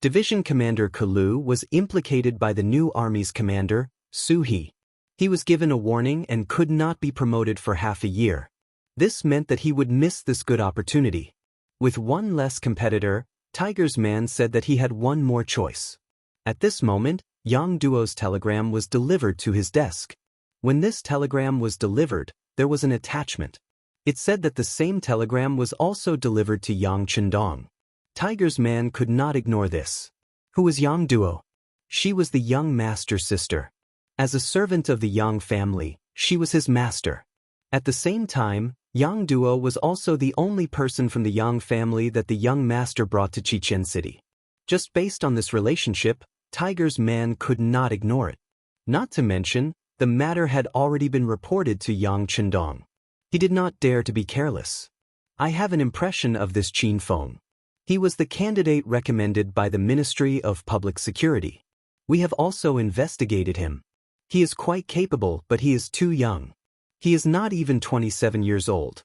Division Commander Ke Lu was implicated by the new army's commander, Su He. He was given a warning and could not be promoted for half a year. This meant that he would miss this good opportunity. With one less competitor, Tiger's man said that he had one more choice. At this moment, Yang Duo's telegram was delivered to his desk. When this telegram was delivered, there was an attachment. It said that the same telegram was also delivered to Yang Chendong. Tiger's man could not ignore this. Who was Yang Duo? She was the young master's sister. As a servant of the Yang family, she was his master. At the same time, Yang Duo was also the only person from the Yang family that the young master brought to Chichen City. Just based on this relationship, Tiger's man could not ignore it. Not to mention, the matter had already been reported to Yang Chendong. He did not dare to be careless. I have an impression of this Qin Feng. He was the candidate recommended by the Ministry of Public Security. We have also investigated him. He is quite capable, but he is too young. He is not even 27 years old.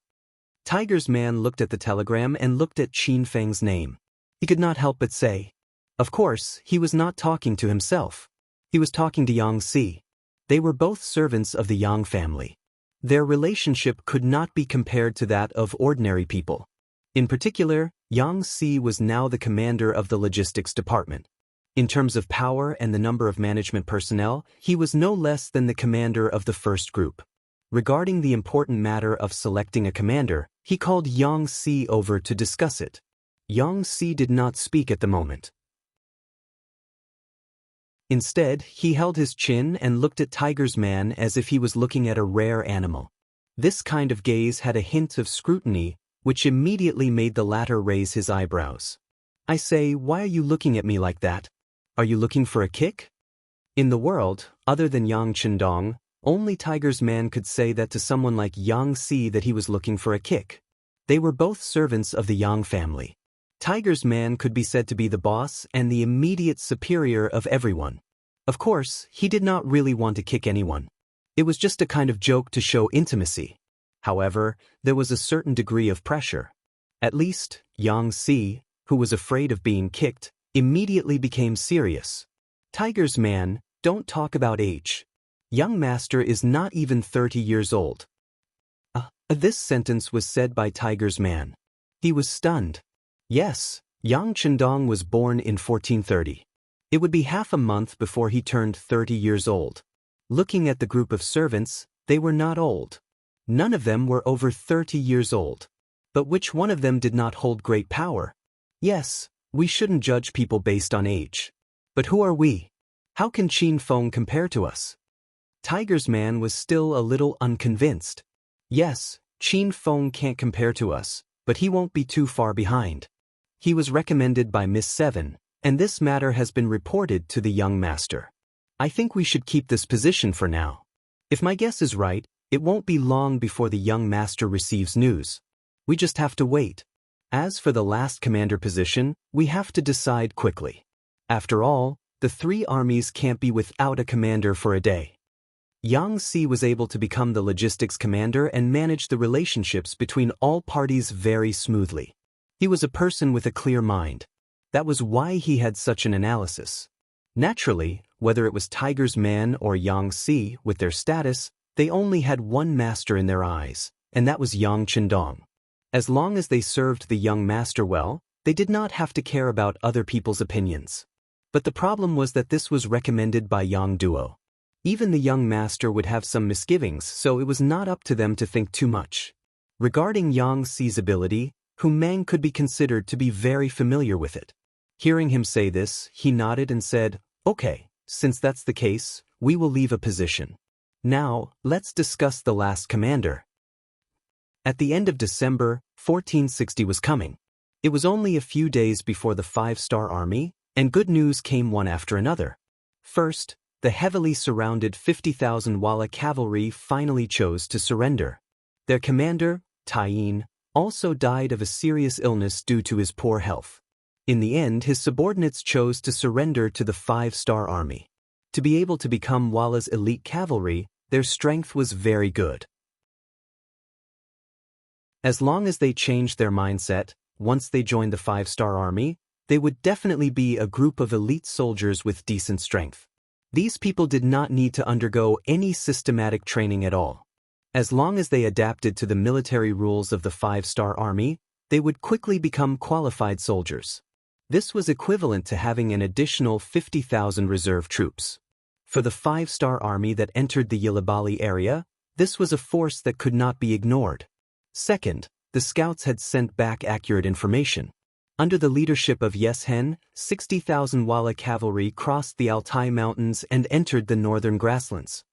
Tiger's man looked at the telegram and looked at Qin Feng's name. He could not help but say, Of course, he was not talking to himself. He was talking to Yang Si. They were both servants of the Yang family. Their relationship could not be compared to that of ordinary people. In particular, Yang Si was now the commander of the logistics department. In terms of power and the number of management personnel, he was no less than the commander of the first group. Regarding the important matter of selecting a commander, he called Yang Si over to discuss it. Yang Si did not speak at the moment. Instead, he held his chin and looked at Tiger's man as if he was looking at a rare animal. This kind of gaze had a hint of scrutiny, which immediately made the latter raise his eyebrows. "I say, why are you looking at me like that? Are you looking for a kick?" In the world, other than Yang Chendong, only Tiger's man could say that to someone like Yang Si that he was looking for a kick. They were both servants of the Yang family. Tiger's man could be said to be the boss and the immediate superior of everyone. Of course, he did not really want to kick anyone. It was just a kind of joke to show intimacy. However, there was a certain degree of pressure. At least, Yang Si, who was afraid of being kicked, immediately became serious. "Tiger's man, don't talk about age. Young master is not even 30 years old." This sentence was said by Tiger's man. He was stunned. Yes, Yang Chendong was born in 1430. It would be half a month before he turned 30 years old. Looking at the group of servants, they were not old. None of them were over 30 years old. But which one of them did not hold great power? Yes, we shouldn't judge people based on age. But who are we? How can Qin Feng compare to us? Tiger's man was still a little unconvinced. Yes, Qin Feng can't compare to us, but he won't be too far behind. He was recommended by Miss Seven, and this matter has been reported to the young master. I think we should keep this position for now. If my guess is right, it won't be long before the young master receives news. We just have to wait. As for the last commander position, we have to decide quickly. After all, the three armies can't be without a commander for a day. Yang Si was able to become the logistics commander and manage the relationships between all parties very smoothly. He was a person with a clear mind. That was why he had such an analysis. Naturally, whether it was Tiger's man or Yang Si, with their status, they only had one master in their eyes, and that was Yang Chendong. As long as they served the young master well, they did not have to care about other people's opinions. But the problem was that this was recommended by Yang Duo. Even the young master would have some misgivings, so it was not up to them to think too much. Regarding Yang Si's ability, Hu Meng could be considered to be very familiar with it. Hearing him say this, he nodded and said, "Okay, since that's the case, we will leave a position. Now, let's discuss the last commander." At the end of December, 1460 was coming. It was only a few days before the five-star army, and good news came one after another. First, the heavily surrounded 50,000 Walla cavalry finally chose to surrender. Their commander, Taiyin, also died of a serious illness due to his poor health. In the end, his subordinates chose to surrender to the five-star army. To be able to become Walla's elite cavalry, their strength was very good. As long as they changed their mindset, once they joined the five-star army, they would definitely be a group of elite soldiers with decent strength. These people did not need to undergo any systematic training at all. As long as they adapted to the military rules of the five-star army, they would quickly become qualified soldiers. This was equivalent to having an additional 50,000 reserve troops. For the five-star army that entered the Yilabali area, this was a force that could not be ignored. Second, the scouts had sent back accurate information. Under the leadership of Yes Hen, 60,000 Walla cavalry crossed the Altai Mountains and entered the northern grasslands.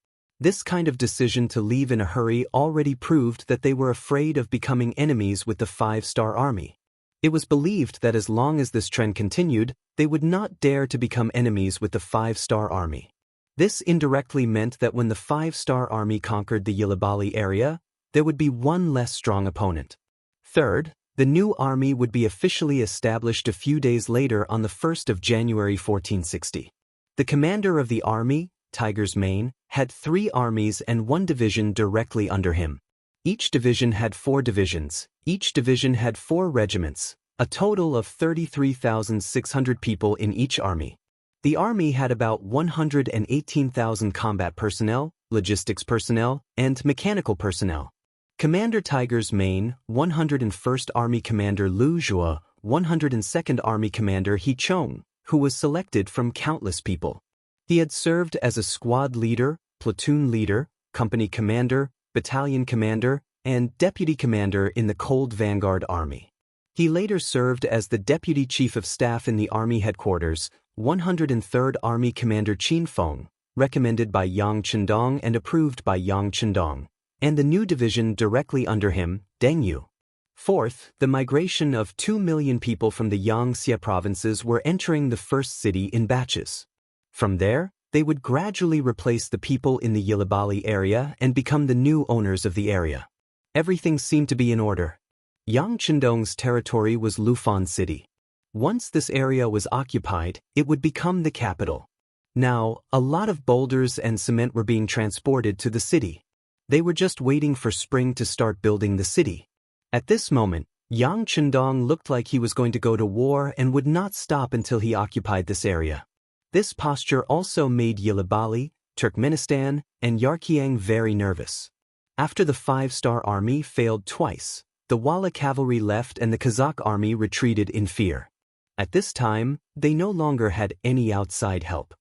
This kind of decision to leave in a hurry already proved that they were afraid of becoming enemies with the five-star army. It was believed that as long as this trend continued, they would not dare to become enemies with the five-star army. This indirectly meant that when the five-star army conquered the Yilabali area, there would be one less strong opponent. Third, the new army would be officially established a few days later on the 1st of January 1460. The commander of the army, Tiger's Mane, had 3 armies and 1 division directly under him. Each division had 4 divisions, each division had 4 regiments, a total of 33,600 people in each army. The army had about 118,000 combat personnel, logistics personnel, and mechanical personnel. Commander Tiger's main, 101st Army Commander Lu Zhuo, 102nd Army Commander He Chong, who was selected from countless people. He had served as a squad leader, platoon leader, company commander, battalion commander, and deputy commander in the Cold Vanguard Army. He later served as the Deputy Chief of Staff in the Army Headquarters, 103rd Army Commander Qin Feng, recommended by Yang Chendong and approved by Yang Chendong, and the new division directly under him, Deng Yu. Fourth, the migration of 2 million people from the Yangtze provinces were entering the first city in batches. From there, they would gradually replace the people in the Yilibali area and become the new owners of the area. Everything seemed to be in order. Yang Chendong's territory was Lufan City. Once this area was occupied, it would become the capital. Now, a lot of boulders and cement were being transported to the city. They were just waiting for spring to start building the city. At this moment, Yang Chendong looked like he was going to go to war and would not stop until he occupied this area. This posture also made Yilibali, Turkmenistan, and Yarkiang very nervous. After the 5-star army failed twice, the Wala cavalry left and the Kazakh army retreated in fear. At this time, they no longer had any outside help.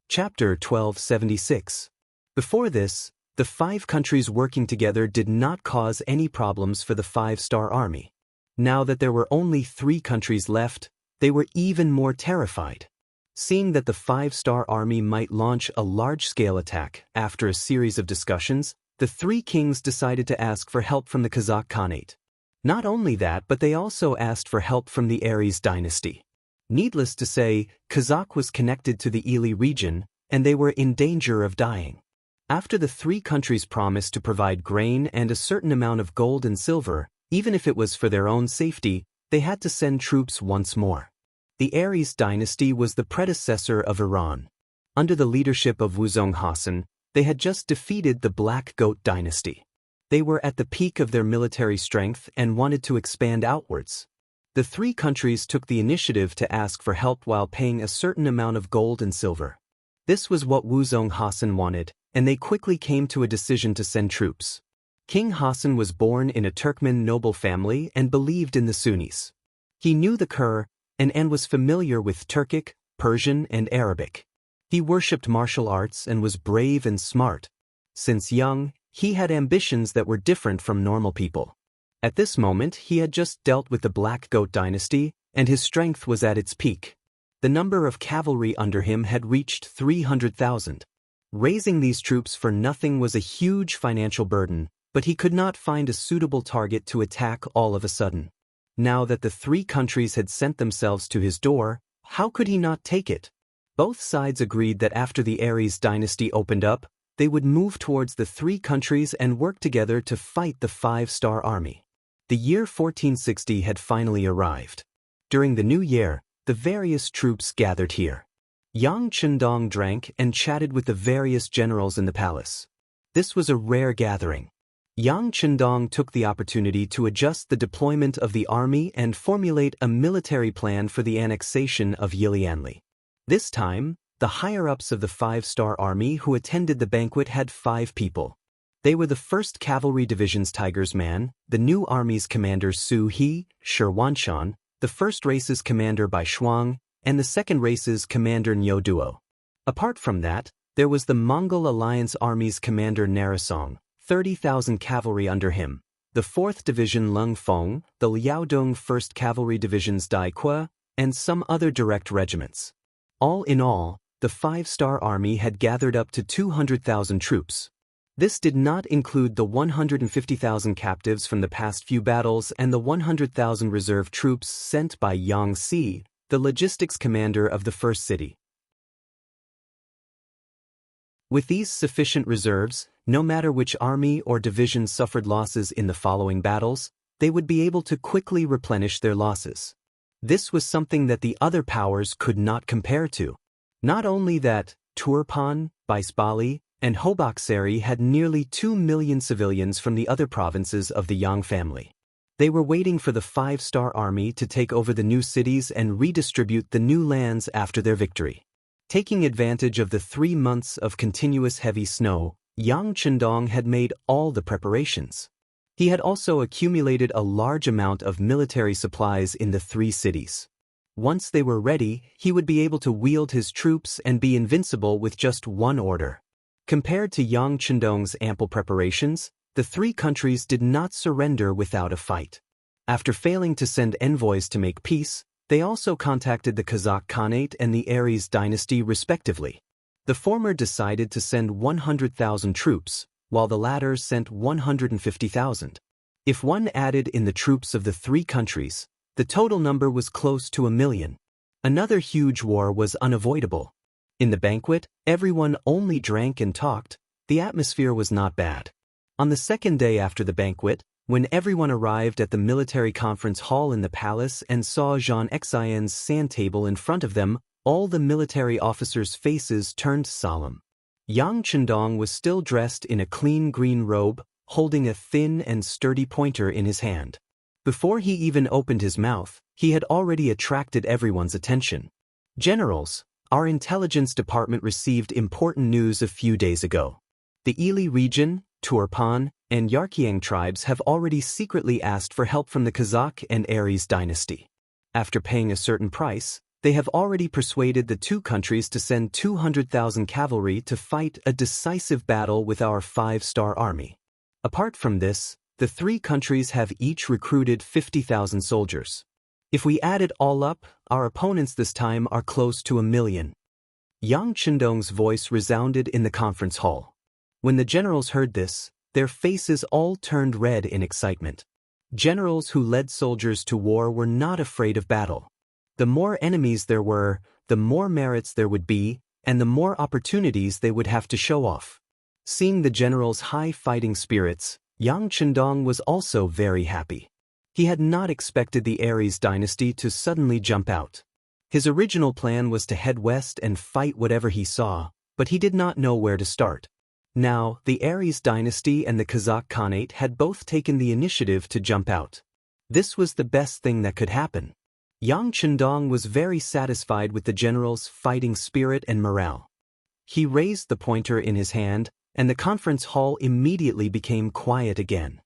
Chapter 1276. Before this, the 5 countries working together did not cause any problems for the 5-star army. Now that there were only 3 countries left, they were even more terrified. Seeing that the 5-star army might launch a large-scale attack, after a series of discussions, the 3 kings decided to ask for help from the Kazakh Khanate. Not only that, but they also asked for help from the Aries dynasty. Needless to say, Kazakh was connected to the Ili region, and they were in danger of dying. After the 3 countries promised to provide grain and a certain amount of gold and silver, even if it was for their own safety, they had to send troops once more. The Aries dynasty was the predecessor of Iran. Under the leadership of Wuzong Hasan, they had just defeated the Black Goat dynasty. They were at the peak of their military strength and wanted to expand outwards. The 3 countries took the initiative to ask for help while paying a certain amount of gold and silver. This was what Wuzong Hasan wanted, and they quickly came to a decision to send troops. King Hasan was born in a Turkmen noble family and believed in the Sunnis. He knew the Qur'an and was familiar with Turkic, Persian, and Arabic. He worshipped martial arts and was brave and smart. Since young, he had ambitions that were different from normal people. At this moment, he had just dealt with the Black Goat dynasty, and his strength was at its peak. The number of cavalry under him had reached 300,000. Raising these troops for nothing was a huge financial burden, but he could not find a suitable target to attack all of a sudden. Now that the 3 countries had sent themselves to his door, how could he not take it? Both sides agreed that after the Aries dynasty opened up, they would move towards the 3 countries and work together to fight the 5-star army. The year 1460 had finally arrived. During the new year, the various troops gathered here. Yang Chendong drank and chatted with the various generals in the palace. This was a rare gathering. Yang Chendong took the opportunity to adjust the deployment of the army and formulate a military plan for the annexation of Yilianli. This time, the higher-ups of the 5-star army who attended the banquet had 5 people. They were the 1st Cavalry Division's Tiger's Man, the new army's commander Su He, Shi Wanshan, the 1st Race's commander Bai Shuang, and the 2nd Race's commander Niu Duo. Apart from that, there was the Mongol Alliance Army's commander Narasong, 30,000 cavalry under him, the 4th Division Lung Feng, the Liaodong 1st Cavalry Division's Dai Kwa, and some other direct regiments. All in all, the 5-star army had gathered up to 200,000 troops. This did not include the 150,000 captives from the past few battles and the 100,000 reserve troops sent by Yang Si, the logistics commander of the first city. With these sufficient reserves, no matter which army or division suffered losses in the following battles, they would be able to quickly replenish their losses. This was something that the other powers could not compare to. Not only that, Turpan, Baisbali, and Hoboksari had nearly 2 million civilians from the other provinces of the Yang family. They were waiting for the five-star army to take over the new cities and redistribute the new lands after their victory. Taking advantage of the 3 months of continuous heavy snow, Yang Chendong had made all the preparations. He had also accumulated a large amount of military supplies in the 3 cities. Once they were ready, he would be able to wield his troops and be invincible with just one order. Compared to Yang Chendong's ample preparations, the 3 countries did not surrender without a fight. After failing to send envoys to make peace, they also contacted the Kazakh Khanate and the Aries dynasty respectively. The former decided to send 100,000 troops, while the latter sent 150,000. If one added in the troops of the 3 countries, the total number was close to 1 million. Another huge war was unavoidable. In the banquet, everyone only drank and talked. The atmosphere was not bad. On the second day after the banquet, when everyone arrived at the military conference hall in the palace and saw Jean Xian's sand table in front of them, all the military officers' faces turned solemn. Yang Chendong was still dressed in a clean green robe, holding a thin and sturdy pointer in his hand. Before he even opened his mouth, he had already attracted everyone's attention. Generals, our intelligence department received important news a few days ago. The Ili region, Turpan, and Yarkiang tribes have already secretly asked for help from the Kazakh and Aries dynasty. After paying a certain price, they have already persuaded the 2 countries to send 200,000 cavalry to fight a decisive battle with our 5-star army. Apart from this, the 3 countries have each recruited 50,000 soldiers. If we add it all up, our opponents this time are close to 1 million. Yang Chendong's voice resounded in the conference hall. When the generals heard this, their faces all turned red in excitement. Generals who led soldiers to war were not afraid of battle. The more enemies there were, the more merits there would be, and the more opportunities they would have to show off. Seeing the generals' high fighting spirits, Yang Chendong was also very happy. He had not expected the Aries dynasty to suddenly jump out. His original plan was to head west and fight whatever he saw, but he did not know where to start. Now, the Aries dynasty and the Kazakh Khanate had both taken the initiative to jump out. This was the best thing that could happen. Yang Chendong was very satisfied with the generals' fighting spirit and morale. He raised the pointer in his hand, and the conference hall immediately became quiet again.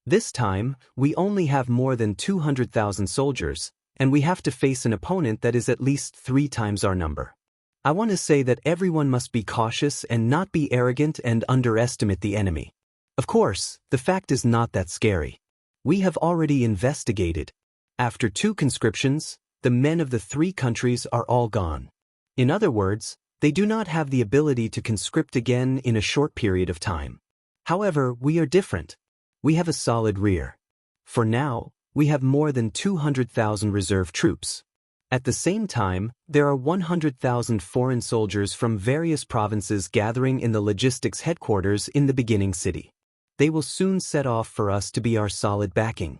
This time, we only have more than 200,000 soldiers, and we have to face an opponent that is at least 3 times our number. I want to say that everyone must be cautious and not be arrogant and underestimate the enemy. Of course, the fact is not that scary. We have already investigated. After 2 conscriptions, the men of the 3 countries are all gone. In other words, they do not have the ability to conscript again in a short period of time. However, we are different. We have a solid rear. For now, we have more than 200,000 reserve troops. At the same time, there are 100,000 foreign soldiers from various provinces gathering in the logistics headquarters in the beginning city. They will soon set off for us to be our solid backing.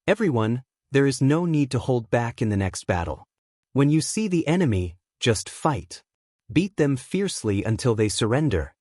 Everyone, there is no need to hold back in the next battle. When you see the enemy, just fight. Beat them fiercely until they surrender.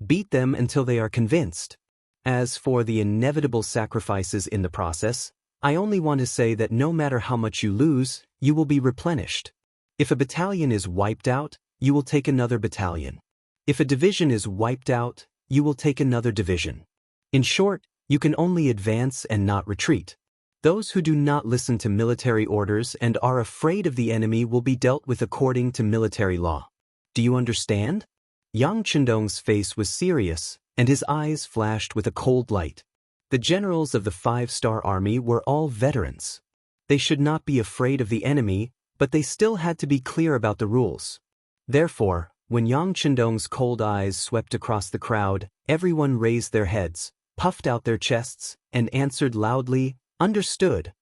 Beat them until they are convinced. As for the inevitable sacrifices in the process, I only want to say that no matter how much you lose, you will be replenished. If a battalion is wiped out, you will take another battalion. If a division is wiped out, you will take another division. In short, you can only advance and not retreat. Those who do not listen to military orders and are afraid of the enemy will be dealt with according to military law. Do you understand? Yang Chendong's face was serious, and his eyes flashed with a cold light. The generals of the 5-star army were all veterans. They should not be afraid of the enemy, but they still had to be clear about the rules. Therefore, when Yang Chendong's cold eyes swept across the crowd, everyone raised their heads, puffed out their chests, and answered loudly, "Understood."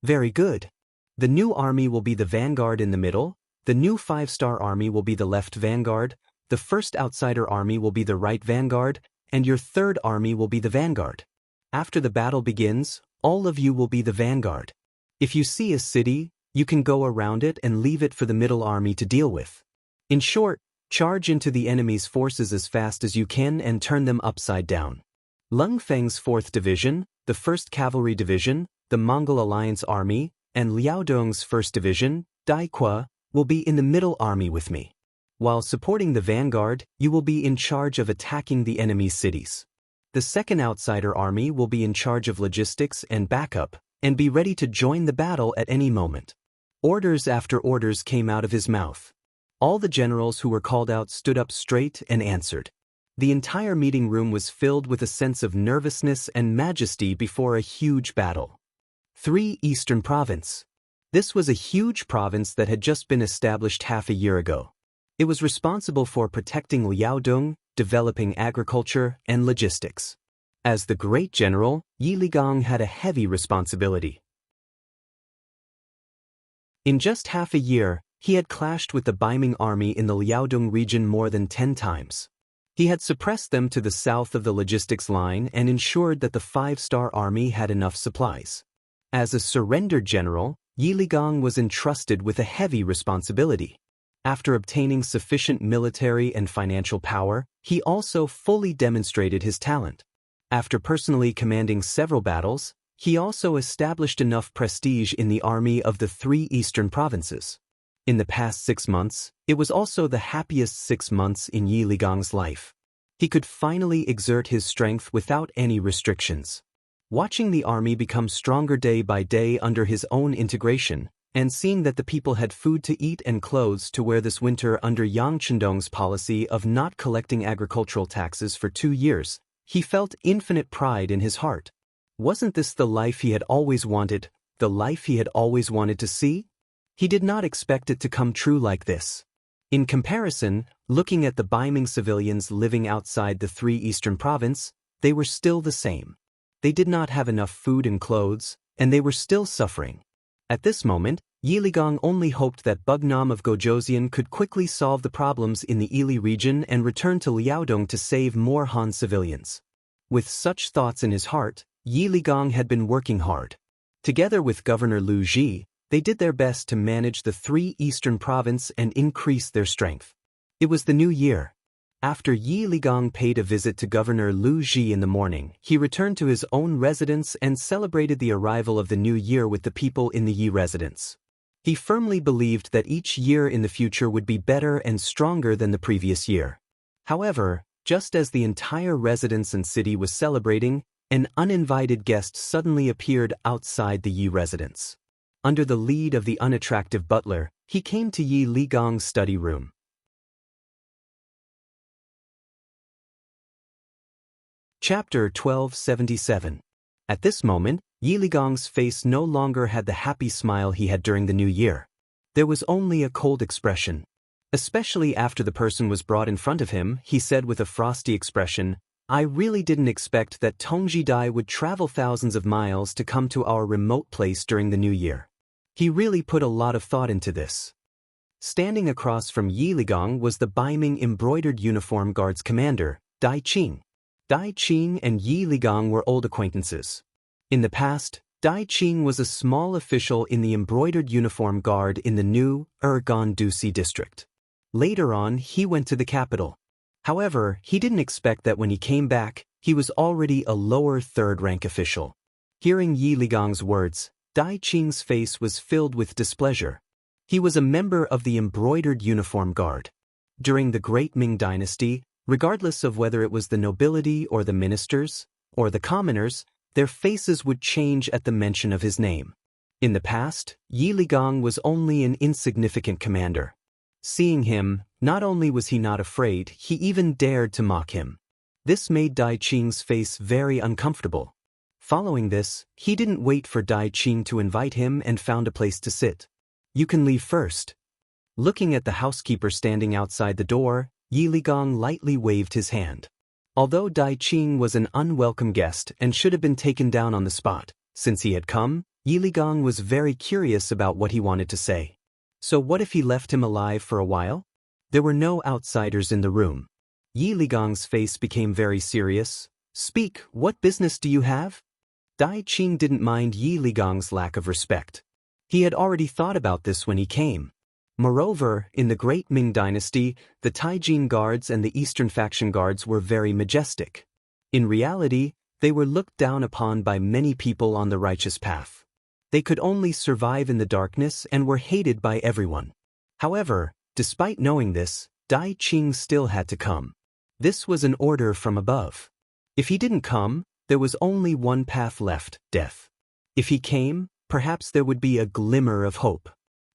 Very good. The new army will be the vanguard in the middle, the new 5-star army will be the left vanguard, the first outsider army will be the right vanguard, and your third army will be the vanguard. After the battle begins, all of you will be the vanguard. If you see a city, you can go around it and leave it for the middle army to deal with. In short, Charge into the enemy's forces as fast as you can and turn them upside down. Lung Feng's 4th Division, the 1st Cavalry Division, the Mongol Alliance Army, and Liao Dong's 1st Division, Dai Qua, will be in the middle army with me. While supporting the vanguard, you will be in charge of attacking the enemy's cities. The 2nd Outsider Army will be in charge of logistics and backup, and be ready to join the battle at any moment. Orders after orders came out of his mouth. All the generals who were called out stood up straight and answered. The entire meeting room was filled with a sense of nervousness and majesty before a huge battle. 3. Eastern Province. This was a huge province that had just been established half a year ago. It was responsible for protecting Liaodong, developing agriculture, and logistics. As the great general, Yi Ligang had a heavy responsibility. In just half a year, he had clashed with the Baiming army in the Liaodong region more than 10 times. He had suppressed them to the south of the logistics line and ensured that the 5-star army had enough supplies. As a surrendered general, Yi Ligang was entrusted with a heavy responsibility. After obtaining sufficient military and financial power, he also fully demonstrated his talent. After personally commanding several battles, he also established enough prestige in the army of the 3 eastern provinces. In the past 6 months, it was also the happiest 6 months in Yi Ligang's life. He could finally exert his strength without any restrictions. Watching the army become stronger day by day under his own integration, and seeing that the people had food to eat and clothes to wear this winter under Yang Chendong's policy of not collecting agricultural taxes for 2 years, he felt infinite pride in his heart. Wasn't this the life he had always wanted, the life he had always wanted to see? He did not expect it to come true like this. In comparison, looking at the Baiming civilians living outside the 3 eastern province, they were still the same. They did not have enough food and clothes, and they were still suffering. At this moment, Yi Ligang only hoped that Bugnam of Gojoseon could quickly solve the problems in the Ili region and return to Liaodong to save more Han civilians. With such thoughts in his heart, Yi Ligang had been working hard. Together with Governor Liu Ji, they did their best to manage the 3 eastern province and increase their strength. It was the new year. After Yi Ligang paid a visit to Governor Liu Ji in the morning, he returned to his own residence and celebrated the arrival of the new year with the people in the Yi residence. He firmly believed that each year in the future would be better and stronger than the previous year. However, just as the entire residence and city was celebrating, an uninvited guest suddenly appeared outside the Yi residence. Under the lead of the unattractive butler, he came to Yi Ligang's study room. Chapter 1277. At this moment, Yi Ligang's face no longer had the happy smile he had during the new year. There was only a cold expression. Especially after the person was brought in front of him, he said with a frosty expression, "I really didn't expect that Tongji Dai would travel thousands of miles to come to our remote place during the new year. He really put a lot of thought into this." Standing across from Yi Ligang was the Baiming embroidered uniform guards commander, Dai Qing. Dai Qing and Yi Ligang were old acquaintances. In the past, Dai Qing was a small official in the embroidered uniform guard in the new Gandusi district. Later on, he went to the capital. However, he didn't expect that when he came back, he was already a lower third-rank official. Hearing Yi Ligang's words, Dai Qing's face was filled with displeasure. He was a member of the embroidered uniform guard. During the Great Ming Dynasty, regardless of whether it was the nobility or the ministers, or the commoners, their faces would change at the mention of his name. In the past, Yi Ligang was only an insignificant commander. Seeing him, not only was he not afraid, he even dared to mock him. This made Dai Qing's face very uncomfortable. Following this, he didn't wait for Dai Qing to invite him and found a place to sit. "You can leave first." Looking at the housekeeper standing outside the door, Yi Ligang lightly waved his hand. Although Dai Qing was an unwelcome guest and should have been taken down on the spot, since he had come, Yi Ligang was very curious about what he wanted to say. So what if he left him alive for a while? There were no outsiders in the room. Yi Ligang's face became very serious. "Speak, what business do you have?" Dai Qing didn't mind Yi Ligang's lack of respect. He had already thought about this when he came. Moreover, in the Great Ming Dynasty, the Taijin guards and the Eastern faction guards were very majestic. In reality, they were looked down upon by many people on the righteous path. They could only survive in the darkness and were hated by everyone. However, despite knowing this, Dai Qing still had to come. This was an order from above. If he didn't come, there was only one path left, death. If he came, perhaps there would be a glimmer of hope.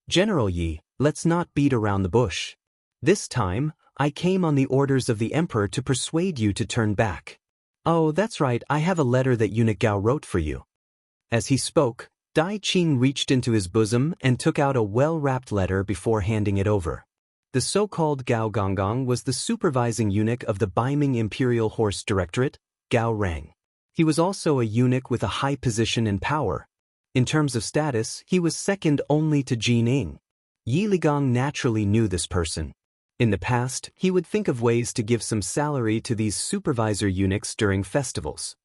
General Yi, let's not beat around the bush. This time, I came on the orders of the emperor to persuade you to turn back. Oh, that's right, I have a letter that eunuch Gao wrote for you. As he spoke, Dai Qing reached into his bosom and took out a well-wrapped letter before handing it over. The so-called Gao Gonggong was the supervising eunuch of the Baiming Imperial Horse Directorate, Gao Rang. He was also a eunuch with a high position and power. In terms of status, he was second only to Jin Ing. Yi Ligong naturally knew this person. In the past, he would think of ways to give some salary to these supervisor eunuchs during festivals.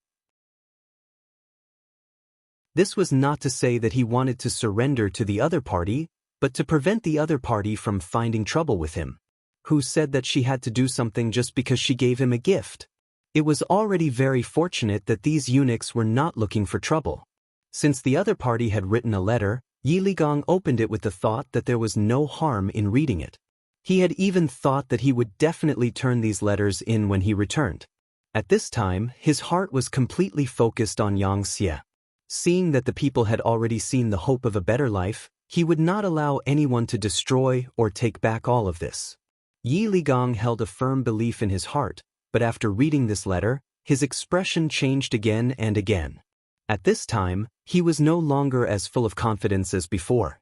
This was not to say that he wanted to surrender to the other party, but to prevent the other party from finding trouble with him. Who said that she had to do something just because she gave him a gift? It was already very fortunate that these eunuchs were not looking for trouble. Since the other party had written a letter, Yi Ligong opened it with the thought that there was no harm in reading it. He had even thought that he would definitely turn these letters in when he returned. At this time, his heart was completely focused on Yang Xie. Seeing that the people had already seen the hope of a better life, he would not allow anyone to destroy or take back all of this. Yi Ligong held a firm belief in his heart, but after reading this letter, his expression changed again and again. At this time, he was no longer as full of confidence as before.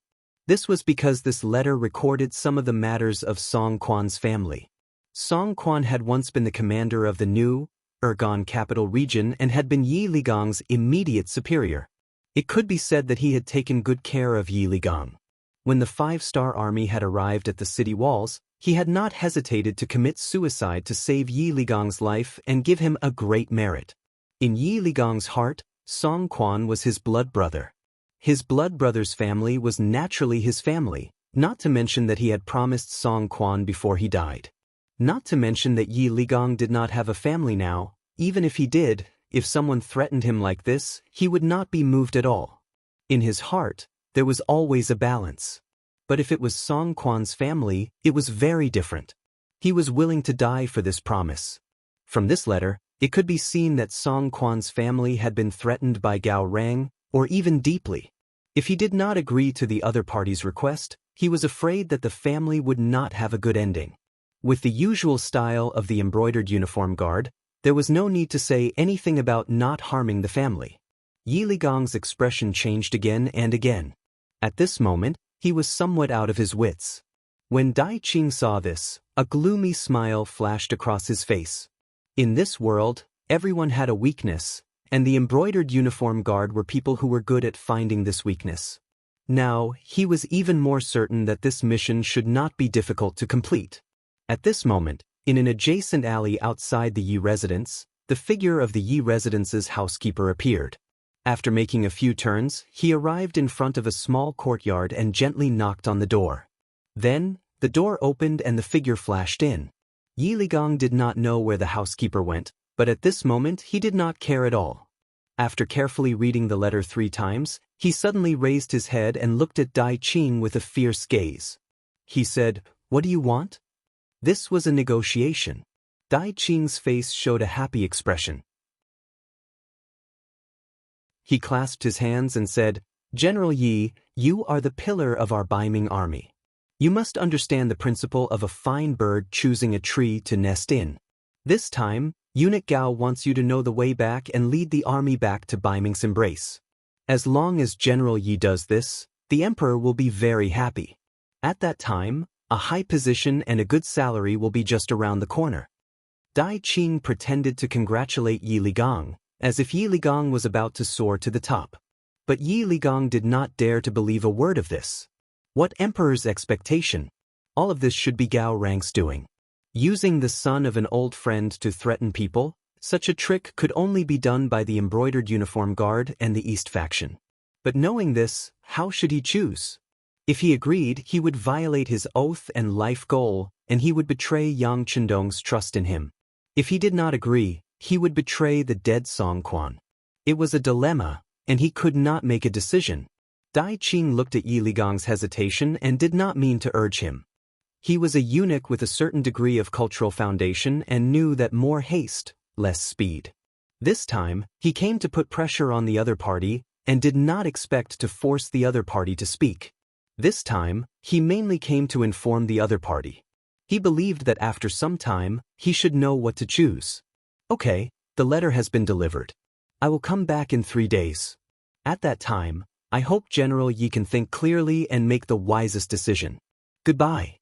This was because this letter recorded some of the matters of Song Quan's family. Song Quan had once been the commander of the new, Ergon capital region and had been Yi Ligong's immediate superior. It could be said that he had taken good care of Yi Ligong. When the 5-star army had arrived at the city walls, he had not hesitated to commit suicide to save Yi Ligong's life and give him a great merit. In Yi Ligong's heart, Song Quan was his blood brother. His blood brother's family was naturally his family, not to mention that he had promised Song Quan before he died. Not to mention that Yi Ligong did not have a family now. Even if he did, if someone threatened him like this, he would not be moved at all. In his heart, there was always a balance. But if it was Song Quan's family, it was very different. He was willing to die for this promise. From this letter, it could be seen that Song Quan's family had been threatened by Gao Rang, or even deeply. If he did not agree to the other party's request, he was afraid that the family would not have a good ending. With the usual style of the embroidered uniform guard, there was no need to say anything about not harming the family. Yi Ligong's expression changed again and again. At this moment, he was somewhat out of his wits. When Dai Qing saw this, a gloomy smile flashed across his face. In this world, everyone had a weakness, and the embroidered uniform guard were people who were good at finding this weakness. Now, he was even more certain that this mission should not be difficult to complete. At this moment, in an adjacent alley outside the Yi residence, the figure of the Yi residence's housekeeper appeared. After making a few turns, he arrived in front of a small courtyard and gently knocked on the door. Then, the door opened and the figure flashed in. Yi Ligong did not know where the housekeeper went, but at this moment he did not care at all. After carefully reading the letter 3 times, he suddenly raised his head and looked at Dai Qing with a fierce gaze. He said, "What do you want?" This was a negotiation. Dai Qing's face showed a happy expression. He clasped his hands and said, "General Yi, you are the pillar of our Baiming army. You must understand the principle of a fine bird choosing a tree to nest in. This time, Eunuch Gao wants you to know the way back and lead the army back to Baiming's embrace. As long as General Yi does this, the emperor will be very happy. At that time, a high position and a good salary will be just around the corner." Dai Qing pretended to congratulate Yi Ligong, as if Yi Ligong was about to soar to the top. But Yi Ligong did not dare to believe a word of this. What emperor's expectation? All of this should be Gao Rang's doing. Using the son of an old friend to threaten people, such a trick could only be done by the embroidered uniform guard and the East faction. But knowing this, how should he choose? If he agreed, he would violate his oath and life goal, and he would betray Yang Chendong's trust in him. If he did not agree, he would betray the dead Song Quan. It was a dilemma, and he could not make a decision. Dai Qing looked at Yi Ligong's hesitation and did not mean to urge him. He was a eunuch with a certain degree of cultural foundation and knew that more haste, less speed. This time, he came to put pressure on the other party and did not expect to force the other party to speak. This time, he mainly came to inform the other party. He believed that after some time, he should know what to choose. Okay, the letter has been delivered. I will come back in 3 days. At that time, I hope General Yi can think clearly and make the wisest decision. Goodbye.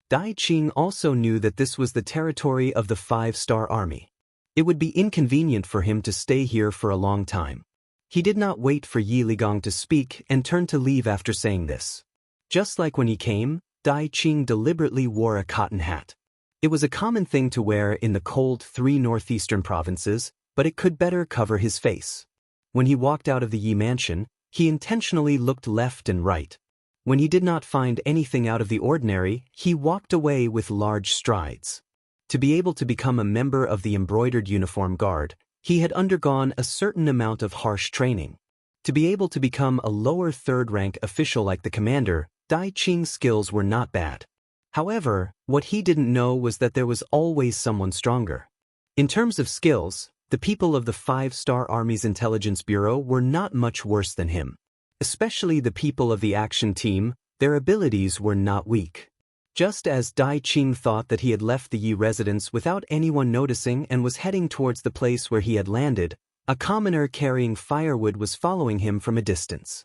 Dai Qing also knew that this was the territory of the 5-star army. It would be inconvenient for him to stay here for a long time. He did not wait for Yi Ligong to speak and turned to leave after saying this. Just like when he came, Dai Qing deliberately wore a cotton hat. It was a common thing to wear in the cold 3 northeastern provinces, but it could better cover his face. When he walked out of the Yi mansion, he intentionally looked left and right. When he did not find anything out of the ordinary, he walked away with large strides. To be able to become a member of the embroidered uniform guard, he had undergone a certain amount of harsh training. To be able to become a lower 3rd-rank official like the commander, Dai Qing's skills were not bad. However, what he didn't know was that there was always someone stronger. In terms of skills, the people of the 5-star Army's intelligence bureau were not much worse than him. Especially the people of the action team, their abilities were not weak. Just as Dai Qing thought that he had left the Yi residence without anyone noticing and was heading towards the place where he had landed, a commoner carrying firewood was following him from a distance.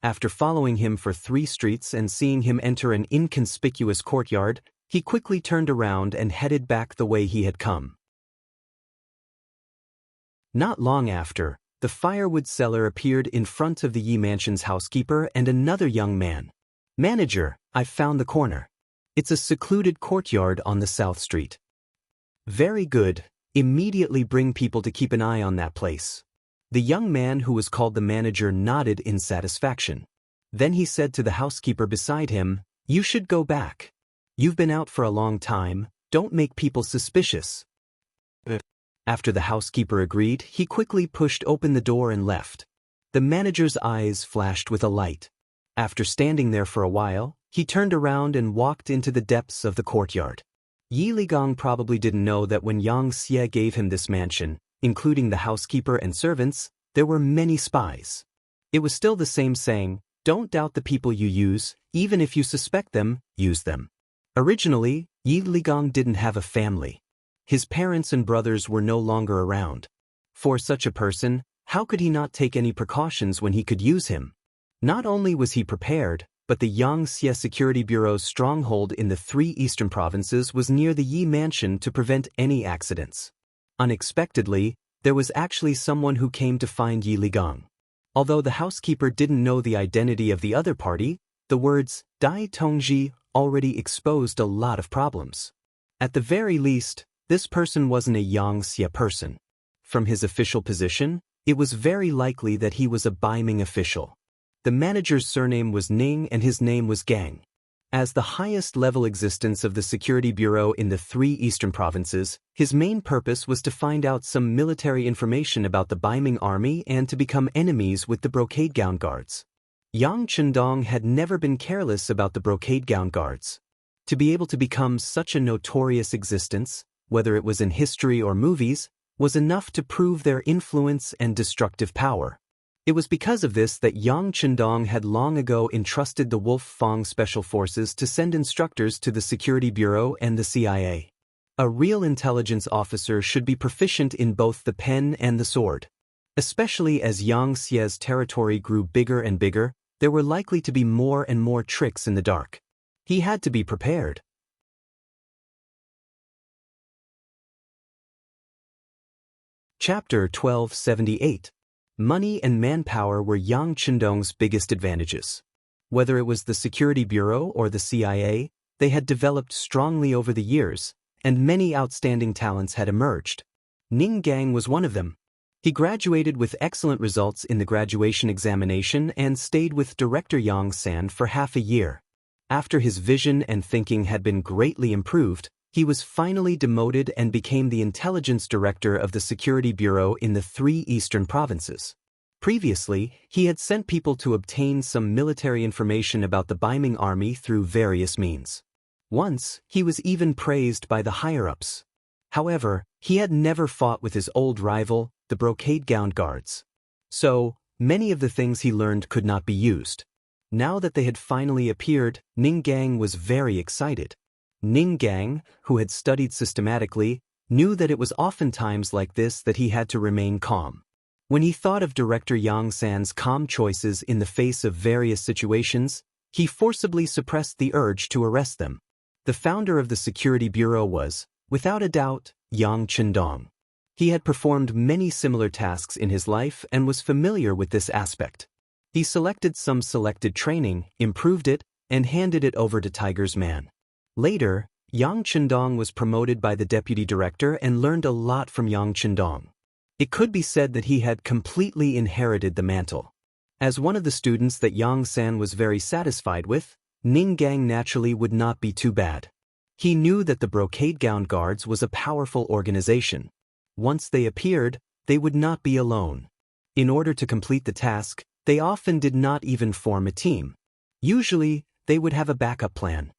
After following him for 3 streets and seeing him enter an inconspicuous courtyard, he quickly turned around and headed back the way he had come. Not long after, the firewood seller appeared in front of the Yi mansion's housekeeper and another young man. "Manager, I've found the corner. It's a secluded courtyard on the South Street." "Very good. Immediately bring people to keep an eye on that place." The young man who was called the manager nodded in satisfaction. Then he said to the housekeeper beside him, "You should go back. You've been out for a long time, don't make people suspicious." After the housekeeper agreed, he quickly pushed open the door and left. The manager's eyes flashed with a light. After standing there for a while, he turned around and walked into the depths of the courtyard. Yi Ligong probably didn't know that when Yang Xie gave him this mansion, including the housekeeper and servants, there were many spies. It was still the same saying, don't doubt the people you use, even if you suspect them, use them. Originally, Yi Ligong didn't have a family. His parents and brothers were no longer around. For such a person, how could he not take any precautions when he could use him? Not only was he prepared, but the Yang Xie Security Bureau's stronghold in the 3 eastern provinces was near the Yi mansion to prevent any accidents. Unexpectedly, there was actually someone who came to find Yi Ligong. Although the housekeeper didn't know the identity of the other party, the words Dai Tongji already exposed a lot of problems. At the very least, this person wasn't a Yang Xie person. From his official position, it was very likely that he was a Baiming official. The manager's surname was Ning and his name was Gang. As the highest-level existence of the Security Bureau in the 3 eastern provinces, his main purpose was to find out some military information about the Baiming army and to become enemies with the brocade gown guards. Yang Chendong had never been careless about the brocade gown guards. To be able to become such a notorious existence, whether it was in history or movies, was enough to prove their influence and destructive power. It was because of this that Yang Chendong had long ago entrusted the Wolf Fang Special Forces to send instructors to the Security Bureau and the CIA. A real intelligence officer should be proficient in both the pen and the sword. Especially as Yang Xie's territory grew bigger and bigger, there were likely to be more and more tricks in the dark. He had to be prepared. Chapter 1278. Money and manpower were Yang Chendong's biggest advantages. Whether it was the Security Bureau or the CIA, they had developed strongly over the years, and many outstanding talents had emerged. Ning Gang was one of them. He graduated with excellent results in the graduation examination and stayed with Director Yang San for half a year. After his vision and thinking had been greatly improved, he was finally demoted and became the intelligence director of the Security Bureau in the 3 eastern provinces. Previously, he had sent people to obtain some military information about the Baiming army through various means. Once, he was even praised by the higher-ups. However, he had never fought with his old rival, the brocade-gowned guards. So, many of the things he learned could not be used. Now that they had finally appeared, Ning Gang was very excited. Ning Gang, who had studied systematically, knew that it was oftentimes like this that he had to remain calm. When he thought of Director Yang San's calm choices in the face of various situations, he forcibly suppressed the urge to arrest them. The founder of the Security Bureau was, without a doubt, Yang Chendong. He had performed many similar tasks in his life and was familiar with this aspect. He selected some selected training, improved it, and handed it over to Tiger's man. Later, Yang Chendong was promoted by the deputy director and learned a lot from Yang Chendong. It could be said that he had completely inherited the mantle. As one of the students that Yang San was very satisfied with, Ning Gang naturally would not be too bad. He knew that the brocade-gowned guards was a powerful organization. Once they appeared, they would not be alone. In order to complete the task, they often did not even form a team. Usually, they would have a backup plan.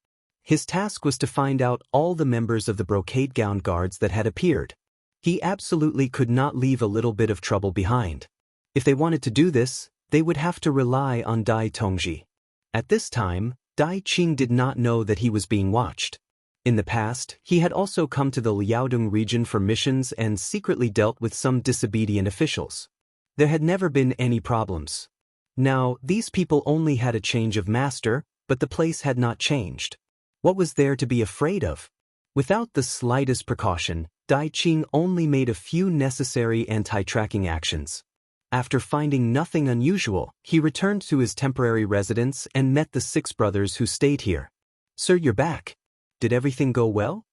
His task was to find out all the members of the brocade-gowned guards that had appeared. He absolutely could not leave a little bit of trouble behind. If they wanted to do this, they would have to rely on Dai Tongji. At this time, Dai Qing did not know that he was being watched. In the past, he had also come to the Liaodong region for missions and secretly dealt with some disobedient officials. There had never been any problems. Now, these people only had a change of master, but the place had not changed. What was there to be afraid of? Without the slightest precaution, Dai Qing only made a few necessary anti-tracking actions. After finding nothing unusual, he returned to his temporary residence and met the 6 brothers who stayed here. "Sir, you're back. Did everything go well?"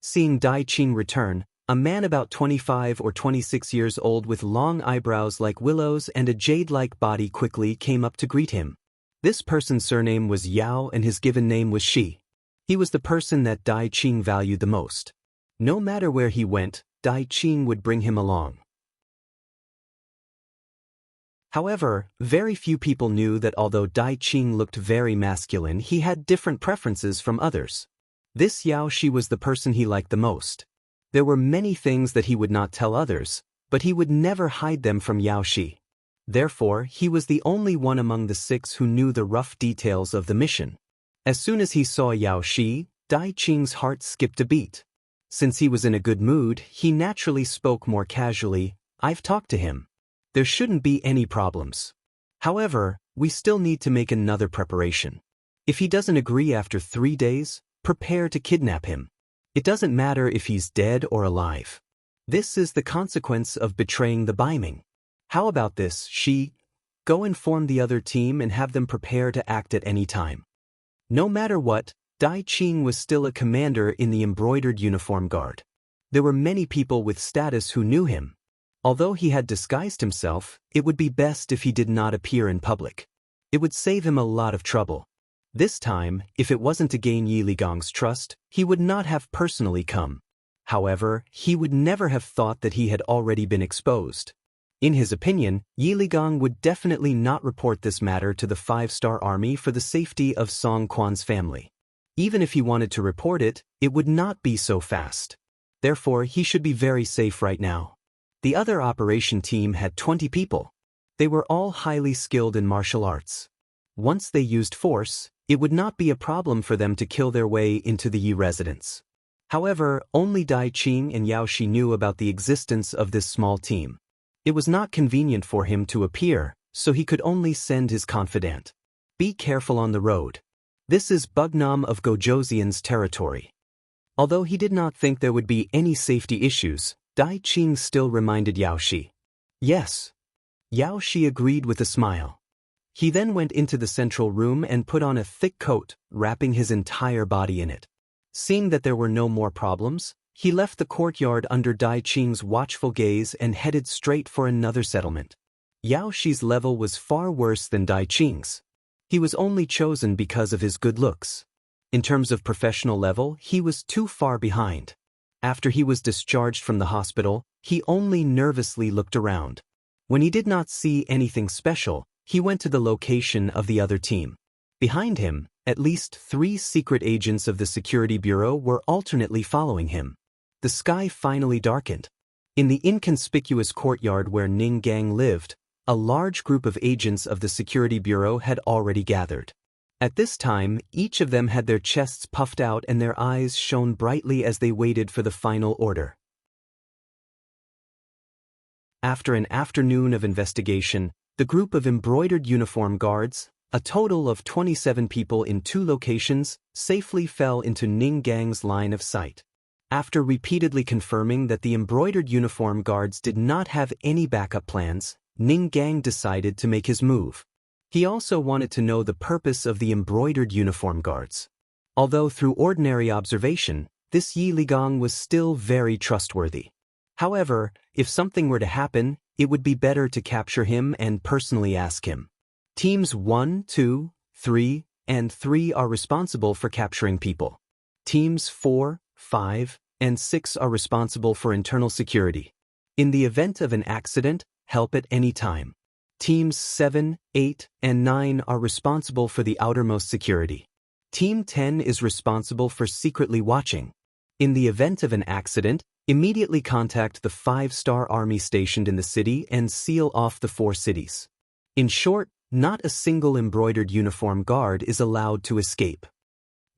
Seeing Dai Qing return, a man about 25 or 26 years old with long eyebrows like willows and a jade-like body quickly came up to greet him. This person's surname was Yao and his given name was Shi. He was the person that Dai Qing valued the most. No matter where he went, Dai Qing would bring him along. However, very few people knew that although Dai Qing looked very masculine, he had different preferences from others. This Yao Shi was the person he liked the most. There were many things that he would not tell others, but he would never hide them from Yao Shi. Therefore, he was the only one among the 6 who knew the rough details of the mission. As soon as he saw Yao Shi, Dai Qing's heart skipped a beat. Since he was in a good mood, he naturally spoke more casually. "I've talked to him. There shouldn't be any problems. However, we still need to make another preparation. If he doesn't agree after 3 days, prepare to kidnap him. It doesn't matter if he's dead or alive. This is the consequence of betraying the Baiming. How about this, Shi? Go inform the other team and have them prepare to act at any time." No matter what, Dai Qing was still a commander in the embroidered uniform guard. There were many people with status who knew him. Although he had disguised himself, it would be best if he did not appear in public. It would save him a lot of trouble. This time, if it wasn't to gain Yi Ligong's trust, he would not have personally come. However, he would never have thought that he had already been exposed. In his opinion, Yi Ligong would definitely not report this matter to the 5-star army for the safety of Song Quan's family. Even if he wanted to report it, it would not be so fast. Therefore, he should be very safe right now. The other operation team had 20 people. They were all highly skilled in martial arts. Once they used force, it would not be a problem for them to kill their way into the Yi residence. However, only Dai Qing and Yao Shi knew about the existence of this small team. It was not convenient for him to appear, so he could only send his confidant. "Be careful on the road. This is Bugnam of Gojoseon's territory." Although he did not think there would be any safety issues, Dai Qing still reminded Yao Shi. "Yes." Yao Shi agreed with a smile. He then went into the central room and put on a thick coat, wrapping his entire body in it. Seeing that there were no more problems, he left the courtyard under Dai Qing's watchful gaze and headed straight for another settlement. Yao Shi's level was far worse than Dai Qing's. He was only chosen because of his good looks. In terms of professional level, he was too far behind. After he was discharged from the hospital, he only nervously looked around. When he did not see anything special, he went to the location of the other team. Behind him, at least 3 secret agents of the Security Bureau were alternately following him. The sky finally darkened. In the inconspicuous courtyard where Ning Gang lived, a large group of agents of the Security Bureau had already gathered. At this time, each of them had their chests puffed out and their eyes shone brightly as they waited for the final order. After an afternoon of investigation, the group of embroidered uniform guards, a total of 27 people in 2 locations, safely fell into Ning Gang's line of sight. After repeatedly confirming that the embroidered uniform guards did not have any backup plans, Ning Gang decided to make his move. He also wanted to know the purpose of the embroidered uniform guards. Although through ordinary observation, this Yi Ligong was still very trustworthy. However, if something were to happen, it would be better to capture him and personally ask him. Teams 1, 2, 3, and 3 are responsible for capturing people. Teams 4, 5, and 6 are responsible for internal security. In the event of an accident, help at any time. Teams 7, 8, and 9 are responsible for the outermost security. Team 10 is responsible for secretly watching. In the event of an accident, immediately contact the 5-star army stationed in the city and seal off the 4 cities. In short, not a single embroidered uniform guard is allowed to escape.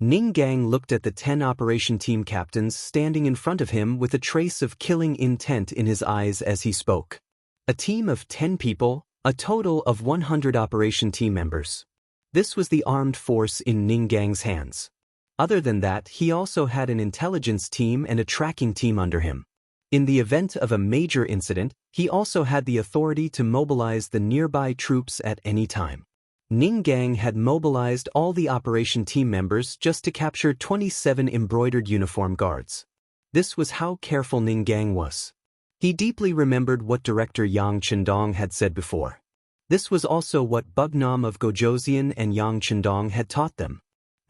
Ning Gang looked at the 10 operation team captains standing in front of him with a trace of killing intent in his eyes as he spoke. A team of 10 people, a total of 100 operation team members. This was the armed force in Ning Gang's hands. Other than that, he also had an intelligence team and a tracking team under him. In the event of a major incident, he also had the authority to mobilize the nearby troops at any time. Ning Gang had mobilized all the operation team members just to capture 27 embroidered uniform guards. This was how careful Ning Gang was. He deeply remembered what Director Yang Qindong had said before. This was also what Bugnam of Gojoseon and Yang Qindong had taught them.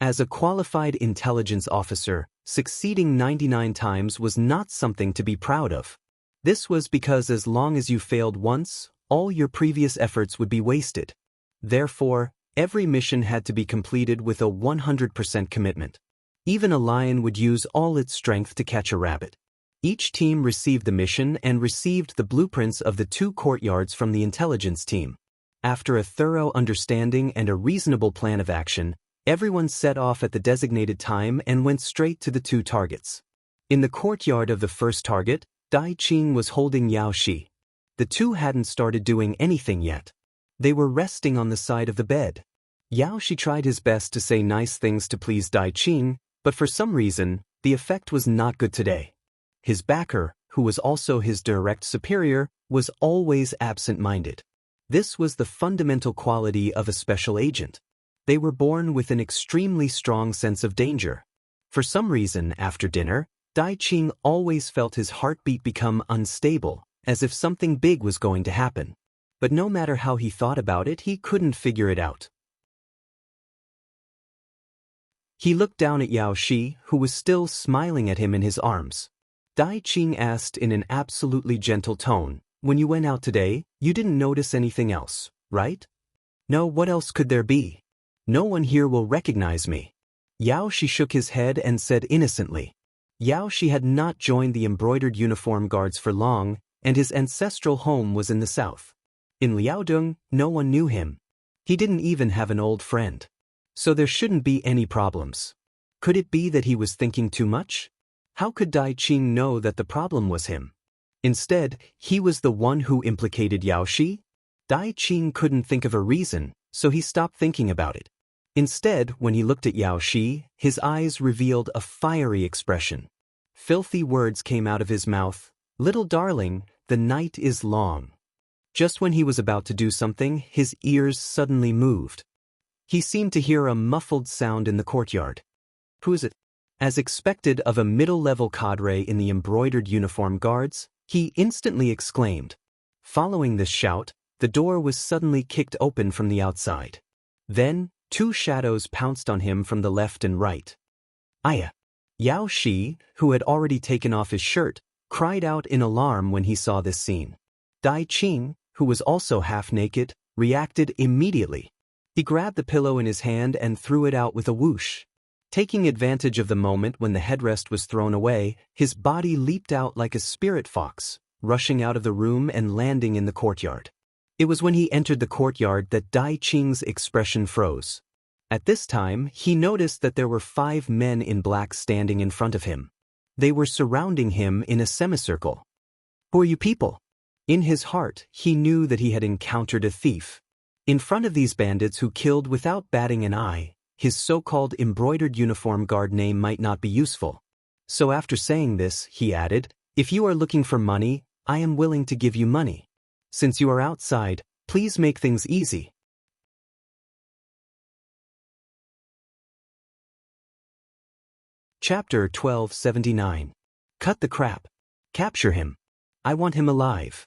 As a qualified intelligence officer, succeeding 99 times was not something to be proud of. This was because as long as you failed once, all your previous efforts would be wasted. Therefore, every mission had to be completed with a 100% commitment. Even a lion would use all its strength to catch a rabbit. Each team received the mission and received the blueprints of the 2 courtyards from the intelligence team. After a thorough understanding and a reasonable plan of action, everyone set off at the designated time and went straight to the 2 targets. In the courtyard of the first target, Dai Qing was holding Yao Shi. The 2 hadn't started doing anything yet. They were resting on the side of the bed. Yao Shi tried his best to say nice things to please Dai Qing, but for some reason, the effect was not good today. His backer, who was also his direct superior, was always absent-minded. This was the fundamental quality of a special agent. They were born with an extremely strong sense of danger. For some reason, after dinner, Dai Qing always felt his heartbeat become unstable, as if something big was going to happen. But no matter how he thought about it, he couldn't figure it out. He looked down at Yao Shi, who was still smiling at him in his arms. Dai Qing asked in an absolutely gentle tone, "When you went out today, you didn't notice anything else, right?" "No, what else could there be? No one here will recognize me." Yao Shi shook his head and said innocently. Yao Shi had not joined the embroidered uniform guards for long, and his ancestral home was in the south. In Liaodong, no one knew him. He didn't even have an old friend. So there shouldn't be any problems. Could it be that he was thinking too much? How could Dai Qing know that the problem was him? Instead, he was the one who implicated Yao Shi? Dai Qing couldn't think of a reason, so he stopped thinking about it. Instead, when he looked at Yao Shi, his eyes revealed a fiery expression. Filthy words came out of his mouth. "Little darling, the night is long." Just when he was about to do something, his ears suddenly moved. He seemed to hear a muffled sound in the courtyard. "Who is it?" As expected of a middle-level cadre in the embroidered uniform guards, he instantly exclaimed. Following this shout, the door was suddenly kicked open from the outside. Then, two shadows pounced on him from the left and right. Aya! Yao Shi, who had already taken off his shirt, cried out in alarm when he saw this scene. Dai Qing, who was also half-naked, reacted immediately. He grabbed the pillow in his hand and threw it out with a whoosh. Taking advantage of the moment when the headrest was thrown away, his body leaped out like a spirit fox, rushing out of the room and landing in the courtyard. It was when he entered the courtyard that Dai Qing's expression froze. At this time, he noticed that there were 5 men in black standing in front of him. They were surrounding him in a semicircle. "Who are you people?" In his heart, he knew that he had encountered a thief. In front of these bandits who killed without batting an eye, his so-called embroidered uniform guard name might not be useful. So after saying this, he added, "If you are looking for money, I am willing to give you money. Since you are outside, please make things easy." Chapter 1279. Cut the crap. Capture him. I want him alive.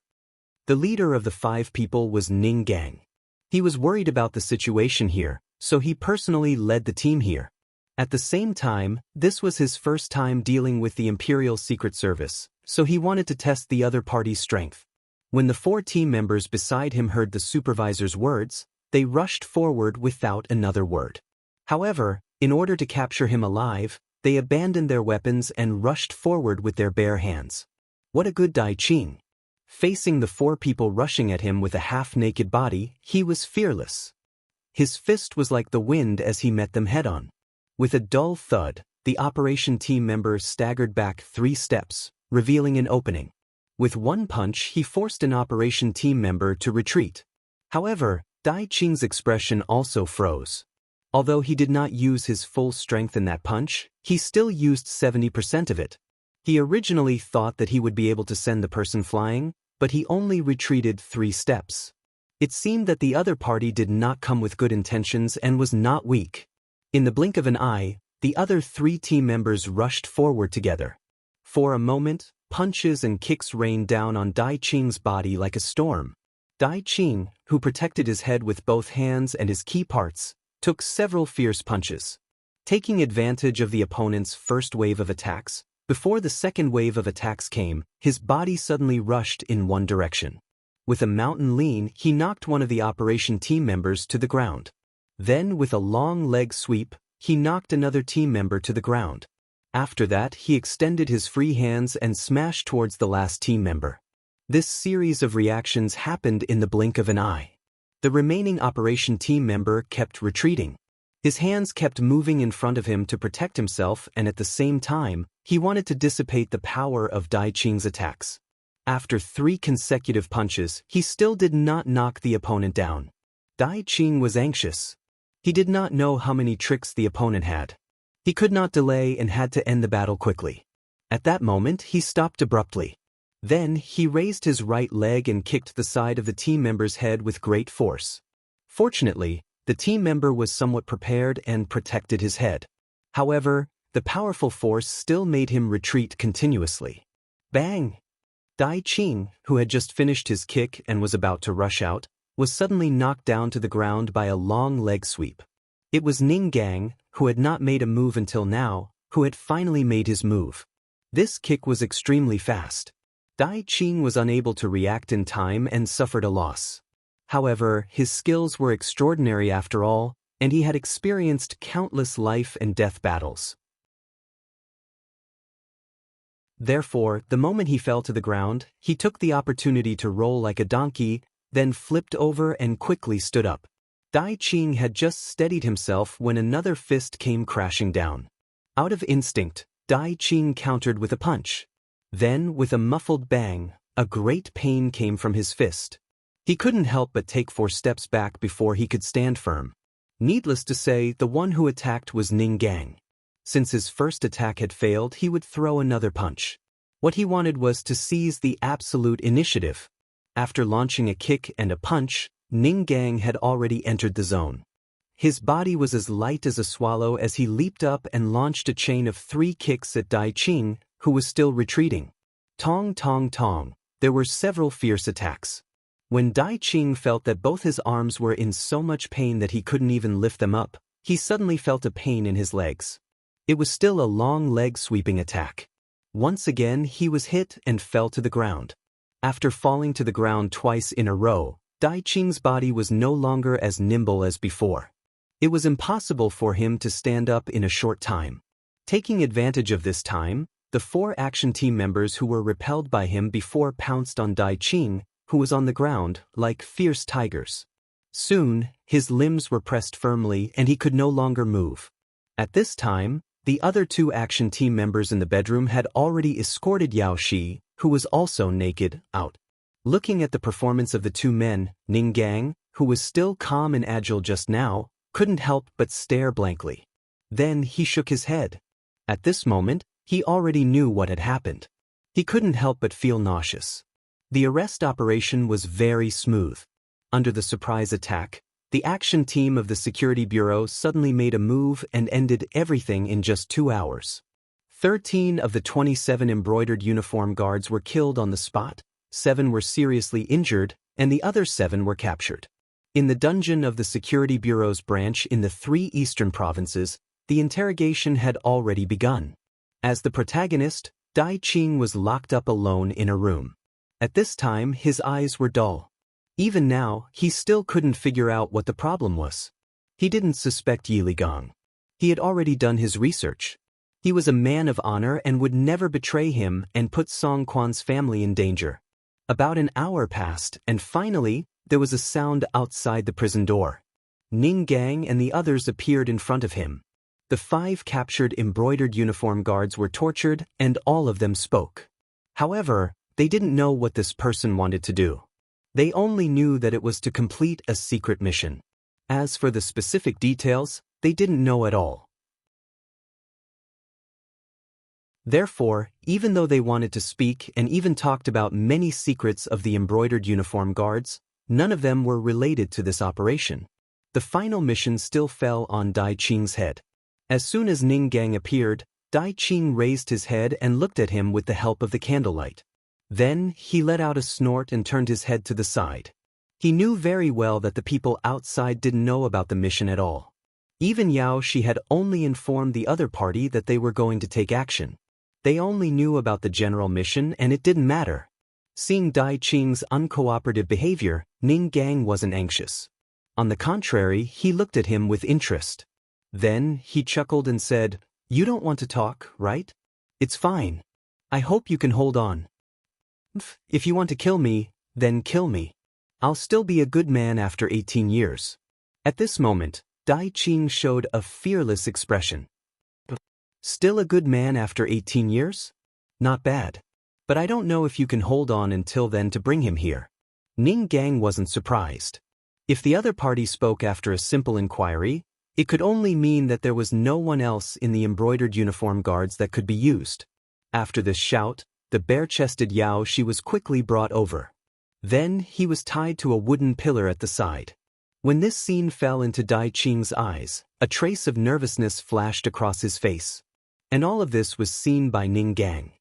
The leader of the 5 people was Ning Gang. He was worried about the situation here, so he personally led the team here. At the same time, this was his first time dealing with the Imperial Secret Service, so he wanted to test the other party's strength. When the 4 team members beside him heard the supervisor's words, they rushed forward without another word. However, in order to capture him alive, they abandoned their weapons and rushed forward with their bare hands. What a good Dai Qing! Facing the 4 people rushing at him with a half-naked body, he was fearless. His fist was like the wind as he met them head-on. With a dull thud, the operation team member staggered back 3 steps, revealing an opening. With one punch, he forced an operation team member to retreat. However, Dai Qing's expression also froze. Although he did not use his full strength in that punch, he still used 70% of it. He originally thought that he would be able to send the person flying, but he only retreated 3 steps. It seemed that the other party did not come with good intentions and was not weak. In the blink of an eye, the other 3 team members rushed forward together. For a moment, punches and kicks rained down on Dai Qing's body like a storm. Dai Qing, who protected his head with both hands and his key parts, took several fierce punches. Taking advantage of the opponent's first wave of attacks, before the second wave of attacks came, his body suddenly rushed in one direction. With a mountain lean, he knocked one of the operation team members to the ground. Then, with a long leg sweep, he knocked another team member to the ground. After that, he extended his free hands and smashed towards the last team member. This series of reactions happened in the blink of an eye. The remaining operation team member kept retreating. His hands kept moving in front of him to protect himself, and at the same time, he wanted to dissipate the power of Dai Qing's attacks. After 3 consecutive punches, he still did not knock the opponent down. Dai Qing was anxious. He did not know how many tricks the opponent had. He could not delay and had to end the battle quickly. At that moment, he stopped abruptly. Then, he raised his right leg and kicked the side of the team member's head with great force. Fortunately, the team member was somewhat prepared and protected his head. However, the powerful force still made him retreat continuously. Bang! Dai Qing, who had just finished his kick and was about to rush out, was suddenly knocked down to the ground by a long leg sweep. It was Ning Gang, who had not made a move until now, who had finally made his move. This kick was extremely fast. Dai Qing was unable to react in time and suffered a loss. However, his skills were extraordinary after all, and he had experienced countless life and death battles. Therefore, the moment he fell to the ground, he took the opportunity to roll like a donkey, then flipped over and quickly stood up. Dai Qing had just steadied himself when another fist came crashing down. Out of instinct, Dai Qing countered with a punch. Then, with a muffled bang, a great pain came from his fist. He couldn't help but take 4 steps back before he could stand firm. Needless to say, the one who attacked was Ning Gang. Since his first attack had failed, he would throw another punch. What he wanted was to seize the absolute initiative. After launching a kick and a punch, Ning Gang had already entered the zone. His body was as light as a swallow as he leaped up and launched a chain of 3 kicks at Dai Qing, who was still retreating. Tong tong tong, there were several fierce attacks. When Dai Qing felt that both his arms were in so much pain that he couldn't even lift them up, he suddenly felt a pain in his legs. It was still a long leg sweeping attack. Once again he was hit and fell to the ground. After falling to the ground twice in a row, Dai Qing's body was no longer as nimble as before. It was impossible for him to stand up in a short time. Taking advantage of this time, the 4 action team members who were repelled by him before pounced on Dai Qing, who was on the ground, like fierce tigers. Soon, his limbs were pressed firmly and he could no longer move. At this time, the other 2 action team members in the bedroom had already escorted Yao Shi, who was also naked, out. Looking at the performance of the 2 men, Ning Gang, who was still calm and agile just now, couldn't help but stare blankly. Then he shook his head. At this moment, he already knew what had happened. He couldn't help but feel nauseous. The arrest operation was very smooth. Under the surprise attack, the action team of the Security Bureau suddenly made a move and ended everything in just 2 hours. 13 of the 27 embroidered uniform guards were killed on the spot, 7 were seriously injured, and the other 7 were captured. In the dungeon of the Security Bureau's branch in the 3 eastern provinces, the interrogation had already begun. As the protagonist, Dai Qing was locked up alone in a room. At this time, his eyes were dull. Even now, he still couldn't figure out what the problem was. He didn't suspect Yi Ligang. He had already done his research. He was a man of honor and would never betray him and put Song Quan's family in danger. About an hour passed, and finally, there was a sound outside the prison door. Ning Gang and the others appeared in front of him. The 5 captured embroidered uniform guards were tortured, and all of them spoke. However, they didn't know what this person wanted to do. They only knew that it was to complete a secret mission. As for the specific details, they didn't know at all. Therefore, even though they wanted to speak and even talked about many secrets of the embroidered uniform guards, none of them were related to this operation. The final mission still fell on Dai Qing's head. As soon as Ning Gang appeared, Dai Qing raised his head and looked at him with the help of the candlelight. Then, he let out a snort and turned his head to the side. He knew very well that the people outside didn't know about the mission at all. Even Yao Shi had only informed the other party that they were going to take action. They only knew about the general mission and it didn't matter. Seeing Dai Qing's uncooperative behavior, Ning Gang wasn't anxious. On the contrary, he looked at him with interest. Then, he chuckled and said, "You don't want to talk, right? It's fine. I hope you can hold on. If you want to kill me, then kill me. I'll still be a good man after 18 years. At this moment, Dai Qing showed a fearless expression. Still a good man after 18 years? Not bad. But I don't know if you can hold on until then to bring him here. Ning Gang wasn't surprised. If the other party spoke after a simple inquiry, it could only mean that there was no one else in the embroidered uniform guards that could be used. After this shout, the bare-chested Yao Shi was quickly brought over. Then he was tied to a wooden pillar at the side. When this scene fell into Dai Qing's eyes, a trace of nervousness flashed across his face. And all of this was seen by Ning Gang.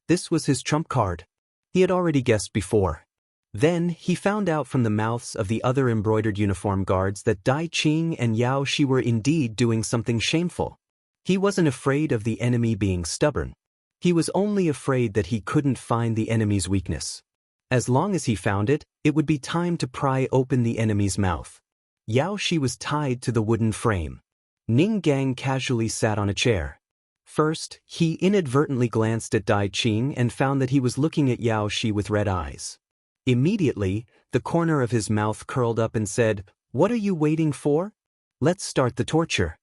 This was his trump card. He had already guessed before. Then he found out from the mouths of the other embroidered uniform guards that Dai Qing and Yao Shi were indeed doing something shameful. He wasn't afraid of the enemy being stubborn. He was only afraid that he couldn't find the enemy's weakness. As long as he found it, it would be time to pry open the enemy's mouth. Yao Shi was tied to the wooden frame. Ning Gang casually sat on a chair. First, he inadvertently glanced at Dai Qing and found that he was looking at Yao Shi with red eyes. Immediately, the corner of his mouth curled up and said, "What are you waiting for? Let's start the torture."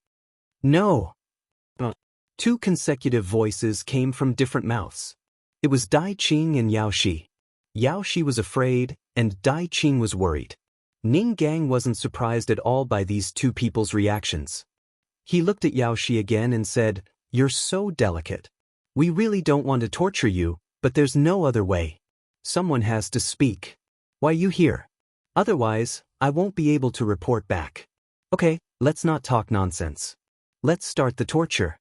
"No." 2 consecutive voices came from different mouths. It was Dai Qing and Yao Shi. Yao Shi was afraid, and Dai Qing was worried. Ning Gang wasn't surprised at all by these 2 people's reactions. He looked at Yao Shi again and said, "You're so delicate. We really don't want to torture you, but there's no other way. Someone has to speak. Why are you here? Otherwise, I won't be able to report back." "Okay, Let's not talk nonsense. Let's start the torture.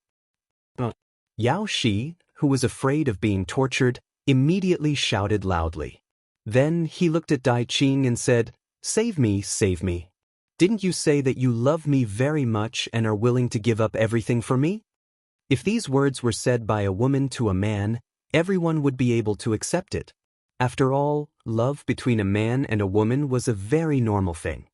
Yao Shi, who was afraid of being tortured, immediately shouted loudly. Then he looked at Dai Qing and said, "Save me, save me. Didn't you say that you love me very much and are willing to give up everything for me?" If these words were said by a woman to a man, everyone would be able to accept it. After all, love between a man and a woman was a very normal thing.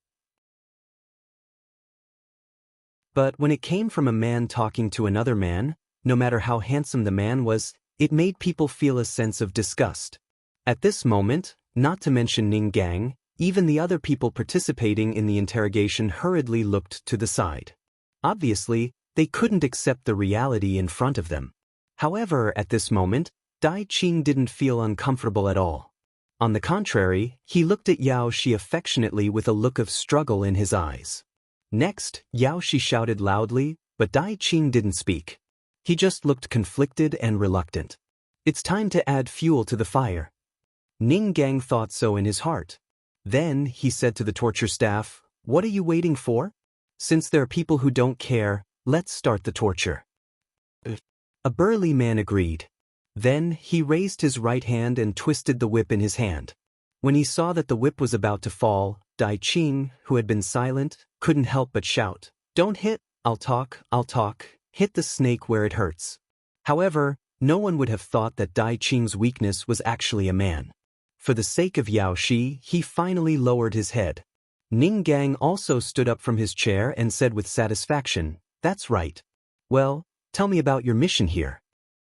But when it came from a man talking to another man, no matter how handsome the man was, it made people feel a sense of disgust. At this moment, not to mention Ning Gang, even the other people participating in the interrogation hurriedly looked to the side. Obviously, they couldn't accept the reality in front of them. However, at this moment, Dai Qing didn't feel uncomfortable at all. On the contrary, he looked at Yao Shi affectionately with a look of struggle in his eyes. Next, Yao Shi shouted loudly, but Dai Qing didn't speak. He just looked conflicted and reluctant. It's time to add fuel to the fire. Ning Gang thought so in his heart. Then he said to the torture staff, "What are you waiting for? Since there are people who don't care, let's start the torture." A burly man agreed. Then he raised his right hand and twisted the whip in his hand. When he saw that the whip was about to fall, Dai Qing, who had been silent, couldn't help but shout, "Don't hit, I'll talk, hit the snake where it hurts." However, no one would have thought that Dai Qing's weakness was actually a man. For the sake of Yao Shi, he finally lowered his head. Ning Gang also stood up from his chair and said with satisfaction, "That's right. Well, tell me about your mission here."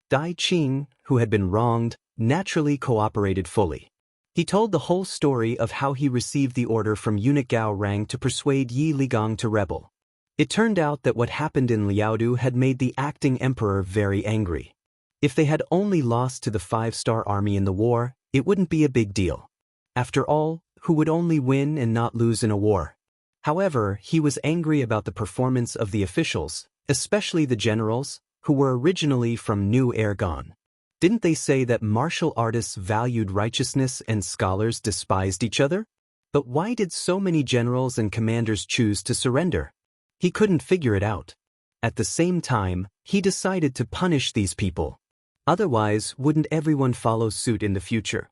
Dai Qing, who had been wronged, naturally cooperated fully. He told the whole story of how he received the order from eunuch Gao Rang to persuade Yi Ligong to rebel. It turned out that what happened in Liaodu had made the acting emperor very angry. If they had only lost to the 5-star army in the war, it wouldn't be a big deal. After all, who would only win and not lose in a war? However, he was angry about the performance of the officials, especially the generals, who were originally from New Ergon. Didn't they say that martial artists valued righteousness and scholars despised each other? But why did so many generals and commanders choose to surrender? He couldn't figure it out. At the same time, he decided to punish these people. Otherwise, wouldn't everyone follow suit in the future?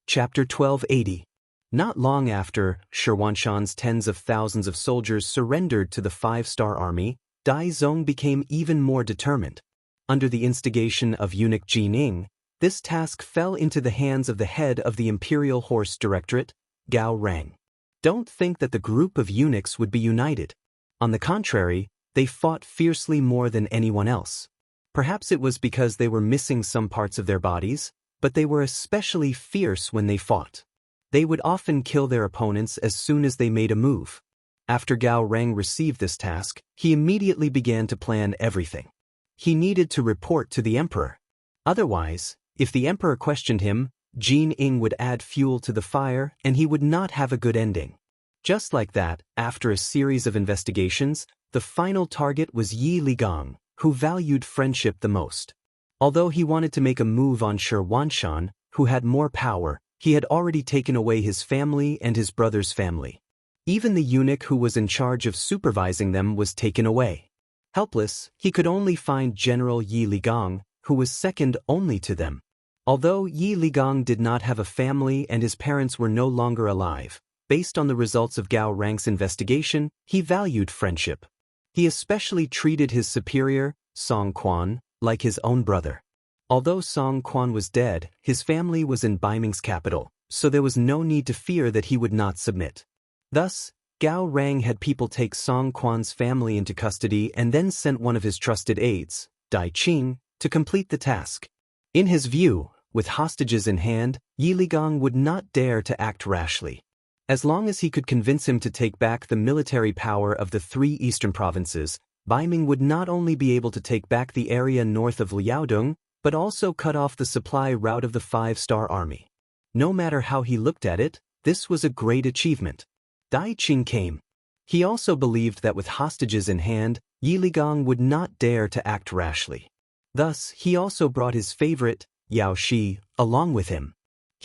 Chapter 1280. Not long after Shirwanshan's tens of thousands of soldiers surrendered to the 5-star army, Dai Zong became even more determined. Under the instigation of eunuch Jining, this task fell into the hands of the head of the Imperial Horse Directorate, Gao Rang. Don't think that the group of eunuchs would be united. On the contrary, they fought fiercely more than anyone else. Perhaps it was because they were missing some parts of their bodies, but they were especially fierce when they fought. They would often kill their opponents as soon as they made a move. After Gao Rang received this task, he immediately began to plan everything. He needed to report to the emperor. Otherwise, if the emperor questioned him, Jin Ing would add fuel to the fire and he would not have a good ending. Just like that, after a series of investigations, the final target was Yi Ligong, who valued friendship the most. Although he wanted to make a move on Shirwanshan, who had more power, he had already taken away his family and his brother's family. Even the eunuch who was in charge of supervising them was taken away. Helpless, he could only find General Yi Ligong, who was second only to them. Although Yi Ligong did not have a family and his parents were no longer alive, based on the results of Gao Rang's investigation, he valued friendship. He especially treated his superior, Song Quan, like his own brother. Although Song Quan was dead, his family was in Baiming's capital, so there was no need to fear that he would not submit. Thus, Gao Rang had people take Song Quan's family into custody and then sent one of his trusted aides, Dai Qing, to complete the task. In his view, with hostages in hand, Yi Ligong would not dare to act rashly. As long as he could convince him to take back the military power of the 3 eastern provinces, Baiming would not only be able to take back the area north of Liaodong, but also cut off the supply route of the 5-star army. No matter how he looked at it, this was a great achievement. Dai Qing came. He also believed that with hostages in hand, Yi Ligong would not dare to act rashly. Thus, he also brought his favorite, Yao Shi, along with him.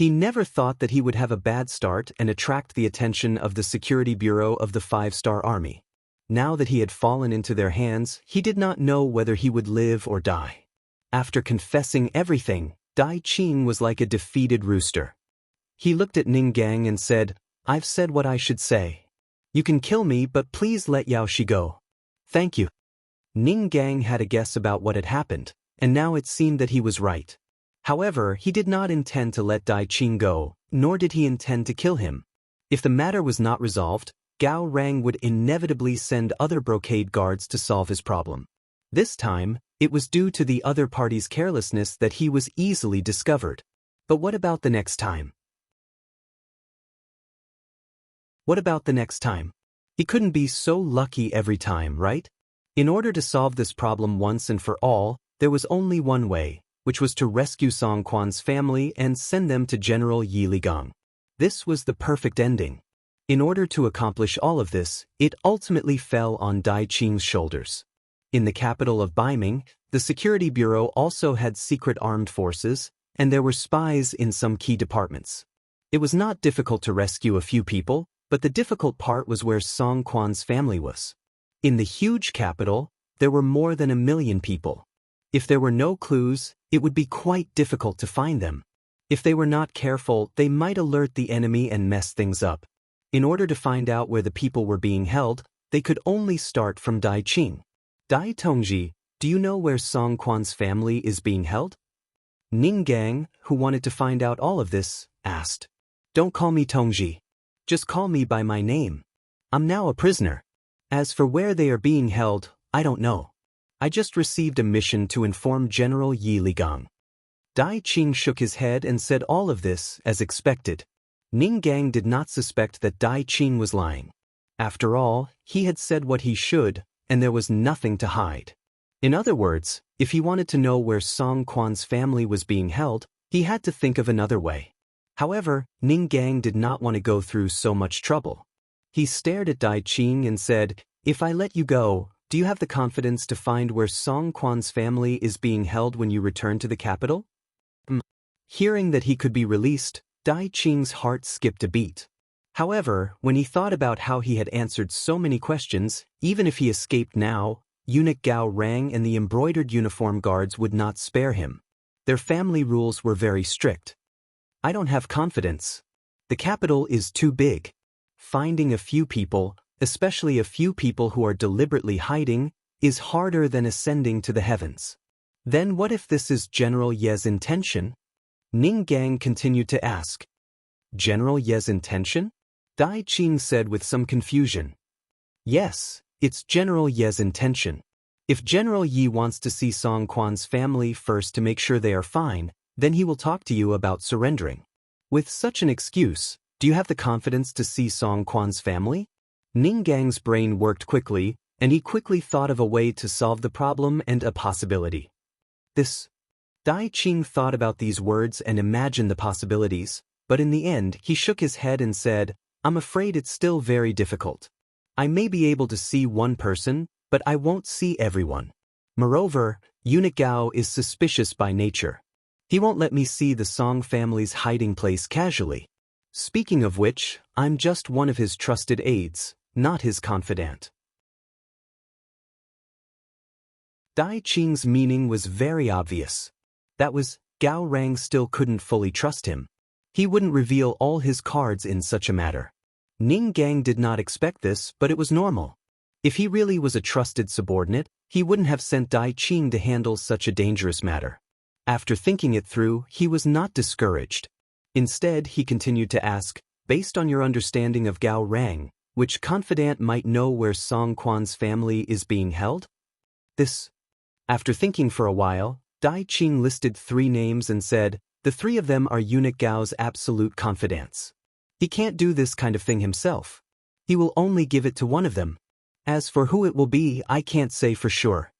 He never thought that he would have a bad start and attract the attention of the Security Bureau of the 5-Star Army. Now that he had fallen into their hands, he did not know whether he would live or die. After confessing everything, Dai Qing was like a defeated rooster. He looked at Ning Gang and said, "I've said what I should say. You can kill me, but please let Yao Shi go. Thank you." Ning Gang had a guess about what had happened, and now it seemed that he was right. However, he did not intend to let Dai Qing go, nor did he intend to kill him. If the matter was not resolved, Gao Rang would inevitably send other brocade guards to solve his problem. This time, it was due to the other party's carelessness that he was easily discovered. But what about the next time? What about the next time? He couldn't be so lucky every time, right? In order to solve this problem once and for all, there was only one way, which was to rescue Song Quan's family and send them to General Yi Ligang. This was the perfect ending. In order to accomplish all of this, it ultimately fell on Dai Qing's shoulders. In the capital of Baiming, the Security Bureau also had secret armed forces, and there were spies in some key departments. It was not difficult to rescue a few people, but the difficult part was where Song Quan's family was. In the huge capital, there were more than 1 million people. If there were no clues, it would be quite difficult to find them. If they were not careful, they might alert the enemy and mess things up. In order to find out where the people were being held, they could only start from Dai Qing. "Dai Tongji, do you know where Song Quan's family is being held?" Ning Gang, who wanted to find out all of this, asked. "Don't call me Tongji. Just call me by my name. I'm now a prisoner. As for where they are being held, I don't know. I just received a mission to inform General Yi Ligang." Dai Qing shook his head and said all of this as expected. Ning Gang did not suspect that Dai Qing was lying. After all, he had said what he should, and there was nothing to hide. In other words, if he wanted to know where Song Quan's family was being held, he had to think of another way. However, Ning Gang did not want to go through so much trouble. He stared at Dai Qing and said, "If I let you go, do you have the confidence to find where Song Quan's family is being held when you return to the capital?" Hearing that he could be released, Dai Qing's heart skipped a beat. However, when he thought about how he had answered so many questions, even if he escaped now, eunuch Gao Rang and the embroidered uniform guards would not spare him. Their family rules were very strict. "I don't have confidence. The capital is too big. Finding a few people, especially a few people who are deliberately hiding, is harder than ascending to the heavens." "Then what if this is General Ye's intention?" Ning Gang continued to ask. "General Ye's intention?" Dai Qing said with some confusion. "Yes, it's General Ye's intention. If General Yi wants to see Song Quan's family first to make sure they are fine, then he will talk to you about surrendering. With such an excuse, do you have the confidence to see Song Quan's family?" Ning Gang's brain worked quickly, and he quickly thought of a way to solve the problem and a possibility. Dai Qing thought about these words and imagined the possibilities, but in the end he shook his head and said, "I'm afraid it's still very difficult. I may be able to see one person, but I won't see everyone. Moreover, eunuch Gao is suspicious by nature. He won't let me see the Song family's hiding place casually. Speaking of which, I'm just one of his trusted aides, not his confidant." Dai Qing's meaning was very obvious. That was, Gao Rang still couldn't fully trust him. He wouldn't reveal all his cards in such a matter. Ning Gang did not expect this, but it was normal. If he really was a trusted subordinate, he wouldn't have sent Dai Qing to handle such a dangerous matter. After thinking it through, he was not discouraged. Instead, he continued to ask, "Based on your understanding of Gao Rang, which confidant might know where Song Quan's family is being held?" After thinking for a while, Dai Qing listed 3 names and said, "The 3 of them are eunuch Gao's absolute confidants. He can't do this kind of thing himself. He will only give it to one of them. As for who it will be, I can't say for sure."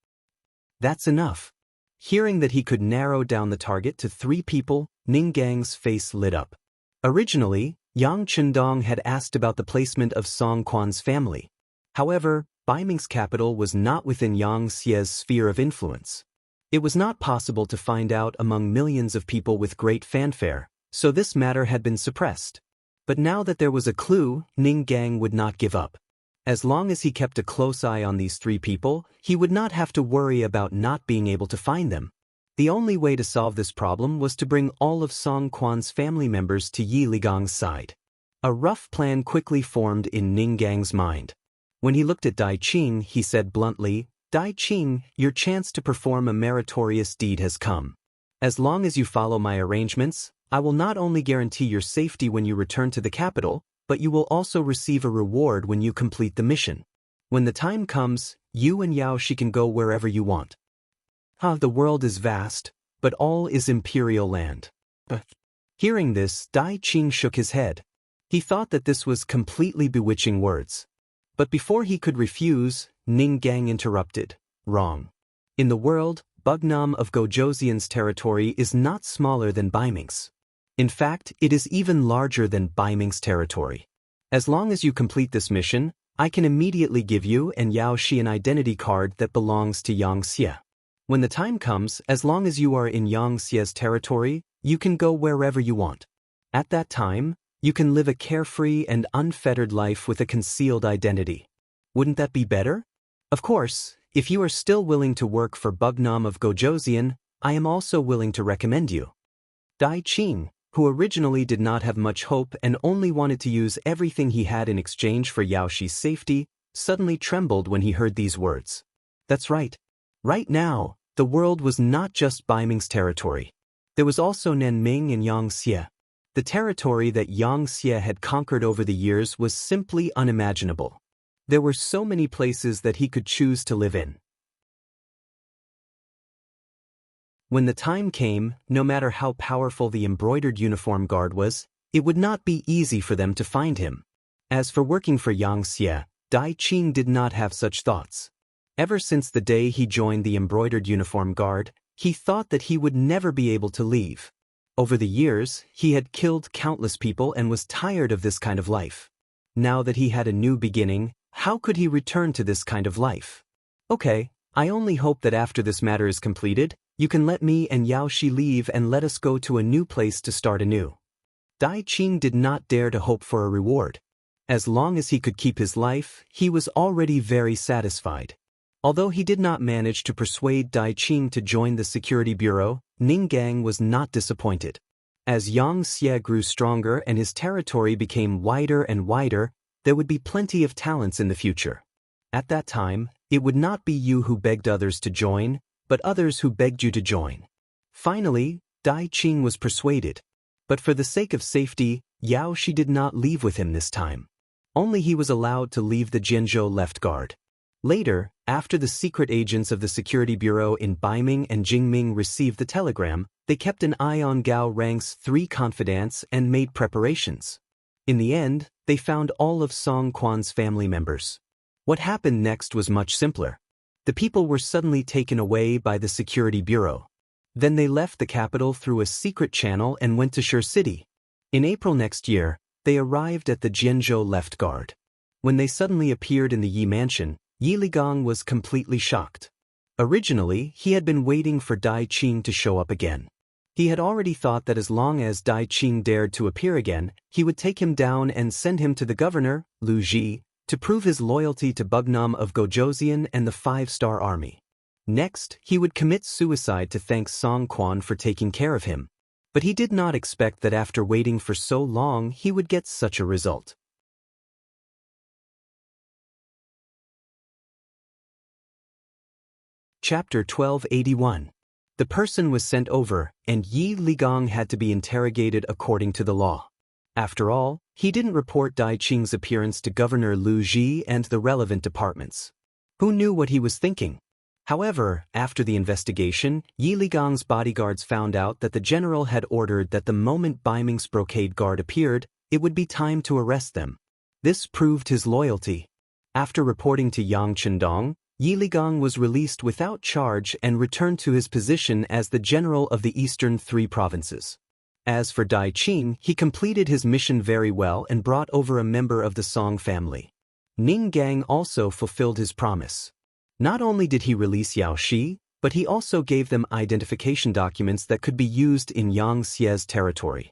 That's enough. Hearing that he could narrow down the target to 3 people, Ning Gang's face lit up. Originally, Yang Chendong had asked about the placement of Song Quan's family. However, Baiming's capital was not within Yang Xie's sphere of influence. It was not possible to find out among millions of people with great fanfare, so this matter had been suppressed. But now that there was a clue, Ning Gang would not give up. As long as he kept a close eye on these three people, he would not have to worry about not being able to find them. The only way to solve this problem was to bring all of Song Quan's family members to Yi Ligang's side. A rough plan quickly formed in Ning Gang's mind. When he looked at Dai Qing, he said bluntly, "Dai Qing, your chance to perform a meritorious deed has come. As long as you follow my arrangements, I will not only guarantee your safety when you return to the capital, but you will also receive a reward when you complete the mission. When the time comes, you and Yao Shi can go wherever you want." The world is vast, but all is imperial land. Hearing this, Dai Qing shook his head. He thought that this was completely bewitching words. But before he could refuse, Ning Gang interrupted. "Wrong. In the world, Bugnam of Gojoseon's territory is not smaller than Baiming's. In fact, it is even larger than Baiming's territory. As long as you complete this mission, I can immediately give you and Yao Shi an identity card that belongs to Yang Xie. When the time comes, as long as you are in Yang Xie's territory, you can go wherever you want. At that time, you can live a carefree and unfettered life with a concealed identity. Wouldn't that be better? Of course, if you are still willing to work for Bugnam of Gojoseon, I am also willing to recommend you." Dai Qing, who originally did not have much hope and only wanted to use everything he had in exchange for Yao Shi's safety, suddenly trembled when he heard these words. That's right. Right now, the world was not just Baiming's territory. There was also Nanming and Yang Xie. The territory that Yang Xie had conquered over the years was simply unimaginable. There were so many places that he could choose to live in. When the time came, no matter how powerful the embroidered uniform guard was, it would not be easy for them to find him. As for working for Yang Xie, Dai Qing did not have such thoughts. Ever since the day he joined the embroidered uniform guard, he thought that he would never be able to leave. Over the years, he had killed countless people and was tired of this kind of life. Now that he had a new beginning, how could he return to this kind of life? Okay, I only hope that after this matter is completed, you can let me and Yao Shi leave and let us go to a new place to start anew. Dai Qing did not dare to hope for a reward. As long as he could keep his life, he was already very satisfied. Although he did not manage to persuade Dai Qing to join the security bureau, Ning Gang was not disappointed. As Yang Xie grew stronger and his territory became wider and wider, there would be plenty of talents in the future. At that time, it would not be you who begged others to join, but others who begged you to join. Finally, Dai Qing was persuaded. But for the sake of safety, Yao Shi did not leave with him this time. Only he was allowed to leave the Jianzhou left guard. Later, after the secret agents of the security bureau in Baiming and Jingming received the telegram, they kept an eye on Gao Rang's 3 confidants and made preparations. In the end, they found all of Song Quan's family members. What happened next was much simpler. The people were suddenly taken away by the security bureau. Then they left the capital through a secret channel and went to Shur City. In April next year, they arrived at the Jianzhou left guard. When they suddenly appeared in the Yi mansion, Yi Ligang was completely shocked. Originally, he had been waiting for Dai Qing to show up again. He had already thought that as long as Dai Qing dared to appear again, he would take him down and send him to the governor, Lu Ji, to prove his loyalty to Bugnam of Gojoseon and the 5-star army. Next, he would commit suicide to thank Song Quan for taking care of him. But he did not expect that after waiting for so long he would get such a result. Chapter 1281. The person was sent over, and Yi Ligang had to be interrogated according to the law. After all, he didn't report Dai Qing's appearance to Governor Lu Ji and the relevant departments. Who knew what he was thinking? However, after the investigation, Yi Ligang's bodyguards found out that the general had ordered that the moment Baiming's brocade guard appeared, it would be time to arrest them. This proved his loyalty. After reporting to Yang Chendong, Yi Ligang was released without charge and returned to his position as the general of the eastern 3 provinces. As for Dai Qing, he completed his mission very well and brought over a member of the Song family. Ning Gang also fulfilled his promise. Not only did he release Yao Shi, but he also gave them identification documents that could be used in Yang Xie's territory.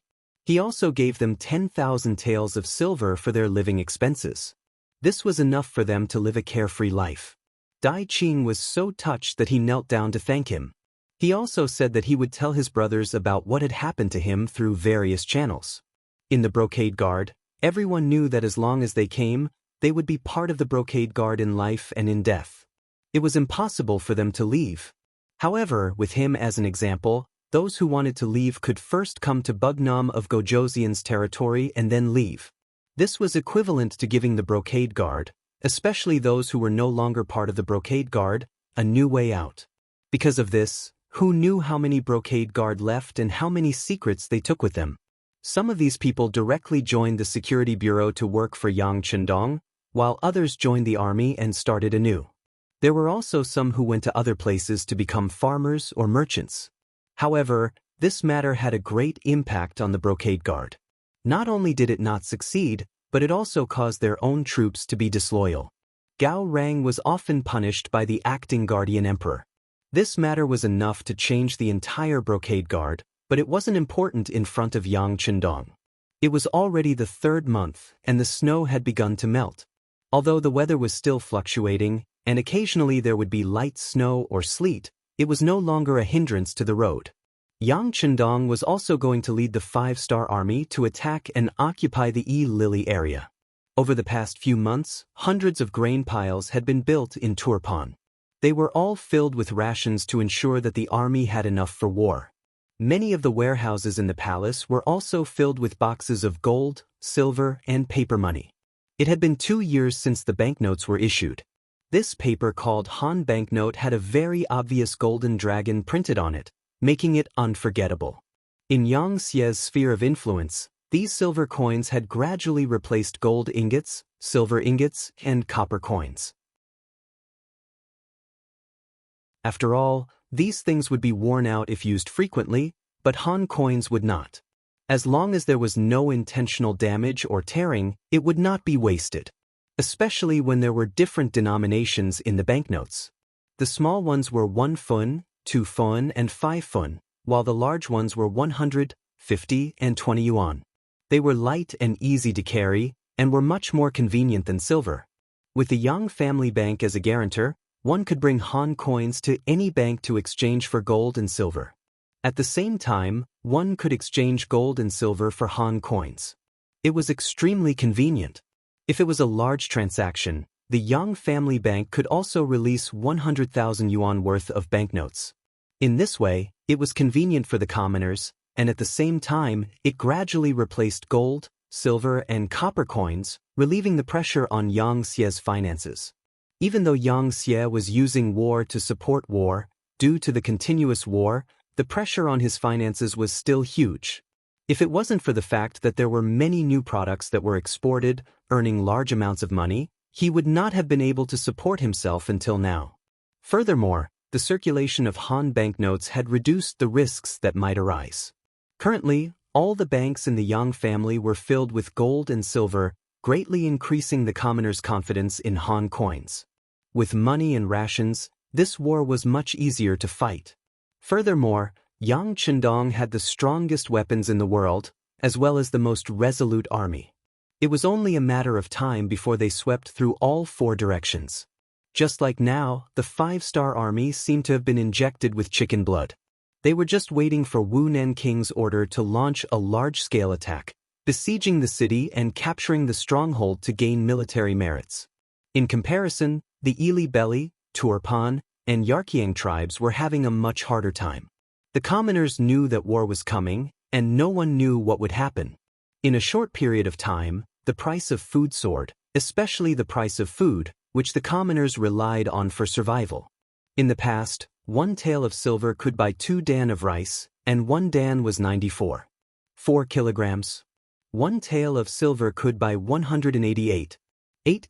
He also gave them 10,000 taels of silver for their living expenses. This was enough for them to live a carefree life. Dai Qing was so touched that he knelt down to thank him. He also said that he would tell his brothers about what had happened to him through various channels. In the Brocade Guard, everyone knew that as long as they came, they would be part of the Brocade Guard in life and in death. It was impossible for them to leave. However, with him as an example, those who wanted to leave could first come to Bugnam of Gojoseon's territory and then leave. This was equivalent to giving the Brocade Guard, especially those who were no longer part of the Brocade Guard, a new way out. Because of this, who knew how many Brocade Guard left and how many secrets they took with them? Some of these people directly joined the Security Bureau to work for Yang Chendong, while others joined the army and started anew. There were also some who went to other places to become farmers or merchants. However, this matter had a great impact on the Brocade Guard. Not only did it not succeed, but it also caused their own troops to be disloyal. Gao Rang was often punished by the acting guardian emperor. This matter was enough to change the entire Brocade Guard, but it wasn't important in front of Yang Chendong. It was already the 3rd month, and the snow had begun to melt. Although the weather was still fluctuating, and occasionally there would be light snow or sleet, it was no longer a hindrance to the road. Yang Chendong was also going to lead the 5-star army to attack and occupy the Yi Lily area. Over the past few months, hundreds of grain piles had been built in Turpan. They were all filled with rations to ensure that the army had enough for war. Many of the warehouses in the palace were also filled with boxes of gold, silver, and paper money. It had been 2 years since the banknotes were issued. This paper called Han banknote had a very obvious golden dragon printed on it, making it unforgettable. In Yang Xie's sphere of influence, these silver coins had gradually replaced gold ingots, silver ingots, and copper coins. After all, these things would be worn out if used frequently, but Han coins would not. As long as there was no intentional damage or tearing, it would not be wasted. Especially when there were different denominations in the banknotes. The small ones were 1 fun, 2 fun, and 5 fun, while the large ones were 100, 50, and 20 yuan. They were light and easy to carry, and were much more convenient than silver. With the Yang family bank as a guarantor, one could bring Han coins to any bank to exchange for gold and silver. At the same time, one could exchange gold and silver for Han coins. It was extremely convenient. If it was a large transaction, the Yang family bank could also release 100,000 yuan worth of banknotes. In this way, it was convenient for the commoners, and at the same time, it gradually replaced gold, silver, and copper coins, relieving the pressure on Yang Xie's finances. Even though Yang Xie was using war to support war, due to the continuous war, the pressure on his finances was still huge. If it wasn't for the fact that there were many new products that were exported, earning large amounts of money, he would not have been able to support himself until now. Furthermore, the circulation of Han banknotes had reduced the risks that might arise. Currently, all the banks in the Yang family were filled with gold and silver, greatly increasing the commoners' confidence in Han coins. With money and rations, this war was much easier to fight. Furthermore, Yang Chendong had the strongest weapons in the world, as well as the most resolute army. It was only a matter of time before they swept through all 4 directions. Just like now, the 5-star army seemed to have been injected with chicken blood. They were just waiting for Wu Nanking's order to launch a large-scale attack, besieging the city and capturing the stronghold to gain military merits. In comparison, the Ili Belly, Turpan, and Yarkiang tribes were having a much harder time. The commoners knew that war was coming, and no one knew what would happen. In a short period of time, the price of food soared, especially the price of food, which the commoners relied on for survival. In the past, 1 tael of silver could buy 2 dan of rice, and 1 dan was 94 kilograms. 1 tael of silver could buy 188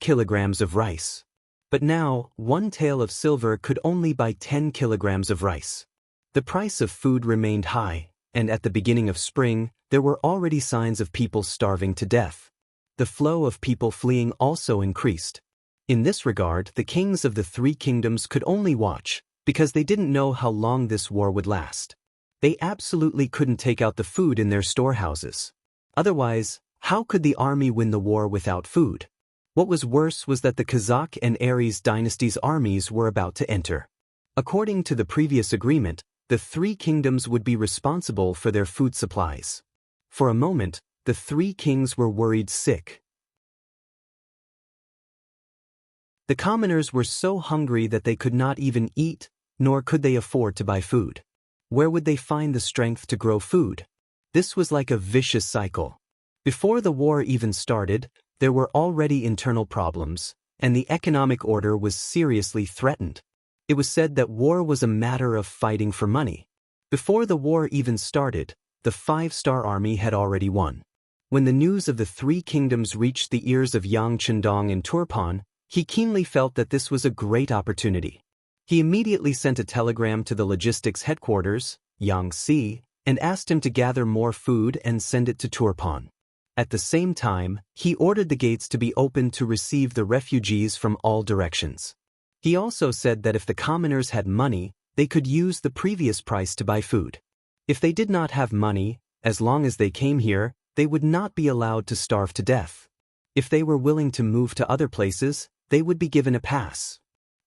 kilograms of rice. But now, 1 tael of silver could only buy 10 kilograms of rice. The price of food remained high, and at the beginning of spring, there were already signs of people starving to death. The flow of people fleeing also increased. In this regard, the kings of the 3 kingdoms could only watch, because they didn't know how long this war would last. They absolutely couldn't take out the food in their storehouses. Otherwise, how could the army win the war without food? What was worse was that the Kazakh and Aries dynasties' armies were about to enter. According to the previous agreement, the three kingdoms would be responsible for their food supplies. For a moment, the three kings were worried sick. The commoners were so hungry that they could not even eat, nor could they afford to buy food. Where would they find the strength to grow food? This was like a vicious cycle. Before the war even started, there were already internal problems, and the economic order was seriously threatened. It was said that war was a matter of fighting for money. Before the war even started, the five-star army had already won. When the news of the three kingdoms reached the ears of Yang Chendong in Turpan, he keenly felt that this was a great opportunity. He immediately sent a telegram to the logistics headquarters, Yangtze, and asked him to gather more food and send it to Turpan. At the same time, he ordered the gates to be opened to receive the refugees from all directions. He also said that if the commoners had money, they could use the previous price to buy food. If they did not have money, as long as they came here, they would not be allowed to starve to death. If they were willing to move to other places, they would be given a pass.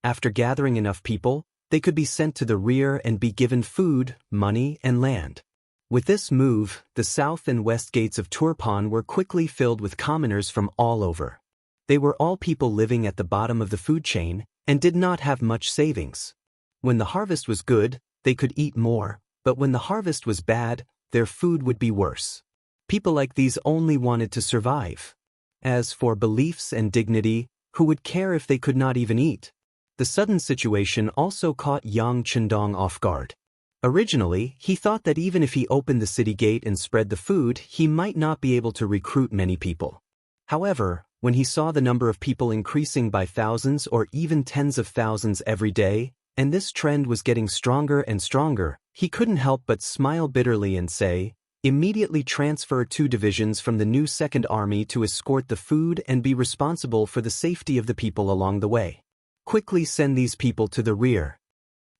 After gathering enough people, they could be sent to the rear and be given food, money, and land. With this move, the south and west gates of Turpan were quickly filled with commoners from all over. They were all people living at the bottom of the food chain and did not have much savings. When the harvest was good, they could eat more, but when the harvest was bad, their food would be worse. People like these only wanted to survive. As for beliefs and dignity, who would care if they could not even eat? The sudden situation also caught Yang Chendong off guard. Originally, he thought that even if he opened the city gate and spread the food, he might not be able to recruit many people. However, when he saw the number of people increasing by thousands or even tens of thousands every day, and this trend was getting stronger and stronger, he couldn't help but smile bitterly and say, "Immediately transfer 2 divisions from the new Second Army to escort the food and be responsible for the safety of the people along the way. Quickly send these people to the rear."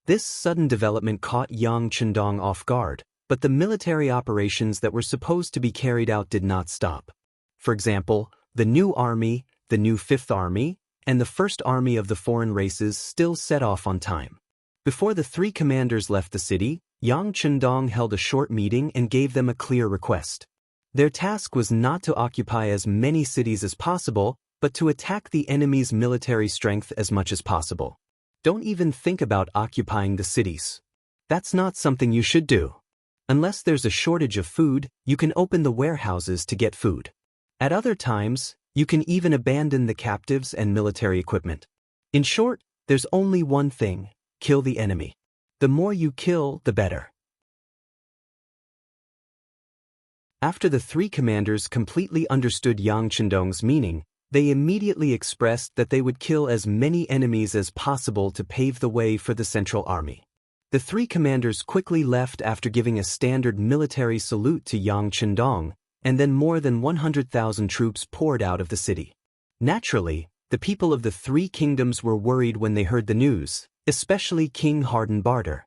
This sudden development caught Yang Chendong off guard, but the military operations that were supposed to be carried out did not stop. For example, the new army, the new Fifth Army, and the First Army of the foreign races still set off on time. Before the three commanders left the city, Yang Chendong held a short meeting and gave them a clear request. Their task was not to occupy as many cities as possible, but to attack the enemy's military strength as much as possible. Don't even think about occupying the cities. That's not something you should do. Unless there's a shortage of food, you can open the warehouses to get food. At other times, you can even abandon the captives and military equipment. In short, there's only one thing: kill the enemy. The more you kill, the better. After the three commanders completely understood Yang Chendong's meaning, they immediately expressed that they would kill as many enemies as possible to pave the way for the Central Army. The three commanders quickly left after giving a standard military salute to Yang Chendong, and then more than 100,000 troops poured out of the city. Naturally, the people of the three kingdoms were worried when they heard the news, especially King Hardenbarter.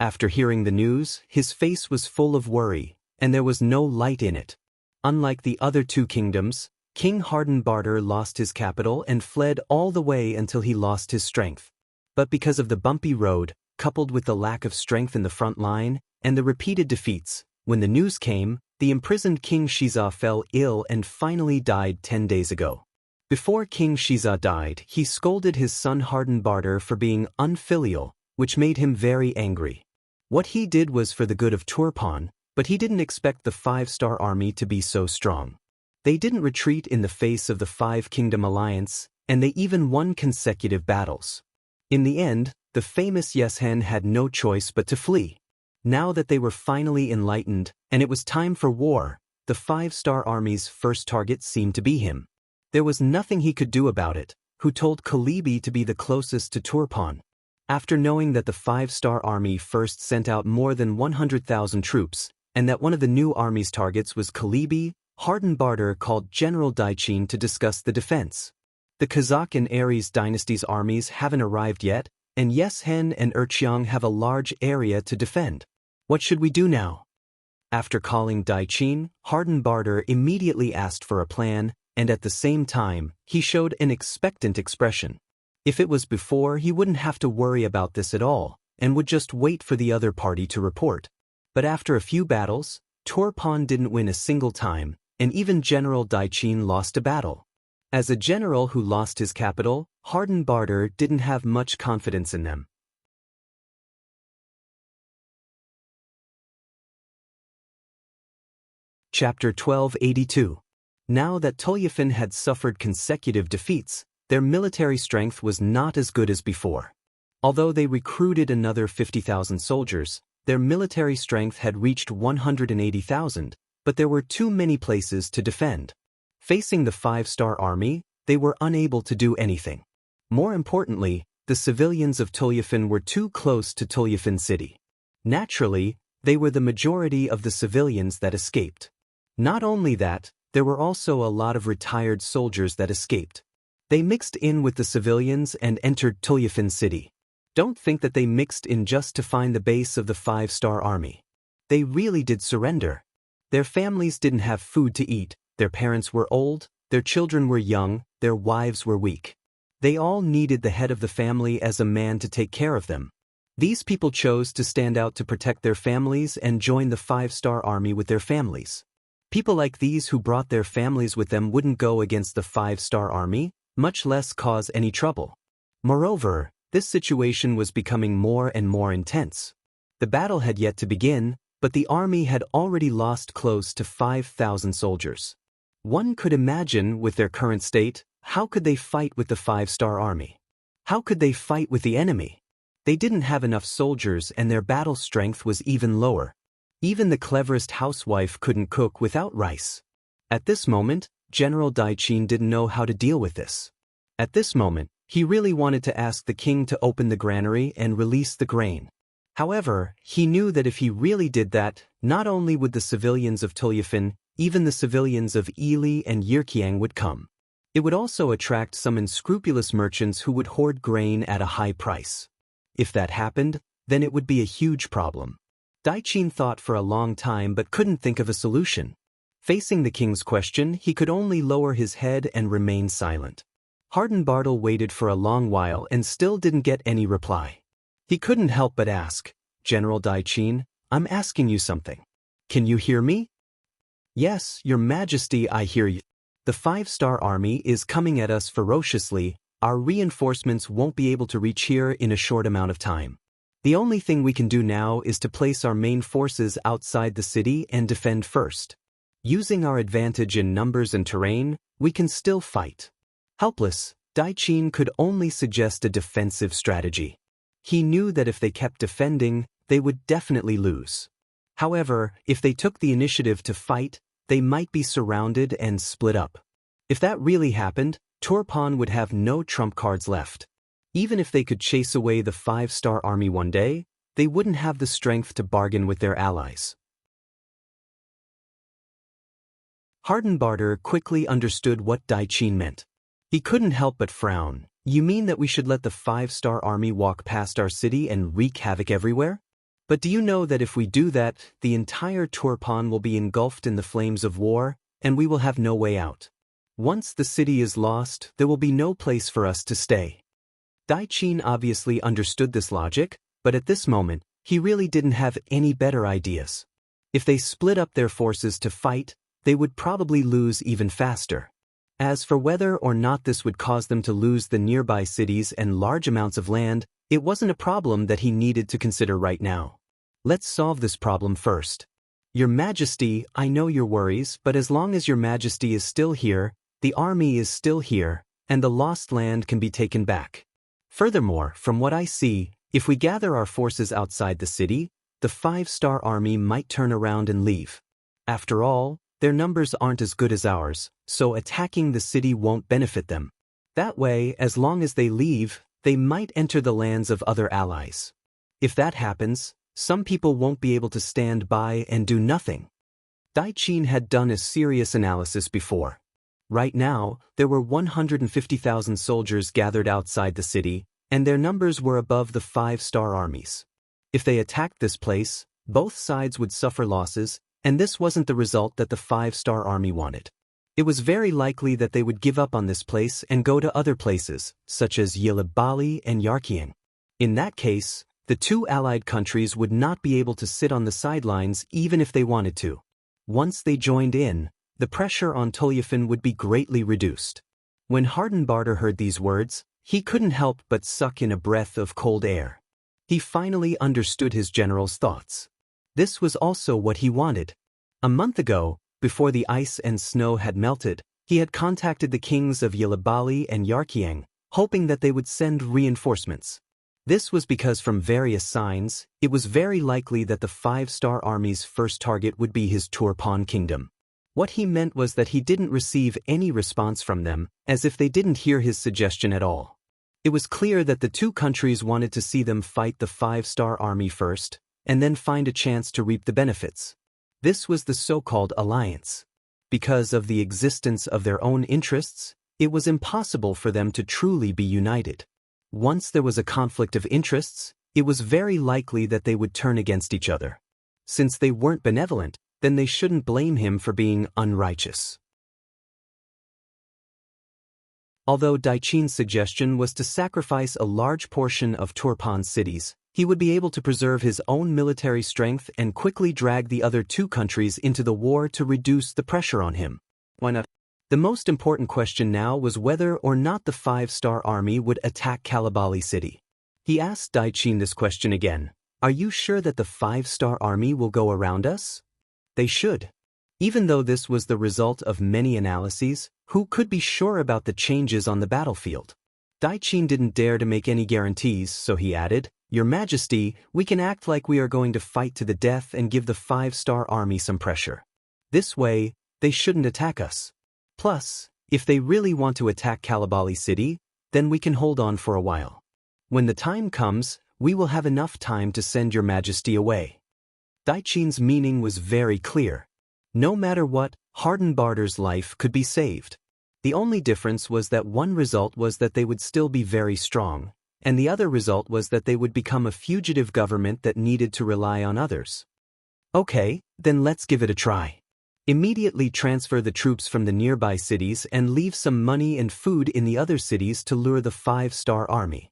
After hearing the news, his face was full of worry, and there was no light in it. Unlike the other two kingdoms, King Hardenbarter lost his capital and fled all the way until he lost his strength. But because of the bumpy road, coupled with the lack of strength in the front line, and the repeated defeats, when the news came, the imprisoned King Shiza fell ill and finally died 10 days ago. Before King Shiza died, he scolded his son Hardenbarter for being unfilial, which made him very angry. What he did was for the good of Turpan, but he didn't expect the five-star army to be so strong. They didn't retreat in the face of the Five-Kingdom Alliance, and they even won consecutive battles. In the end, the famous Yeshen had no choice but to flee. Now that they were finally enlightened, and it was time for war, the five-star army's first target seemed to be him. There was nothing he could do about it, who told Kalibi to be the closest to Turpan. After knowing that the five-star army first sent out more than 100,000 troops, and that one of the new army's targets was Kalibi, Hardenbarter called General Daichin to discuss the defense. The Kazakh and Aries dynasties' armies haven't arrived yet, and Yeshen and Urcheong have a large area to defend. What should we do now? After calling Dai-Chin, Hardenbarter immediately asked for a plan, and at the same time, he showed an expectant expression. If it was before, he wouldn't have to worry about this at all, and would just wait for the other party to report. But after a few battles, Turpan didn't win a single time, and even General Dai-Chin lost a battle. As a general who lost his capital, Hardenbarter didn't have much confidence in them. Chapter 1282. Now that Tulyafin had suffered consecutive defeats, their military strength was not as good as before. Although they recruited another 50,000 soldiers, their military strength had reached 180,000, but there were too many places to defend. Facing the 5-star army, they were unable to do anything. More importantly, the civilians of Tulyafin were too close to Tulyafin city. Naturally, they were the majority of the civilians that escaped. Not only that, there were also a lot of retired soldiers that escaped. They mixed in with the civilians and entered Tulyafin city. Don't think that they mixed in just to find the base of the 5-star army. They really did surrender. Their families didn't have food to eat, their parents were old, their children were young, their wives were weak. They all needed the head of the family as a man to take care of them. These people chose to stand out to protect their families and join the 5-star army with their families. People like these who brought their families with them wouldn't go against the 5-star army, much less cause any trouble. Moreover, this situation was becoming more and more intense. The battle had yet to begin, but the army had already lost close to 5,000 soldiers. One could imagine, with their current state, how could they fight with the 5-star army? How could they fight with the enemy? They didn't have enough soldiers and their battle strength was even lower. Even the cleverest housewife couldn't cook without rice. At this moment, General Dai-Chin didn't know how to deal with this. At this moment, he really wanted to ask the king to open the granary and release the grain. However, he knew that if he really did that, not only would the civilians of Tulyafin, even the civilians of Ili and Yirkiang would come. It would also attract some unscrupulous merchants who would hoard grain at a high price. If that happened, then it would be a huge problem. Dai-Chin thought for a long time but couldn't think of a solution. Facing the king's question, he could only lower his head and remain silent. Hardenbarter waited for a long while and still didn't get any reply. He couldn't help but ask, "General Dai-Chin, I'm asking you something. Can you hear me?" "Yes, Your Majesty, I hear you. The 5-star army is coming at us ferociously. Our reinforcements won't be able to reach here in a short amount of time. The only thing we can do now is to place our main forces outside the city and defend first. Using our advantage in numbers and terrain, we can still fight." Helpless, Dai-Chin could only suggest a defensive strategy. He knew that if they kept defending, they would definitely lose. However, if they took the initiative to fight, they might be surrounded and split up. If that really happened, Turpan would have no trump cards left. Even if they could chase away the 5-star army one day, they wouldn't have the strength to bargain with their allies. Hardenbarter quickly understood what Dai-Chin meant. He couldn't help but frown. "You mean that we should let the 5-star army walk past our city and wreak havoc everywhere? But do you know that if we do that, the entire Turpan will be engulfed in the flames of war, and we will have no way out? Once the city is lost, there will be no place for us to stay." Dai-Chin obviously understood this logic, but at this moment, he really didn't have any better ideas. If they split up their forces to fight, they would probably lose even faster. As for whether or not this would cause them to lose the nearby cities and large amounts of land, it wasn't a problem that he needed to consider right now. Let's solve this problem first. "Your Majesty, I know your worries, but as long as Your Majesty is still here, the army is still here, and the lost land can be taken back. Furthermore, from what I see, if we gather our forces outside the city, the 5-star army might turn around and leave. After all, their numbers aren't as good as ours, so attacking the city won't benefit them. That way, as long as they leave, they might enter the lands of other allies. If that happens, some people won't be able to stand by and do nothing." Dai-Chin had done a serious analysis before. Right now, there were 150,000 soldiers gathered outside the city, and their numbers were above the 5-star armies. If they attacked this place, both sides would suffer losses, And this wasn't the result that the five-star army wanted. It was very likely that they would give up on this place and go to other places, such as Yilabali and Yarkiang. In that case, the two allied countries would not be able to sit on the sidelines even if they wanted to. Once they joined in, the pressure on Tulyafin would be greatly reduced. When Hardenbarter heard these words, he couldn't help but suck in a breath of cold air. He finally understood his general's thoughts. This was also what he wanted. A month ago, before the ice and snow had melted, he had contacted the kings of Yilabali and Yarkiang, hoping that they would send reinforcements. This was because from various signs, it was very likely that the five-star army's first target would be his Turpan kingdom. What he meant was that he didn't receive any response from them, as if they didn't hear his suggestion at all. It was clear that the two countries wanted to see them fight the five-star army first, and then find a chance to reap the benefits. This was the so-called alliance. Because of the existence of their own interests, it was impossible for them to truly be united. Once there was a conflict of interests, it was very likely that they would turn against each other. Since they weren't benevolent, then they shouldn't blame him for being unrighteous. Although Daichin's suggestion was to sacrifice a large portion of Turpan's cities, he would be able to preserve his own military strength and quickly drag the other two countries into the war to reduce the pressure on him. Why not? The most important question now was whether or not the five-star army would attack Kalabali city. He asked Daichin this question again. Are you sure that the five-star army will go around us? They should. Even though this was the result of many analyses, who could be sure about the changes on the battlefield? Daichin didn't dare to make any guarantees, so he added, Your Majesty, we can act like we are going to fight to the death and give the five-star army some pressure. This way, they shouldn't attack us. Plus, if they really want to attack Kalabali city, then we can hold on for a while. When the time comes, we will have enough time to send Your Majesty away. Daichin's meaning was very clear. No matter what, Hardenbarter's life could be saved. The only difference was that one result was that they would still be very strong, and the other result was that they would become a fugitive government that needed to rely on others. Okay, then let's give it a try. Immediately transfer the troops from the nearby cities and leave some money and food in the other cities to lure the five-star army.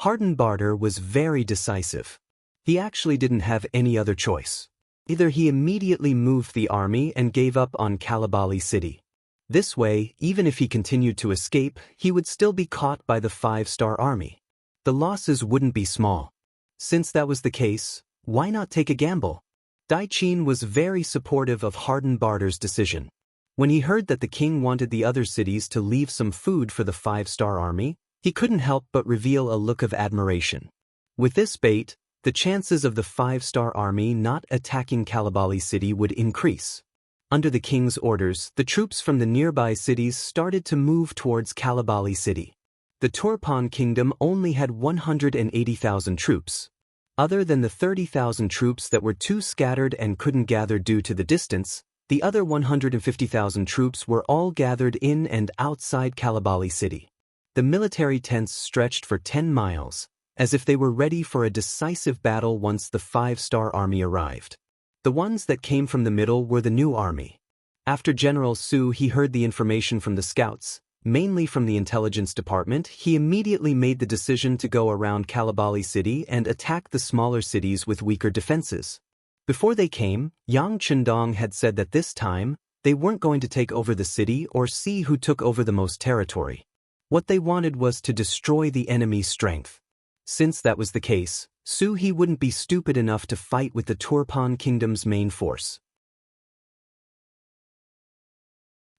Hardenbarter was very decisive. He actually didn't have any other choice. Either he immediately moved the army and gave up on Kalabali city. This way, even if he continued to escape, he would still be caught by the five-star army. The losses wouldn't be small. Since that was the case, why not take a gamble? Daichin was very supportive of Hardenbarter's decision. When he heard that the king wanted the other cities to leave some food for the five-star army, he couldn't help but reveal a look of admiration. With this bait, the chances of the five-star army not attacking Kalabali city would increase. Under the king's orders, the troops from the nearby cities started to move towards Kalabali city. The Turpan kingdom only had 180,000 troops. Other than the 30,000 troops that were too scattered and couldn't gather due to the distance, the other 150,000 troops were all gathered in and outside Kalabali city. The military tents stretched for 10 miles, as if they were ready for a decisive battle once the five-star army arrived. The ones that came from the middle were the new army. After General Su heard the information from the scouts, mainly from the intelligence department, he immediately made the decision to go around Kalabali city and attack the smaller cities with weaker defenses. Before they came, Yang Chendong had said that this time, they weren't going to take over the city or see who took over the most territory. What they wanted was to destroy the enemy's strength. Since that was the case, Su wouldn't be stupid enough to fight with the Turpan kingdom's main force.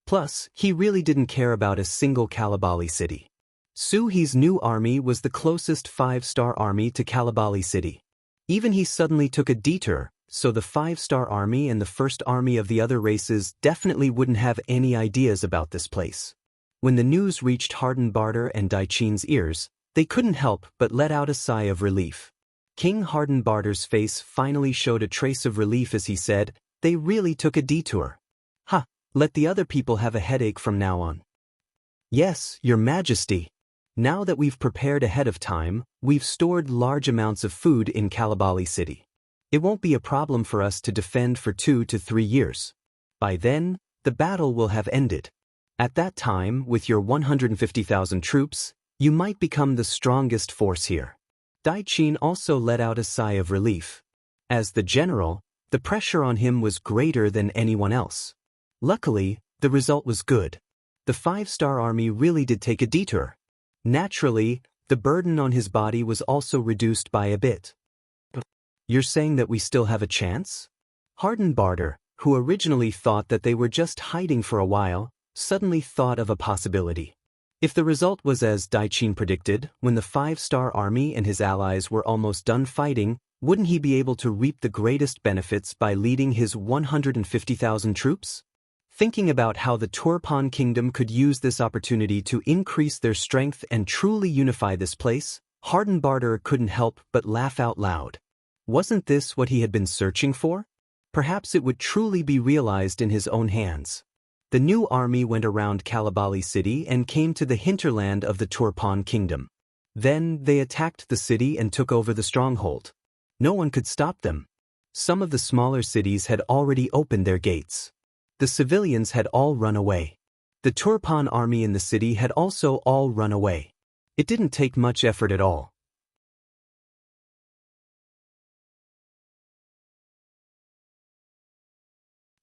Plus, he really didn't care about a single Kalabali city. Suhi's new army was the closest five-star army to Kalabali city. Even he suddenly took a detour, so the five-star army and the first army of the other races definitely wouldn't have any ideas about this place. When the news reached Hardenbarter and Daichin's ears, they couldn't help but let out a sigh of relief. King Hardenbarter's face finally showed a trace of relief as he said, "They really took a detour. Ha! Let the other people have a headache from now on." "Yes, Your Majesty. Now that we've prepared ahead of time, we've stored large amounts of food in Kalabali city. It won't be a problem for us to defend for 2 to 3 years. By then, the battle will have ended. At that time, with your 150,000 troops, you might become the strongest force here. Dai Qin also let out a sigh of relief. As the general, the pressure on him was greater than anyone else. Luckily, the result was good. The 5-star army really did take a detour. Naturally, the burden on his body was also reduced by a bit. You're saying that we still have a chance? Hardenbarter, who originally thought that they were just hiding for a while, suddenly thought of a possibility. If the result was as Dai Qin predicted, when the 5-star army and his allies were almost done fighting, wouldn't he be able to reap the greatest benefits by leading his 150,000 troops? Thinking about how the Turpan kingdom could use this opportunity to increase their strength and truly unify this place, Hardenbarter couldn't help but laugh out loud. Wasn't this what he had been searching for? Perhaps it would truly be realized in his own hands. The new army went around Kalabali city and came to the hinterland of the Turpan kingdom. Then they attacked the city and took over the stronghold. No one could stop them. Some of the smaller cities had already opened their gates. The civilians had all run away. The Turpan army in the city had also all run away. It didn't take much effort at all.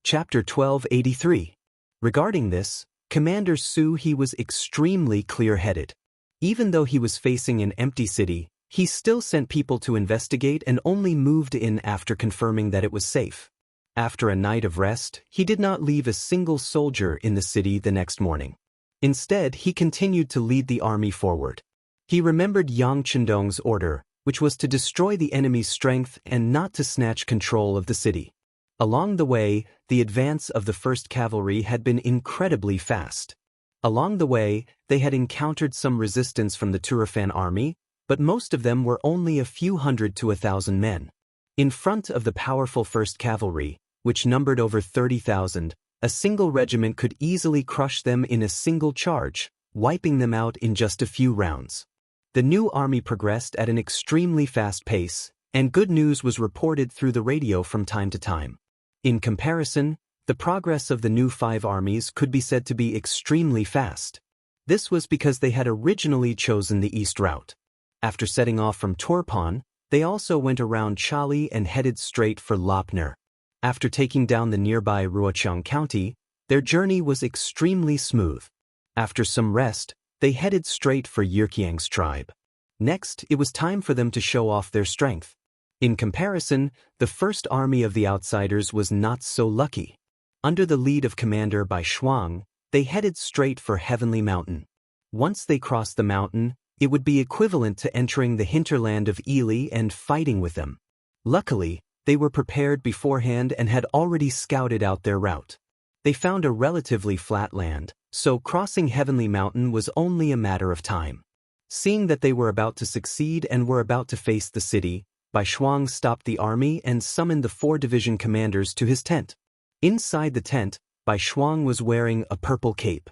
Chapter 1283. Regarding this, Commander Su He was extremely clear-headed. Even though he was facing an empty city, he still sent people to investigate and only moved in after confirming that it was safe. After a night of rest, he did not leave a single soldier in the city the next morning. Instead, he continued to lead the army forward. He remembered Yang Chendong's order, which was to destroy the enemy's strength and not to snatch control of the city. Along the way, the advance of the 1st Cavalry had been incredibly fast. Along the way, they had encountered some resistance from the Turfan army, but most of them were only a few hundred to 1,000 men. In front of the powerful 1st Cavalry, which numbered over 30,000, a single regiment could easily crush them in a single charge, wiping them out in just a few rounds. The new army progressed at an extremely fast pace, and good news was reported through the radio from time to time. In comparison, the progress of the new 5 armies could be said to be extremely fast. This was because they had originally chosen the east route. After setting off from Turpan, they also went around Chali and headed straight for Lopner. After taking down the nearby Ruochang County, their journey was extremely smooth. After some rest, they headed straight for Yirkiang's tribe. Next, it was time for them to show off their strength. In comparison, the 1st Army of the Outsiders was not so lucky. Under the lead of Commander Bai Shuang, they headed straight for Heavenly Mountain. Once they crossed the mountain, it would be equivalent to entering the hinterland of Ili and fighting with them. Luckily, they were prepared beforehand and had already scouted out their route. They found a relatively flat land, so crossing Heavenly Mountain was only a matter of time. Seeing that they were about to succeed and were about to face the city, Bai Shuang stopped the army and summoned the 4 division commanders to his tent. Inside the tent, Bai Shuang was wearing a purple cape.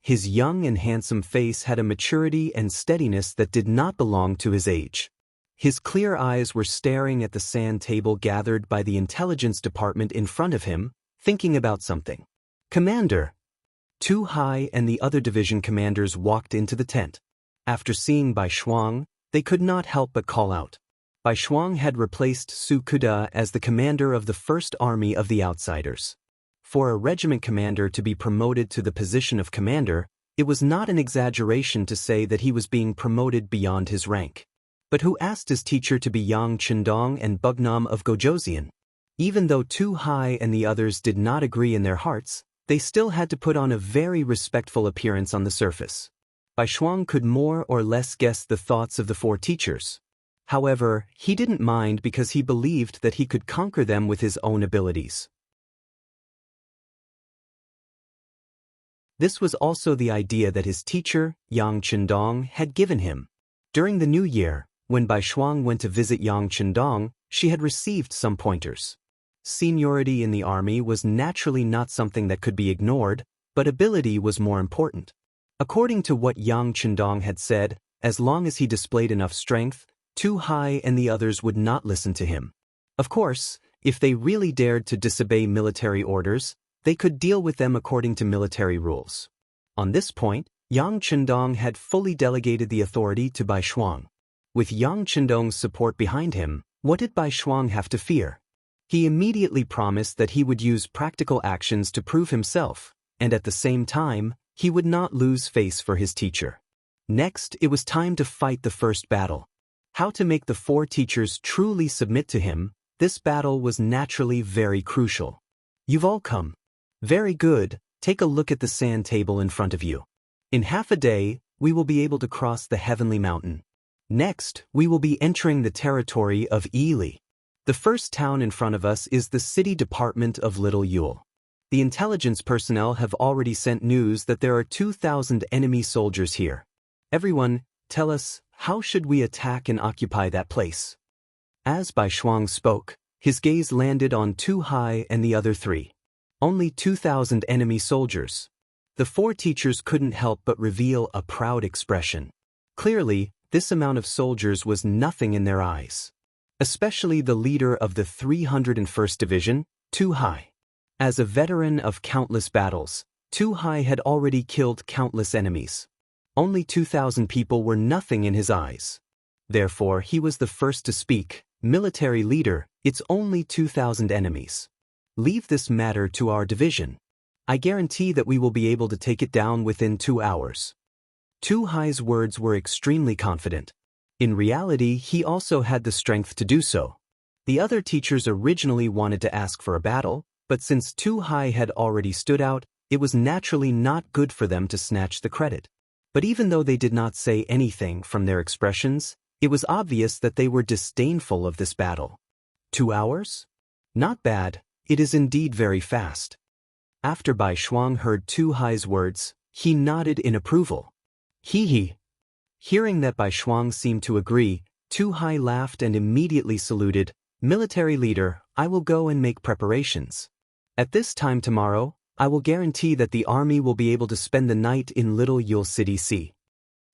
His young and handsome face had a maturity and steadiness that did not belong to his age. His clear eyes were staring at the sand table gathered by the intelligence department in front of him, thinking about something. "Commander!" Tu Hai and the other division commanders walked into the tent. After seeing Bai Shuang, they could not help but call out. Bai Shuang had replaced Su Kuda as the commander of the 1st Army of the Outsiders. For a regiment commander to be promoted to the position of commander, it was not an exaggeration to say that he was being promoted beyond his rank. But who asked his teacher to be Yang Chendong and Bugnam of Gojoseon? Even though Tu Hai and the others did not agree in their hearts, they still had to put on a very respectful appearance on the surface. Bai Shuang could more or less guess the thoughts of the 4 teachers. However, he didn't mind because he believed that he could conquer them with his own abilities. This was also the idea that his teacher, Yang Chendong, had given him. During the new year, when Bai Shuang went to visit Yang Chendong, she had received some pointers. Seniority in the army was naturally not something that could be ignored, but ability was more important. According to what Yang Chendong had said, as long as he displayed enough strength, Tu Hai and the others would not listen to him. Of course, if they really dared to disobey military orders, they could deal with them according to military rules. On this point, Yang Chendong had fully delegated the authority to Bai Shuang. With Yang Chendong's support behind him, what did Bai Shuang have to fear? He immediately promised that he would use practical actions to prove himself, and at the same time, he would not lose face for his teacher. Next, it was time to fight the first battle. How to make the 4 teachers truly submit to him, this battle was naturally very crucial. You've all come. Very good, take a look at the sand table in front of you. In half a day, we will be able to cross the heavenly mountain. Next, we will be entering the territory of Yili. The first town in front of us is the city department of Little Yule. The intelligence personnel have already sent news that there are 2,000 enemy soldiers here. Everyone, tell us, how should we attack and occupy that place? As Bai Shuang spoke, his gaze landed on Tu Hai and the other 3. Only 2,000 enemy soldiers. The 4 teachers couldn't help but reveal a proud expression. Clearly, this amount of soldiers was nothing in their eyes. Especially the leader of the 301st Division, Tu Hai. As a veteran of countless battles, Tu Hai had already killed countless enemies. Only 2,000 people were nothing in his eyes. Therefore, he was the first to speak. Military leader, it's only 2,000 enemies. Leave this matter to our division. I guarantee that we will be able to take it down within 2 hours. Tu Hai's words were extremely confident. In reality, he also had the strength to do so. The other teachers originally wanted to ask for a battle, but since Tu Hai had already stood out, it was naturally not good for them to snatch the credit. But even though they did not say anything from their expressions, it was obvious that they were disdainful of this battle. 2 hours? Not bad, it is indeed very fast. After Bai Shuang heard Tu Hai's words, he nodded in approval. He. Hearing that Bai Shuang seemed to agree, Tu Hai laughed and immediately saluted, Military leader, I will go and make preparations. At this time tomorrow, I will guarantee that the army will be able to spend the night in Little Yule City C.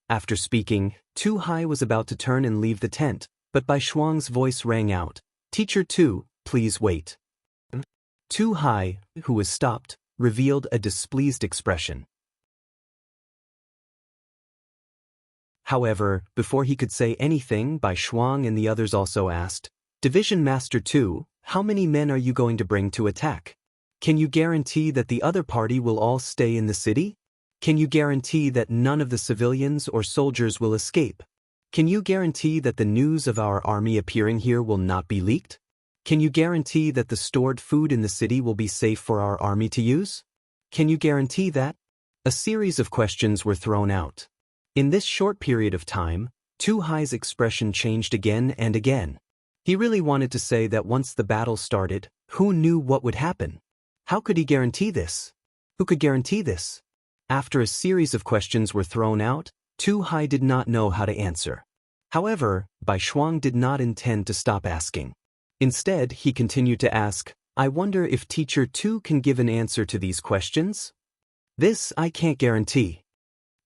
After speaking, Tu Hai was about to turn and leave the tent, but Bai Shuang's voice rang out, Teacher Tu, please wait. Tu Hai, who was stopped, revealed a displeased expression. However, before he could say anything, Bai Shuang and the others also asked, Division Master Tu, how many men are you going to bring to attack? Can you guarantee that the other party will all stay in the city? Can you guarantee that none of the civilians or soldiers will escape? Can you guarantee that the news of our army appearing here will not be leaked? Can you guarantee that the stored food in the city will be safe for our army to use? Can you guarantee that? A series of questions were thrown out. In this short period of time, Tu Hai's expression changed again and again. He really wanted to say that once the battle started, who knew what would happen? How could he guarantee this? Who could guarantee this? After a series of questions were thrown out, Tu Hai did not know how to answer. However, Bai Shuang did not intend to stop asking. Instead, he continued to ask, I wonder if Teacher Tu can give an answer to these questions? This I can't guarantee.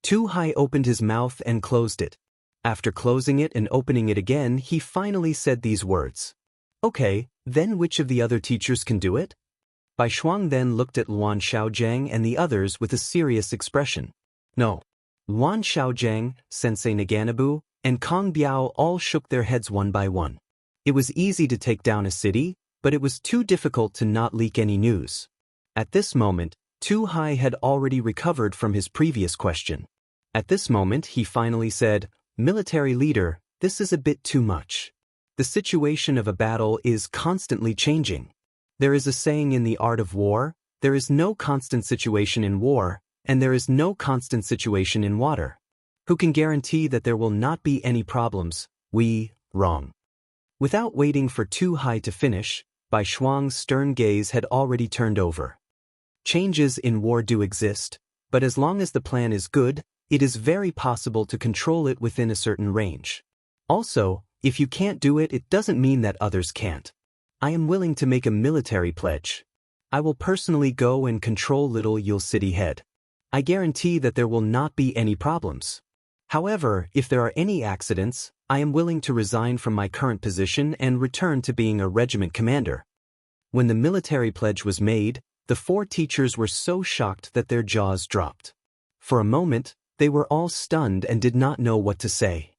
Tu Hai opened his mouth and closed it. After closing it and opening it again, he finally said these words. Okay, then which of the other teachers can do it? Bai Shuang then looked at Luan Xiaojiang and the others with a serious expression. No. Luan Xiaojiang, Sensei Naganabu, and Kong Biao all shook their heads one by one. It was easy to take down a city, but it was too difficult to not leak any news. At this moment, Tu Hai had already recovered from his previous question. At this moment, he finally said, Military leader, this is a bit too much. The situation of a battle is constantly changing. There is a saying in the art of war, there is no constant situation in war, and there is no constant situation in water. Who can guarantee that there will not be any problems? Wrong. Without waiting for Tu Hai to finish, Bai Shuang's stern gaze had already turned over. Changes in war do exist, but as long as the plan is good, it is very possible to control it within a certain range. Also, if you can't do it, it doesn't mean that others can't. I am willing to make a military pledge. I will personally go and control Little Yule City Head. I guarantee that there will not be any problems. However, if there are any accidents, I am willing to resign from my current position and return to being a regiment commander. When the military pledge was made, the 4 teachers were so shocked that their jaws dropped. For a moment, they were all stunned and did not know what to say.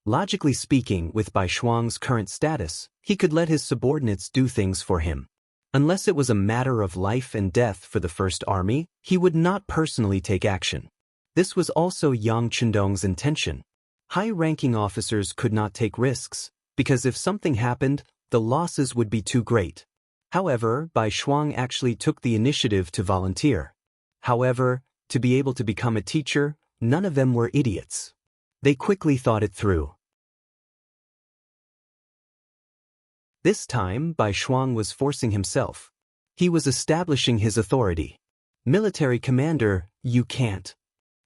Logically speaking, with Bai Shuang's current status, he could let his subordinates do things for him. Unless it was a matter of life and death for the First Army, he would not personally take action. This was also Yang Chendong's intention. High-ranking officers could not take risks, because if something happened, the losses would be too great. However, Bai Shuang actually took the initiative to volunteer. However, to be able to become a teacher, none of them were idiots. They quickly thought it through. This time, Bai Shuang was forcing himself. He was establishing his authority. Military commander, you can't.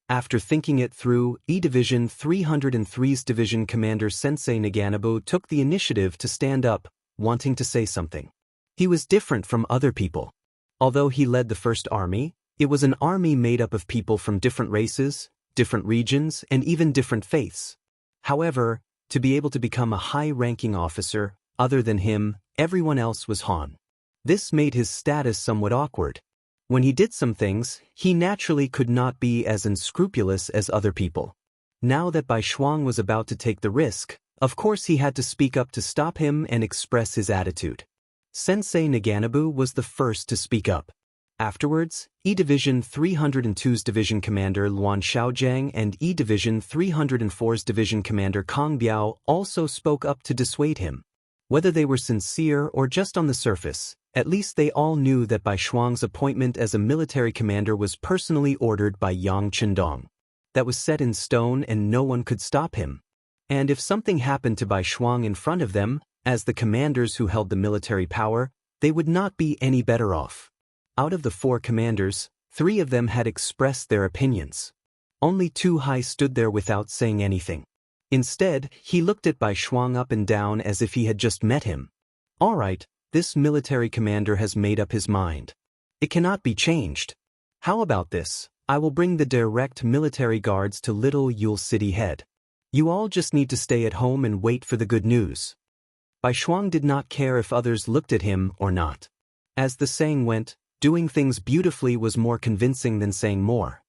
After thinking it through, E Division 303's Division Commander Sensei Naganabu took the initiative to stand up, wanting to say something. He was different from other people. Although he led the First Army, it was an army made up of people from different races, different regions, and even different faiths. However, to be able to become a high-ranking officer, other than him, everyone else was Han. This made his status somewhat awkward. When he did some things, he naturally could not be as unscrupulous as other people. Now that Bai Shuang was about to take the risk, of course he had to speak up to stop him and express his attitude. Sensei Naganabu was the first to speak up. Afterwards, E Division 302's Division Commander Luan Xiaojiang and E Division 304's Division Commander Kang Biao also spoke up to dissuade him. Whether they were sincere or just on the surface, at least they all knew that Bai Shuang's appointment as a military commander was personally ordered by Yang Chendong. That was set in stone and no one could stop him. And if something happened to Bai Shuang in front of them, as the commanders who held the military power, they would not be any better off. Out of the 4 commanders, 3 of them had expressed their opinions. Only Tu Hai stood there without saying anything. Instead, he looked at Bai Shuang up and down as if he had just met him. All right, this military commander has made up his mind. It cannot be changed. How about this? I will bring the direct military guards to Little Yule City Head. You all just need to stay at home and wait for the good news. Bai Shuang did not care if others looked at him or not. As the saying went, doing things beautifully was more convincing than saying more.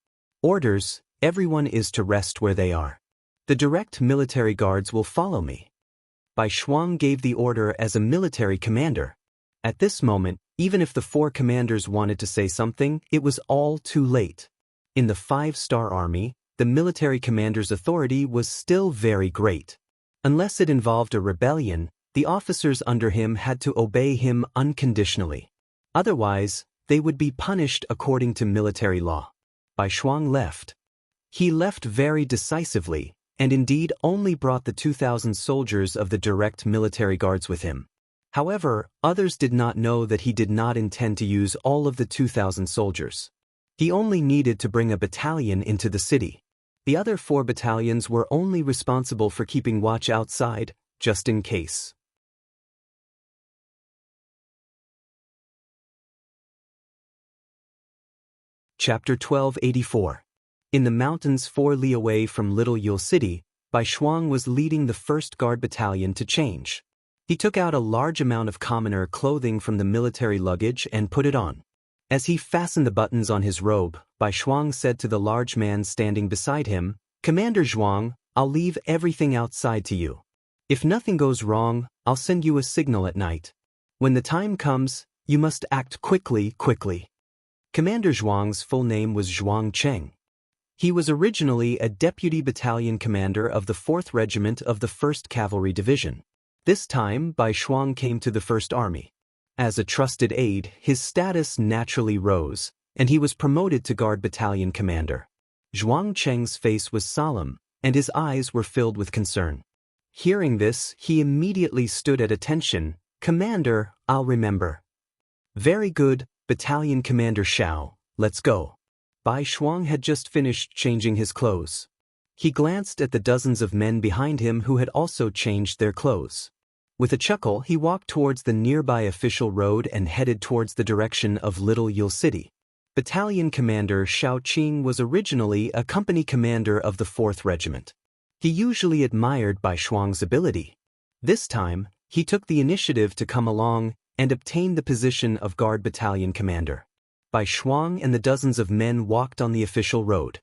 Orders, everyone is to rest where they are. The direct military guards will follow me. Bai Shuang gave the order as a military commander. At this moment, even if the 4 commanders wanted to say something, it was all too late. In the 5-star army, the military commander's authority was still very great. Unless it involved a rebellion, the officers under him had to obey him unconditionally. Otherwise, they would be punished according to military law. Bai Shuang left. He left very decisively, and indeed only brought the 2,000 soldiers of the direct military guards with him. However, others did not know that he did not intend to use all of the 2,000 soldiers. He only needed to bring a battalion into the city. The other 4 battalions were only responsible for keeping watch outside, just in case. Chapter 1284. In the mountains 4 li away from Little Yule City, Bai Shuang was leading the 1st Guard Battalion to change. He took out a large amount of commoner clothing from the military luggage and put it on. As he fastened the buttons on his robe, Bai Shuang said to the large man standing beside him, "Commander Zhuang, I'll leave everything outside to you. If nothing goes wrong, I'll send you a signal at night. When the time comes, you must act quickly. Commander Zhuang's full name was Zhuang Cheng. He was originally a deputy battalion commander of the 4th Regiment of the 1st Cavalry Division. This time, Bai Shuang came to the First Army. As a trusted aide, his status naturally rose, and he was promoted to Guard Battalion Commander. Zhuang Cheng's face was solemn, and his eyes were filled with concern. Hearing this, he immediately stood at attention. "Commander, I'll remember." "Very good, Battalion Commander Xiao, let's go." Bai Shuang had just finished changing his clothes. He glanced at the dozens of men behind him who had also changed their clothes. With a chuckle, he walked towards the nearby official road and headed towards the direction of Little Yule City. Battalion Commander Xiao Qing was originally a company commander of the 4th Regiment. He usually admired Bai Shuang's ability. This time, he took the initiative to come along and obtain the position of guard battalion commander. Bai Shuang and the dozens of men walked on the official road.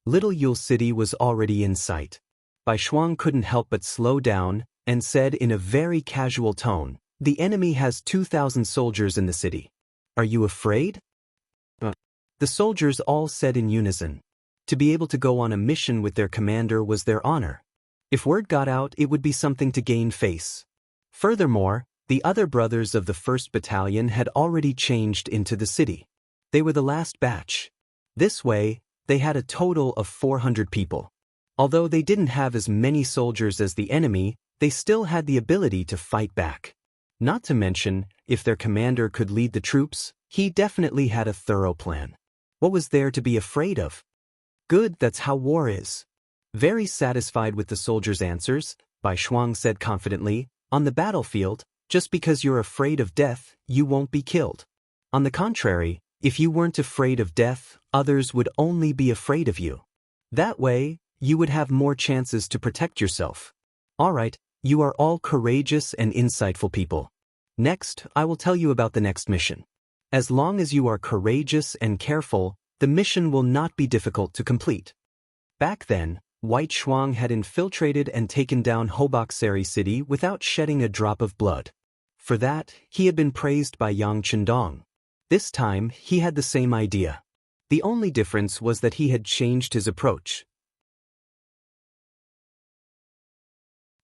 Little Yule City was already in sight. Bai Shuang couldn't help but slow down and said in a very casual tone, "The enemy has 2,000 soldiers in the city. Are you afraid?" The soldiers all said in unison. To be able to go on a mission with their commander was their honor. If word got out, it would be something to gain face. Furthermore, the other brothers of the 1st Battalion had already changed into the city. They were the last batch. This way, they had a total of 400 people. Although they didn't have as many soldiers as the enemy, they still had the ability to fight back. Not to mention, if their commander could lead the troops, he definitely had a thorough plan. What was there to be afraid of? Good, that's how war is. Very satisfied with the soldiers' answers, Bai Shuang said confidently, "On the battlefield, just because you're afraid of death, you won't be killed. On the contrary, if you weren't afraid of death, others would only be afraid of you. That way, you would have more chances to protect yourself. All right, you are all courageous and insightful people. Next, I will tell you about the next mission. As long as you are courageous and careful, the mission will not be difficult to complete." Back then, White Shuang had infiltrated and taken down Hobokseri City without shedding a drop of blood. For that, he had been praised by Yang Chendong. This time, he had the same idea. The only difference was that he had changed his approach.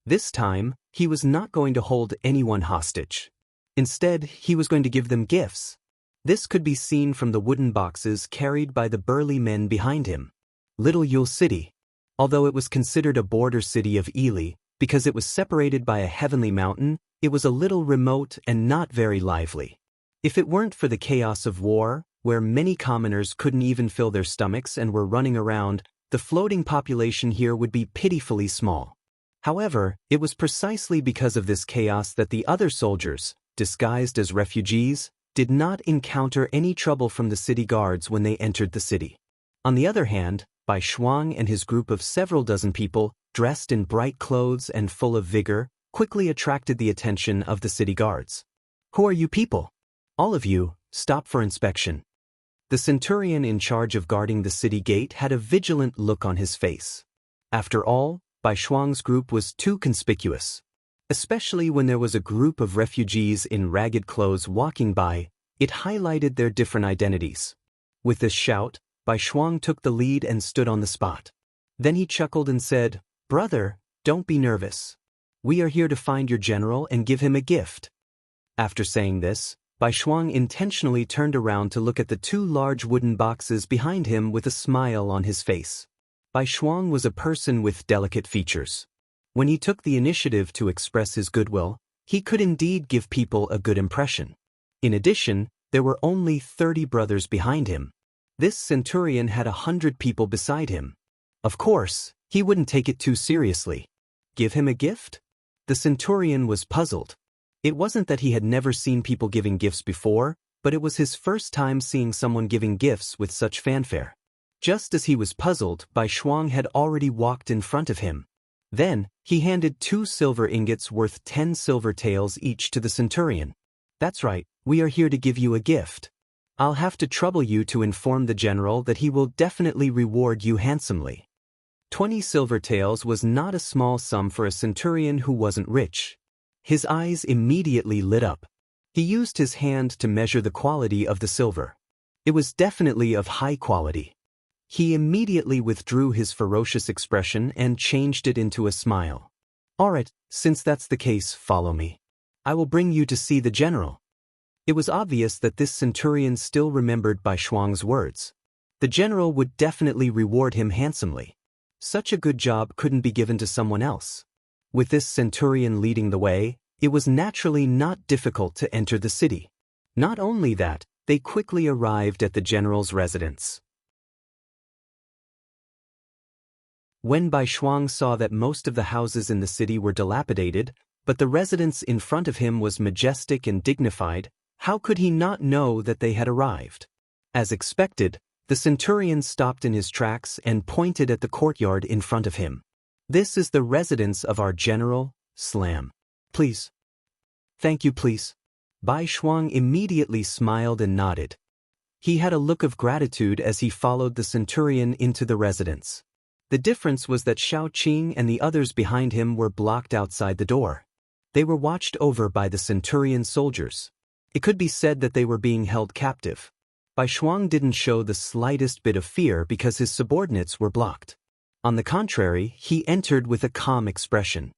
This time, he was not going to hold anyone hostage. Instead, he was going to give them gifts. This could be seen from the wooden boxes carried by the burly men behind him. Little Yule City. Although it was considered a border city of Ely, because it was separated by a heavenly mountain, it was a little remote and not very lively. If it weren't for the chaos of war, where many commoners couldn't even fill their stomachs and were running around, the floating population here would be pitifully small. However, it was precisely because of this chaos that the other soldiers, disguised as refugees, did not encounter any trouble from the city guards when they entered the city. On the other hand, Bai Shuang and his group of several dozen people, dressed in bright clothes and full of vigor, quickly attracted the attention of the city guards. "Who are you people? All of you, stop for inspection." The centurion in charge of guarding the city gate had a vigilant look on his face. After all, Bai Shuang's group was too conspicuous. Especially when there was a group of refugees in ragged clothes walking by, it highlighted their different identities. With this shout, Bai Shuang took the lead and stood on the spot. Then he chuckled and said, "Brother, don't be nervous. We are here to find your general and give him a gift." After saying this, Bai Shuang intentionally turned around to look at the 2 large wooden boxes behind him with a smile on his face. Bai Shuang was a person with delicate features. When he took the initiative to express his goodwill, he could indeed give people a good impression. In addition, there were only 30 brothers behind him. This centurion had 100 people beside him. Of course, he wouldn't take it too seriously. Give him a gift? The centurion was puzzled. It wasn't that he had never seen people giving gifts before, but it was his first time seeing someone giving gifts with such fanfare. Just as he was puzzled, Bai Shuang had already walked in front of him. Then, he handed 2 silver ingots worth 10 silver taels each to the centurion. "That's right, we are here to give you a gift. I'll have to trouble you to inform the general that he will definitely reward you handsomely." 20 silver taels was not a small sum for a centurion who wasn't rich. His eyes immediately lit up. He used his hand to measure the quality of the silver. It was definitely of high quality. He immediately withdrew his ferocious expression and changed it into a smile. "All right, since that's the case, follow me. I will bring you to see the general." It was obvious that this centurion still remembered Bai Shuang's words. The general would definitely reward him handsomely. Such a good job couldn't be given to someone else. With this centurion leading the way, it was naturally not difficult to enter the city. Not only that, they quickly arrived at the general's residence. When Bai Shuang saw that most of the houses in the city were dilapidated, but the residence in front of him was majestic and dignified, how could he not know that they had arrived? As expected, the centurion stopped in his tracks and pointed at the courtyard in front of him. This is the residence of our general, Slam. Please. Thank you, please. Bai Shuang immediately smiled and nodded. He had a look of gratitude as he followed the centurion into the residence. The difference was that Xiao Qing and the others behind him were blocked outside the door. They were watched over by the centurion soldiers. It could be said that they were being held captive. Bai Shuang didn't show the slightest bit of fear because his subordinates were blocked. On the contrary, he entered with a calm expression.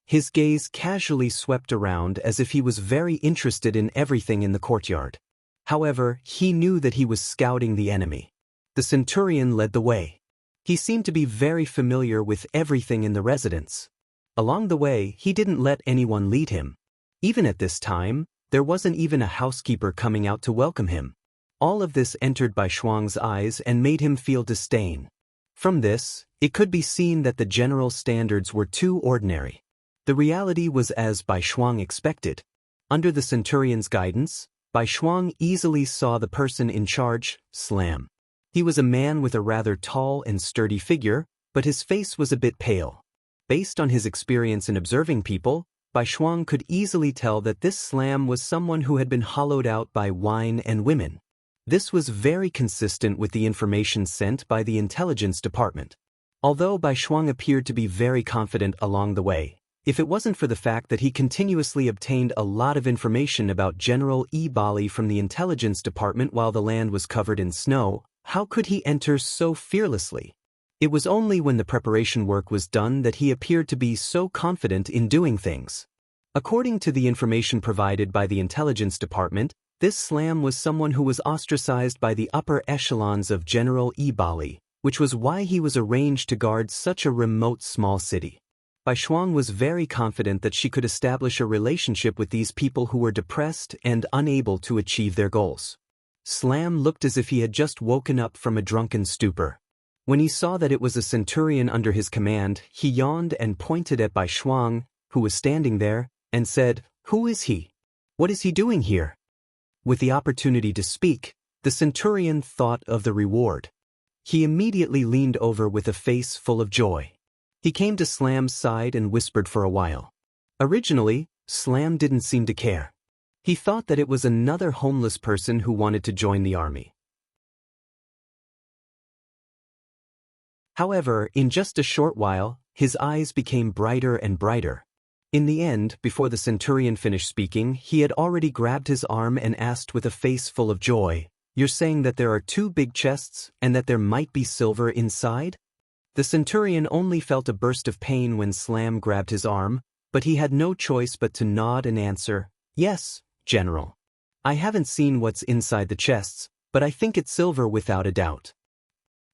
His gaze casually swept around as if he was very interested in everything in the courtyard. However, he knew that he was scouting the enemy. The centurion led the way. He seemed to be very familiar with everything in the residence. Along the way, he didn't let anyone lead him. Even at this time, there wasn't even a housekeeper coming out to welcome him. All of this entered Bai Shuang's eyes and made him feel disdain. From this, it could be seen that the general standards were too ordinary. The reality was as Bai Shuang expected. Under the centurion's guidance, Bai Shuang easily saw the person in charge, Slam. He was a man with a rather tall and sturdy figure, but his face was a bit pale. Based on his experience in observing people, Bai Shuang could easily tell that this Slam was someone who had been hollowed out by wine and women. This was very consistent with the information sent by the intelligence department. Although Bai Shuang appeared to be very confident along the way, if it wasn't for the fact that he continuously obtained a lot of information about General Yi Bali from the intelligence department while the land was covered in snow, how could he enter so fearlessly? It was only when the preparation work was done that he appeared to be so confident in doing things. According to the information provided by the intelligence department, this Slam was someone who was ostracized by the upper echelons of General Yi Bali, which was why he was arranged to guard such a remote small city. Bai Shuang was very confident that she could establish a relationship with these people who were depressed and unable to achieve their goals. Slam looked as if he had just woken up from a drunken stupor. When he saw that it was a centurion under his command, he yawned and pointed at Bai Shuang, who was standing there, and said, "Who is he? What is he doing here?" With the opportunity to speak, the centurion thought of the reward. He immediately leaned over with a face full of joy. He came to Slam's side and whispered for a while. Originally, Slam didn't seem to care. He thought that it was another homeless person who wanted to join the army. However, in just a short while, his eyes became brighter and brighter. In the end, before the centurion finished speaking, he had already grabbed his arm and asked with a face full of joy, "You're saying that there are 2 big chests and that there might be silver inside?" The centurion only felt a burst of pain when Slam grabbed his arm, but he had no choice but to nod and answer, "Yes, General. I haven't seen what's inside the chests, but I think it's silver without a doubt."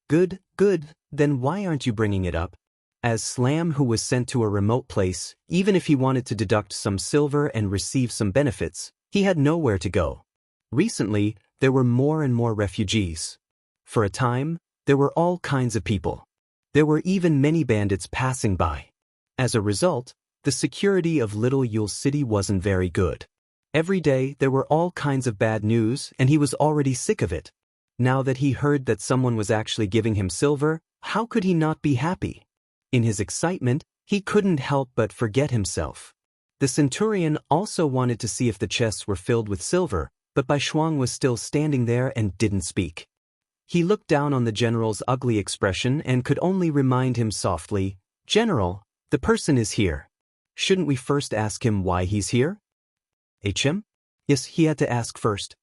"Good, good, then why aren't you bringing it up?" As Slam, who was sent to a remote place, even if he wanted to deduct some silver and receive some benefits, he had nowhere to go. Recently, there were more and more refugees. For a time, there were all kinds of people. There were even many bandits passing by. As a result, the security of Little Yule City wasn't very good. Every day there were all kinds of bad news and he was already sick of it. Now that he heard that someone was actually giving him silver, how could he not be happy? In his excitement, he couldn't help but forget himself. The centurion also wanted to see if the chests were filled with silver, but Bai Shuang was still standing there and didn't speak. He looked down on the general's ugly expression and could only remind him softly, "General, the person is here. Shouldn't we first ask him why he's here?" "HM? Yes, he had to ask first.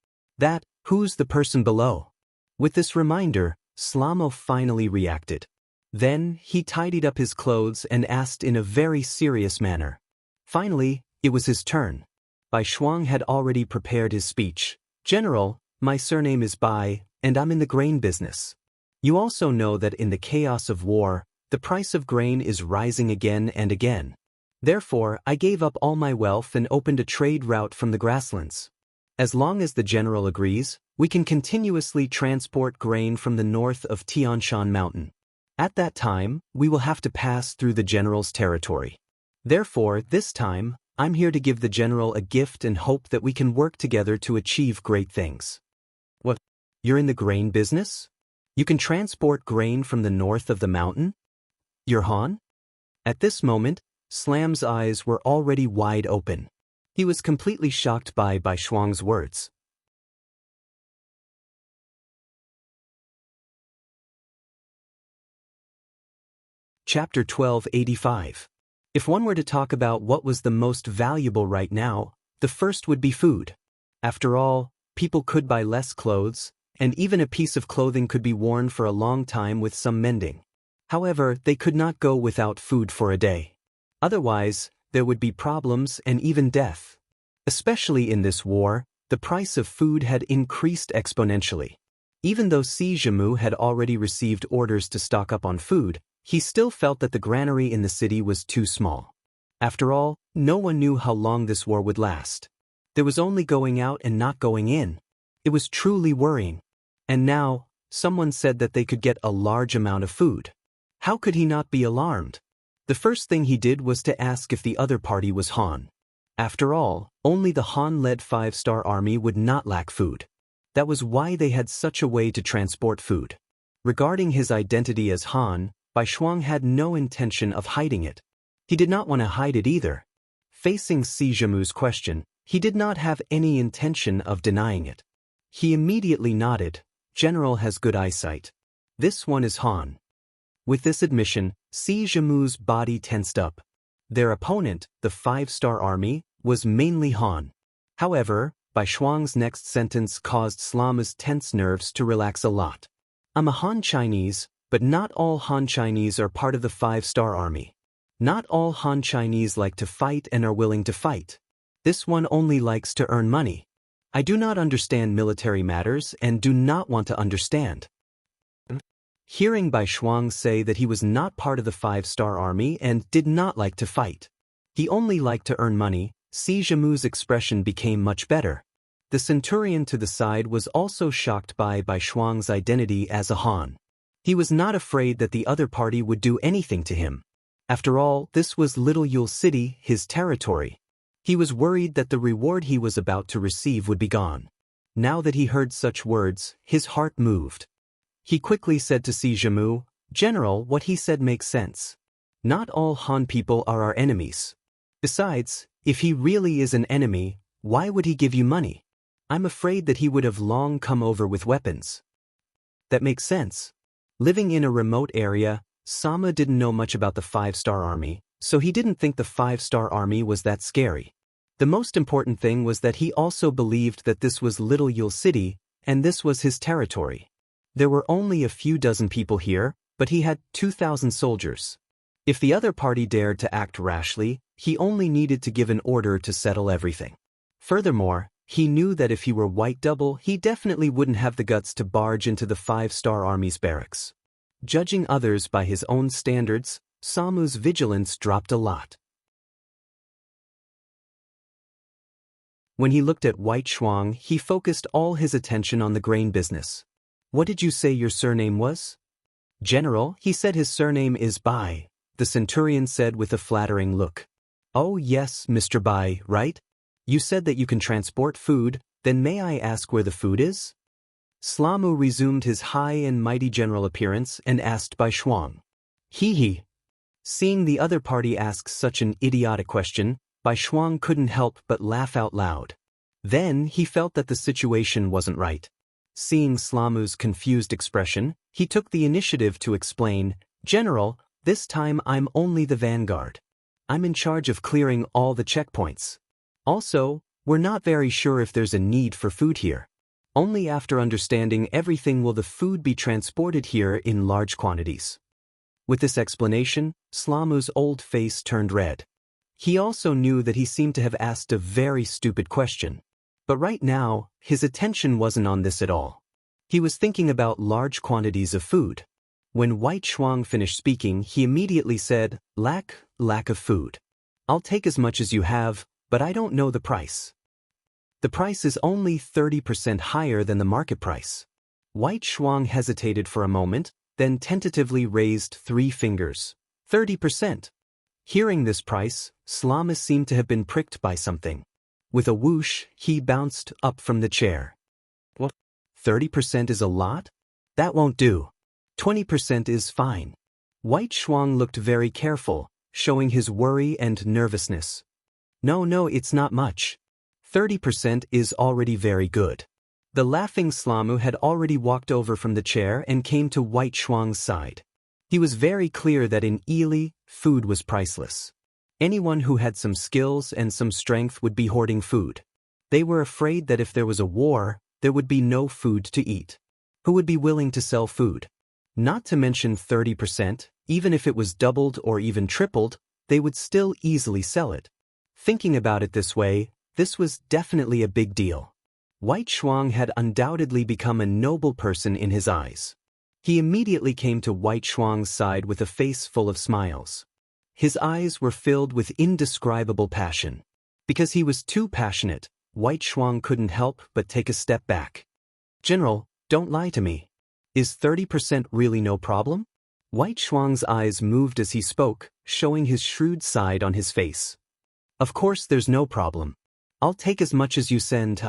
Who's the person below?" With this reminder, Slamo finally reacted. Then, he tidied up his clothes and asked in a very serious manner. Finally, it was his turn. Bai Shuang had already prepared his speech. "General, my surname is Bai, and I'm in the grain business. You also know that in the chaos of war, the price of grain is rising again and again. Therefore, I gave up all my wealth and opened a trade route from the grasslands. As long as the general agrees, we can continuously transport grain from the north of Tianshan Mountain. At that time, we will have to pass through the general's territory. Therefore, this time, I'm here to give the general a gift and hope that we can work together to achieve great things." "What? You're in the grain business? You can transport grain from the north of the mountain? You're Han?" At this moment, Slam's eyes were already wide open. He was completely shocked by Shuang's words. Chapter 1285. If one were to talk about what was the most valuable right now, the first would be food. After all, people could buy less clothes, and even a piece of clothing could be worn for a long time with some mending. However, they could not go without food for a day. Otherwise, there would be problems and even death. Especially in this war, the price of food had increased exponentially. Even though Si Zhimu had already received orders to stock up on food, he still felt that the granary in the city was too small. After all, no one knew how long this war would last. There was only going out and not going in. It was truly worrying. And now, someone said that they could get a large amount of food. How could he not be alarmed? The first thing he did was to ask if the other party was Han. After all, only the Han-led 5-star army would not lack food. That was why they had such a way to transport food. Regarding his identity as Han, Shuang had no intention of hiding it. He did not want to hide it either. Facing Si Zhimu's question, he did not have any intention of denying it. He immediately nodded. General has good eyesight. This one is Han. With this admission, Si Zhimu's body tensed up. Their opponent, the 5-star army, was mainly Han. However, Shuang's next sentence caused Slama's tense nerves to relax a lot. I'm a Han Chinese, but not all Han Chinese are part of the 5-star army. Not all Han Chinese like to fight and are willing to fight. This one only likes to earn money. I do not understand military matters and do not want to understand. Hearing Shuang say that he was not part of the 5-star army and did not like to fight. He only liked to earn money, Si Zhimu's expression became much better. The centurion to the side was also shocked by Shuang's identity as a Han. He was not afraid that the other party would do anything to him. After all, this was Little Yule City, his territory. He was worried that the reward he was about to receive would be gone. Now that he heard such words, his heart moved. He quickly said to Si Zhimu, General, what he said makes sense. Not all Han people are our enemies. Besides, if he really is an enemy, why would he give you money? I'm afraid that he would have long come over with weapons. That makes sense. Living in a remote area, Sama didn't know much about the 5-star army, so he didn't think the 5-star army was that scary. The most important thing was that he also believed that this was Little Yule City, and this was his territory. There were only a few dozen people here, but he had 2,000 soldiers. If the other party dared to act rashly, he only needed to give an order to settle everything. Furthermore, he knew that if he were White Double, he definitely wouldn't have the guts to barge into the 5-star army's barracks. Judging others by his own standards, Samu's vigilance dropped a lot. When he looked at White Shuang, he focused all his attention on the grain business. What did you say your surname was? General, he said his surname is Bai, the centurion said with a flattering look. Oh yes, Mr. Bai, right? You said that you can transport food, then may I ask where the food is? Slamu resumed his high and mighty general appearance and asked Shuang. He. Seeing the other party ask such an idiotic question, Shuang couldn't help but laugh out loud. Then he felt that the situation wasn't right. Seeing Slamu's confused expression, he took the initiative to explain, General, this time I'm only the vanguard. I'm in charge of clearing all the checkpoints. Also, we're not very sure if there's a need for food here. Only after understanding everything will the food be transported here in large quantities. With this explanation, Slamu's old face turned red. He also knew that he seemed to have asked a very stupid question. But right now, his attention wasn't on this at all. He was thinking about large quantities of food. When White Shuang finished speaking, he immediately said, Lack of food. I'll take as much as you have, but I don't know the price. The price is only 30% higher than the market price. White Shuang hesitated for a moment, then tentatively raised 3 fingers. 30%. Hearing this price, Slama seemed to have been pricked by something. With a whoosh, he bounced up from the chair. What? 30% is a lot? That won't do. 20% is fine. White Shuang looked very careful, showing his worry and nervousness. No, it's not much. 30% is already very good. The laughing Slamu had already walked over from the chair and came to White Shuang's side. He was very clear that in Ely, food was priceless. Anyone who had some skills and some strength would be hoarding food. They were afraid that if there was a war, there would be no food to eat. Who would be willing to sell food? Not to mention 30%, even if it was doubled or even tripled, they would still easily sell it. Thinking about it this way, this was definitely a big deal. White Shuang had undoubtedly become a noble person in his eyes. He immediately came to White Shuang's side with a face full of smiles. His eyes were filled with indescribable passion. Because he was too passionate, White Shuang couldn't help but take a step back. "General, don't lie to me. Is 30% really no problem?" White Shuang's eyes moved as he spoke, showing his shrewd side on his face. "Of course there's no problem. I'll take as much as you send."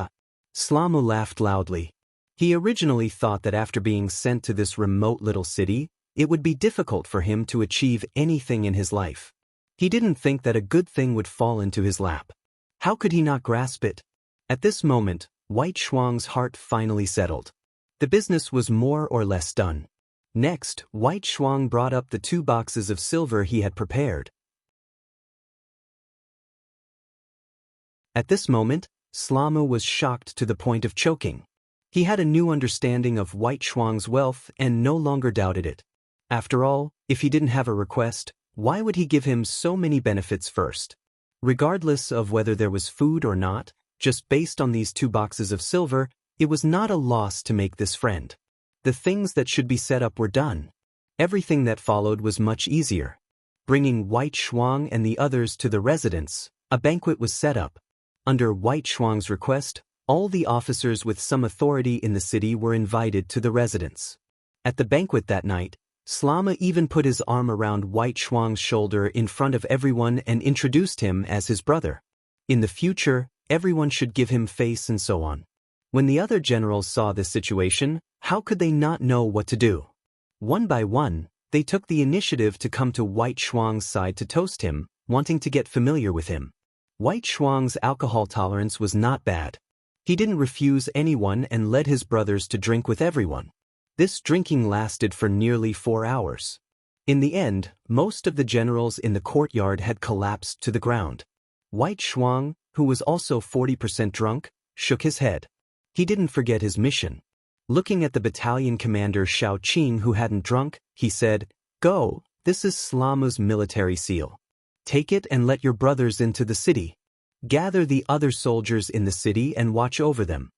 Slamu laughed loudly. He originally thought that after being sent to this remote little city, it would be difficult for him to achieve anything in his life. He didn't think that a good thing would fall into his lap. How could he not grasp it? At this moment, White Shuang's heart finally settled. The business was more or less done. Next, White Shuang brought up the 2 boxes of silver he had prepared. At this moment, Slamu was shocked to the point of choking. He had a new understanding of White Shuang's wealth and no longer doubted it. After all, if he didn't have a request, why would he give him so many benefits first? Regardless of whether there was food or not, just based on these 2 boxes of silver, it was not a loss to make this friend. The things that should be set up were done. Everything that followed was much easier. Bringing White Shuang and the others to the residence, a banquet was set up. Under White Shuang's request, all the officers with some authority in the city were invited to the residence. At the banquet that night, Slama even put his arm around White Shuang's shoulder in front of everyone and introduced him as his brother. In the future, everyone should give him face and so on. When the other generals saw this situation, how could they not know what to do? One by one, they took the initiative to come to White Shuang's side to toast him, wanting to get familiar with him. White Shuang's alcohol tolerance was not bad. He didn't refuse anyone and led his brothers to drink with everyone. This drinking lasted for nearly 4 hours. In the end, most of the generals in the courtyard had collapsed to the ground. White Shuang, who was also 40% drunk, shook his head. He didn't forget his mission. Looking at the battalion commander Xiao Qing who hadn't drunk, he said, "Go, this is Slamu's military seal. Take it and let your brothers into the city. Gather the other soldiers in the city and watch over them."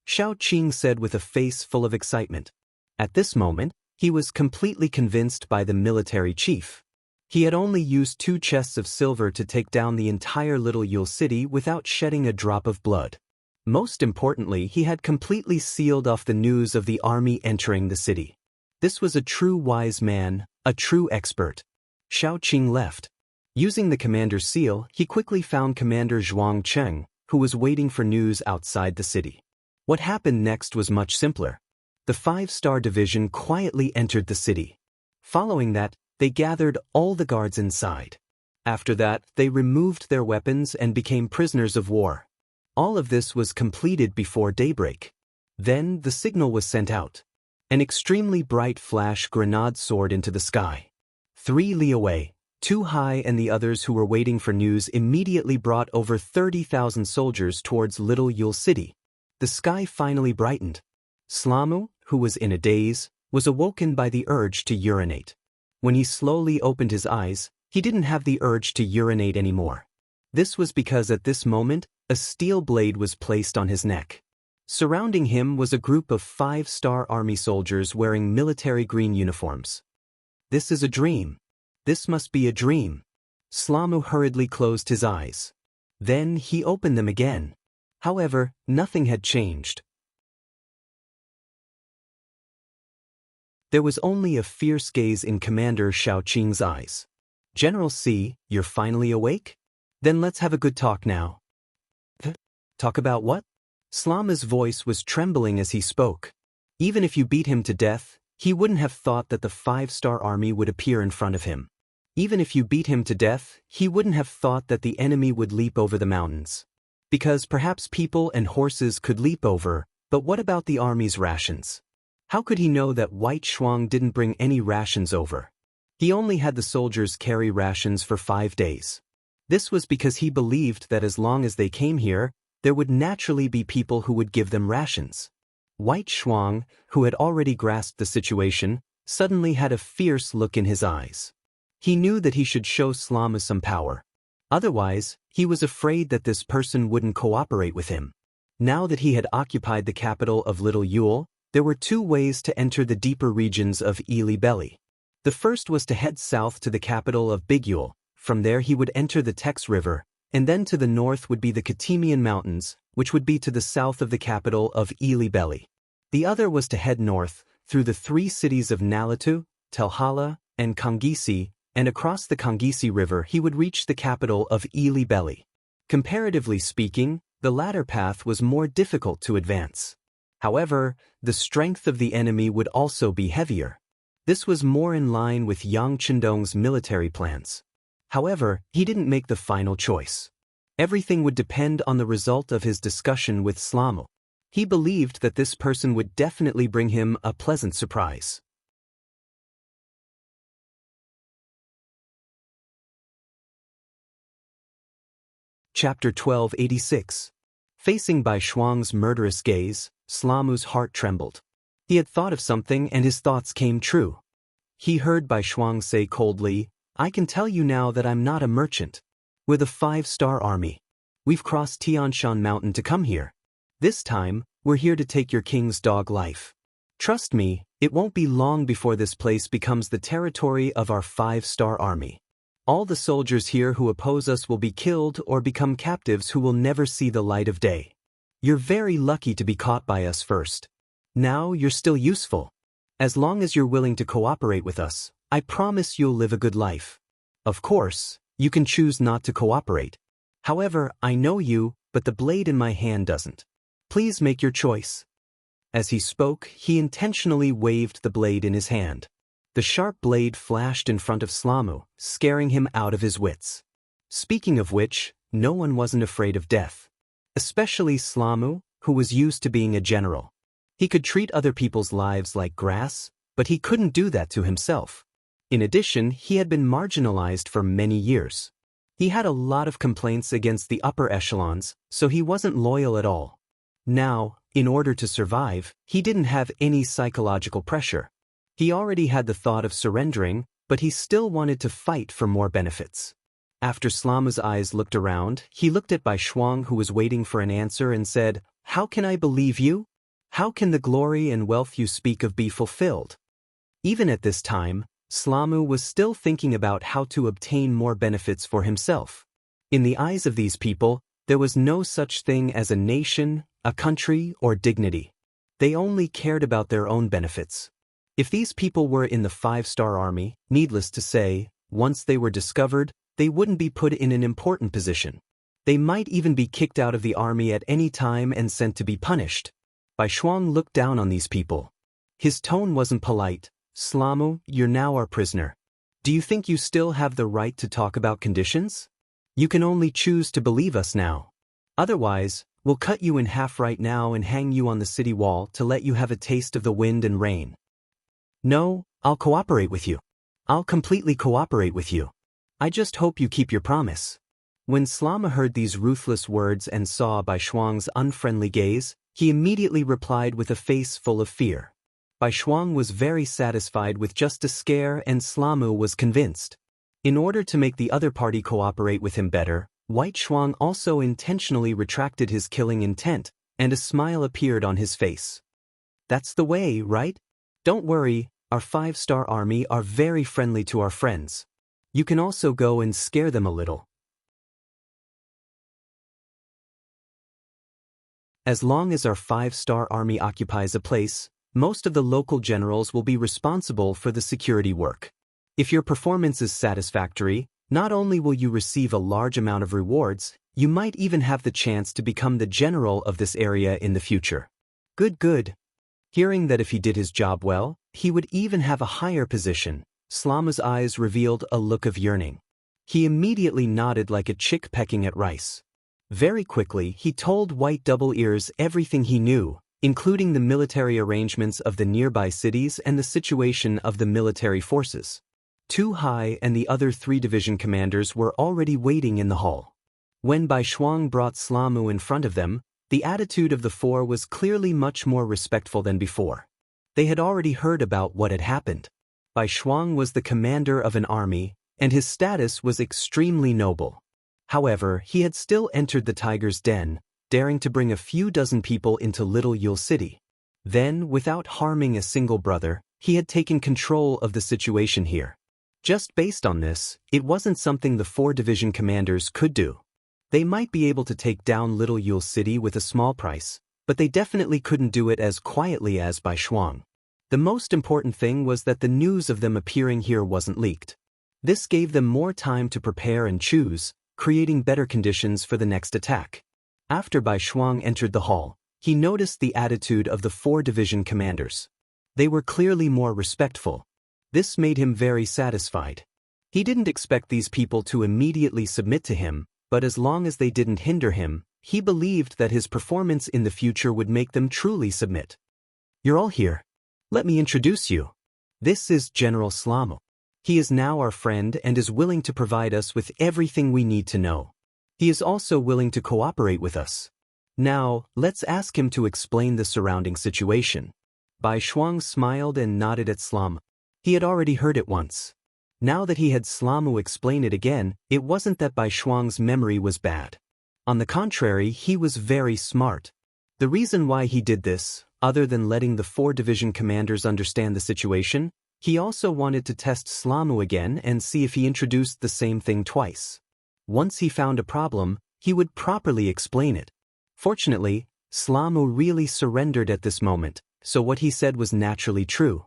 Xiao Qing said with a face full of excitement. At this moment, he was completely convinced by the military chief. He had only used 2 chests of silver to take down the entire Little Yule city without shedding a drop of blood. Most importantly, he had completely sealed off the news of the army entering the city. This was a true wise man, a true expert. Xiao Qing left. Using the commander's seal, he quickly found Commander Zhuang Cheng, who was waiting for news outside the city. What happened next was much simpler. The 5-star division quietly entered the city. Following that, they gathered all the guards inside. After that, they removed their weapons and became prisoners of war. All of this was completed before daybreak. Then the signal was sent out. An extremely bright flash grenade soared into the sky. 3 li away, 2 high, and the others who were waiting for news immediately brought over 30,000 soldiers towards Little Yule City. The sky finally brightened. Slamu, who was in a daze, was awoken by the urge to urinate. When he slowly opened his eyes, he didn't have the urge to urinate anymore. This was because at this moment, a steel blade was placed on his neck. Surrounding him was a group of 5-star army soldiers wearing military green uniforms. This is a dream. This must be a dream. Slamu hurriedly closed his eyes. Then he opened them again. However, nothing had changed. There was only a fierce gaze in Commander Xiao Qing's eyes. "General C, you're finally awake? Then let's have a good talk now." Talk about what? Slama's voice was trembling as he spoke. Even if you beat him to death, he wouldn't have thought that the 5-star army would appear in front of him. Even if you beat him to death, he wouldn't have thought that the enemy would leap over the mountains. Because perhaps people and horses could leap over, but what about the army's rations? How could he know that White Shuang didn't bring any rations over? He only had the soldiers carry rations for 5 days. This was because he believed that as long as they came here, there would naturally be people who would give them rations. White Shuang, who had already grasped the situation, suddenly had a fierce look in his eyes. He knew that he should show Slama some power. Otherwise, he was afraid that this person wouldn't cooperate with him. Now that he had occupied the capital of Little Yule, there were 2 ways to enter the deeper regions of Ili Belly. The first was to head south to the capital of Big Yule. From there he would enter the Tex River, and then to the north would be the Katimian Mountains, which would be to the south of the capital of Ili Belly. The other was to head north, through the 3 cities of Nalatu, Telhala, and Kangisi, and across the Kangisi River he would reach the capital of Ili Belly. Comparatively speaking, the latter path was more difficult to advance. However, the strength of the enemy would also be heavier. This was more in line with Yang Chendong's military plans. However, he didn't make the final choice. Everything would depend on the result of his discussion with Slamu. He believed that this person would definitely bring him a pleasant surprise. Chapter 1286. Facing Bai Shuang's murderous gaze, Slamu's heart trembled. He had thought of something and his thoughts came true. He heard Bai Shuang say coldly, "I can tell you now that I'm not a merchant. We're the 5-star army. We've crossed Tianshan Mountain to come here. This time, we're here to take your king's dog life. Trust me, it won't be long before this place becomes the territory of our 5-star army. All the soldiers here who oppose us will be killed or become captives who will never see the light of day. You're very lucky to be caught by us first. Now you're still useful. As long as you're willing to cooperate with us, I promise you'll live a good life. Of course, you can choose not to cooperate. However, I know you, but the blade in my hand doesn't. Please make your choice." As he spoke, he intentionally waved the blade in his hand. The sharp blade flashed in front of Slamu, scaring him out of his wits. Speaking of which, no one wasn't afraid of death. Especially Slamu, who was used to being a general. He could treat other people's lives like grass, but he couldn't do that to himself. In addition, he had been marginalized for many years. He had a lot of complaints against the upper echelons, so he wasn't loyal at all. Now, in order to survive, he didn't have any psychological pressure. He already had the thought of surrendering, but he still wanted to fight for more benefits. After Slamu's eyes looked around, he looked at Bai Shuang, who was waiting for an answer, and said, "How can I believe you? How can the glory and wealth you speak of be fulfilled?" Even at this time, Slamu was still thinking about how to obtain more benefits for himself. In the eyes of these people, there was no such thing as a nation, a country, or dignity. They only cared about their own benefits. If these people were in the 5-star army, needless to say, once they were discovered, they wouldn't be put in an important position. They might even be kicked out of the army at any time and sent to be punished. Bai Shuang looked down on these people. His tone wasn't polite. "Slamu, you're now our prisoner. Do you think you still have the right to talk about conditions? You can only choose to believe us now. Otherwise, we'll cut you in half right now and hang you on the city wall to let you have a taste of the wind and rain." "No, I'll cooperate with you. I'll completely cooperate with you. I just hope you keep your promise." When Slama heard these ruthless words and saw Bai Shuang's unfriendly gaze, he immediately replied with a face full of fear. Bai Shuang was very satisfied with just a scare, and Slamu was convinced. In order to make the other party cooperate with him better, White Shuang also intentionally retracted his killing intent, and a smile appeared on his face. "That's the way, right? Don't worry, our 5-star army are very friendly to our friends. You can also go and scare them a little. As long as our 5-star army occupies a place, most of the local generals will be responsible for the security work. If your performance is satisfactory, not only will you receive a large amount of rewards, you might even have the chance to become the general of this area in the future." Good. Hearing that if he did his job well, he would even have a higher position, Slama's eyes revealed a look of yearning. He immediately nodded like a chick pecking at rice. Very quickly, he told White Double Ears everything he knew, including the military arrangements of the nearby cities and the situation of the military forces. Tu Hai and the other 3 division commanders were already waiting in the hall. When Bai Shuang brought Slamu in front of them, the attitude of the 4 was clearly much more respectful than before. They had already heard about what had happened. Bai Shuang was the commander of an army, and his status was extremely noble. However, he had still entered the tiger's den, daring to bring a few dozen people into Little Yule City. Then, without harming a single brother, he had taken control of the situation here. Just based on this, it wasn't something the 4 division commanders could do. They might be able to take down Little Yule City with a small price, but they definitely couldn't do it as quietly as Bai Shuang. The most important thing was that the news of them appearing here wasn't leaked. This gave them more time to prepare and choose, creating better conditions for the next attack. After Bai Shuang entered the hall, he noticed the attitude of the 4 division commanders. They were clearly more respectful. This made him very satisfied. He didn't expect these people to immediately submit to him, but as long as they didn't hinder him, he believed that his performance in the future would make them truly submit. You're all here. Let me introduce you. This is General Slamu. He is now our friend and is willing to provide us with everything we need to know. He is also willing to cooperate with us. Now, let's ask him to explain the surrounding situation. Bai Shuang smiled and nodded at Slamu. He had already heard it once. Now that he had Slamu explain it again, it wasn't that Bai Shuang's memory was bad. On the contrary, he was very smart. The reason why he did this, other than letting the 4 division commanders understand the situation, he also wanted to test Slamu again and see if he introduced the same thing twice. Once he found a problem, he would properly explain it. Fortunately, Slamu really surrendered at this moment, so what he said was naturally true.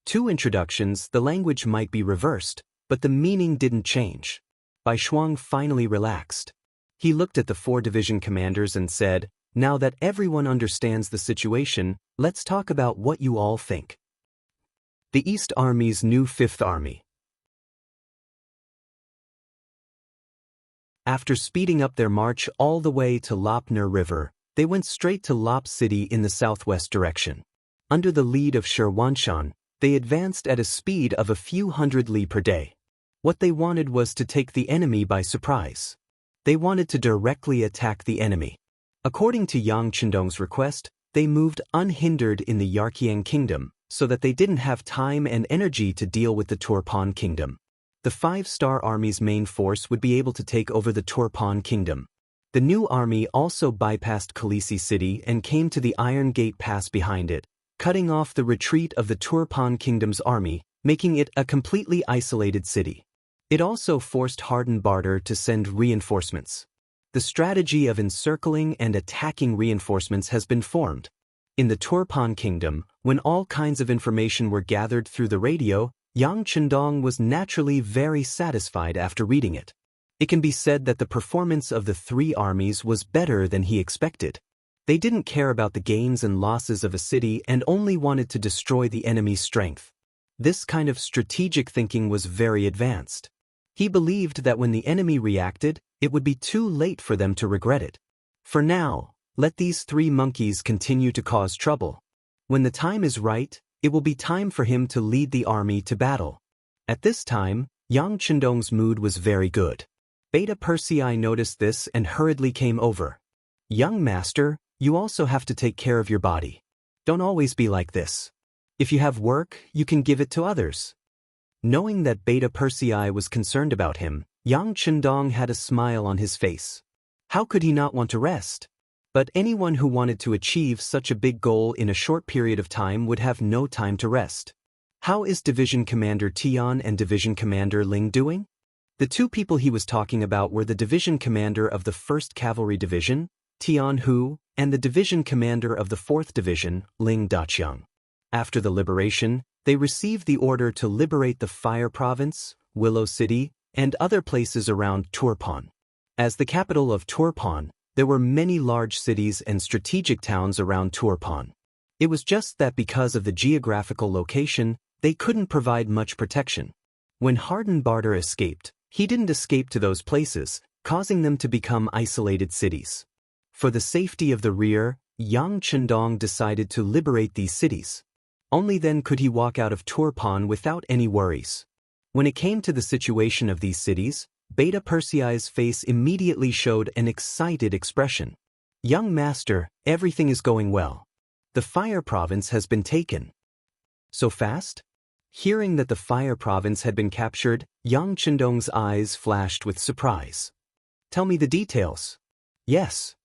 2 introductions, the language might be reversed, but the meaning didn't change. Bai Shuang finally relaxed. He looked at the 4 division commanders and said, "Now that everyone understands the situation, let's talk about what you all think." The East Army's new 5th Army. After speeding up their march all the way to Lop Nur River, they went straight to Lop City in the southwest direction. Under the lead of Shirwanshan, they advanced at a speed of a few hundred li per day. What they wanted was to take the enemy by surprise. They wanted to directly attack the enemy. According to Yang Chendong's request, they moved unhindered in the Yarqiang Kingdom, so that they didn't have time and energy to deal with the Turpan Kingdom. The 5-star army's main force would be able to take over the Turpan Kingdom. The new army also bypassed Khaleesi City and came to the Iron Gate Pass behind it, cutting off the retreat of the Turpan Kingdom's army, making it a completely isolated city. It also forced Harden Barter to send reinforcements. The strategy of encircling and attacking reinforcements has been formed. In the Turpan Kingdom, when all kinds of information were gathered through the radio, Yang Chendong was naturally very satisfied after reading it. It can be said that the performance of the 3 armies was better than he expected. They didn't care about the gains and losses of a city and only wanted to destroy the enemy's strength. This kind of strategic thinking was very advanced. He believed that when the enemy reacted, it would be too late for them to regret it. For now, let these 3 monkeys continue to cause trouble. When the time is right, it will be time for him to lead the army to battle. At this time, Yang Chendong's mood was very good. Beta Persei noticed this and hurriedly came over. "Young master, you also have to take care of your body. Don't always be like this. If you have work, you can give it to others." Knowing that Beta Persei was concerned about him, Yang Chendong had a smile on his face. How could he not want to rest? But anyone who wanted to achieve such a big goal in a short period of time would have no time to rest. How is Division Commander Tian and Division Commander Ling doing? The 2 people he was talking about were the Division Commander of the 1st Cavalry Division, Tian Hu, and the Division Commander of the 4th Division, Ling Daqiang. After the liberation, they received the order to liberate the Fire Province, Willow City, and other places around Turpan. As the capital of Turpan, there were many large cities and strategic towns around Turpan. It was just that because of the geographical location, they couldn't provide much protection. When Harden Barter escaped, he didn't escape to those places, causing them to become isolated cities. For the safety of the rear, Yang Chendong decided to liberate these cities. Only then could he walk out of Turpan without any worries. When it came to the situation of these cities, Beta Persei's face immediately showed an excited expression. "Young master, everything is going well. The Fire Province has been taken." "So fast?" Hearing that the Fire Province had been captured, Yang Chendong's eyes flashed with surprise. "Tell me the details." "Yes.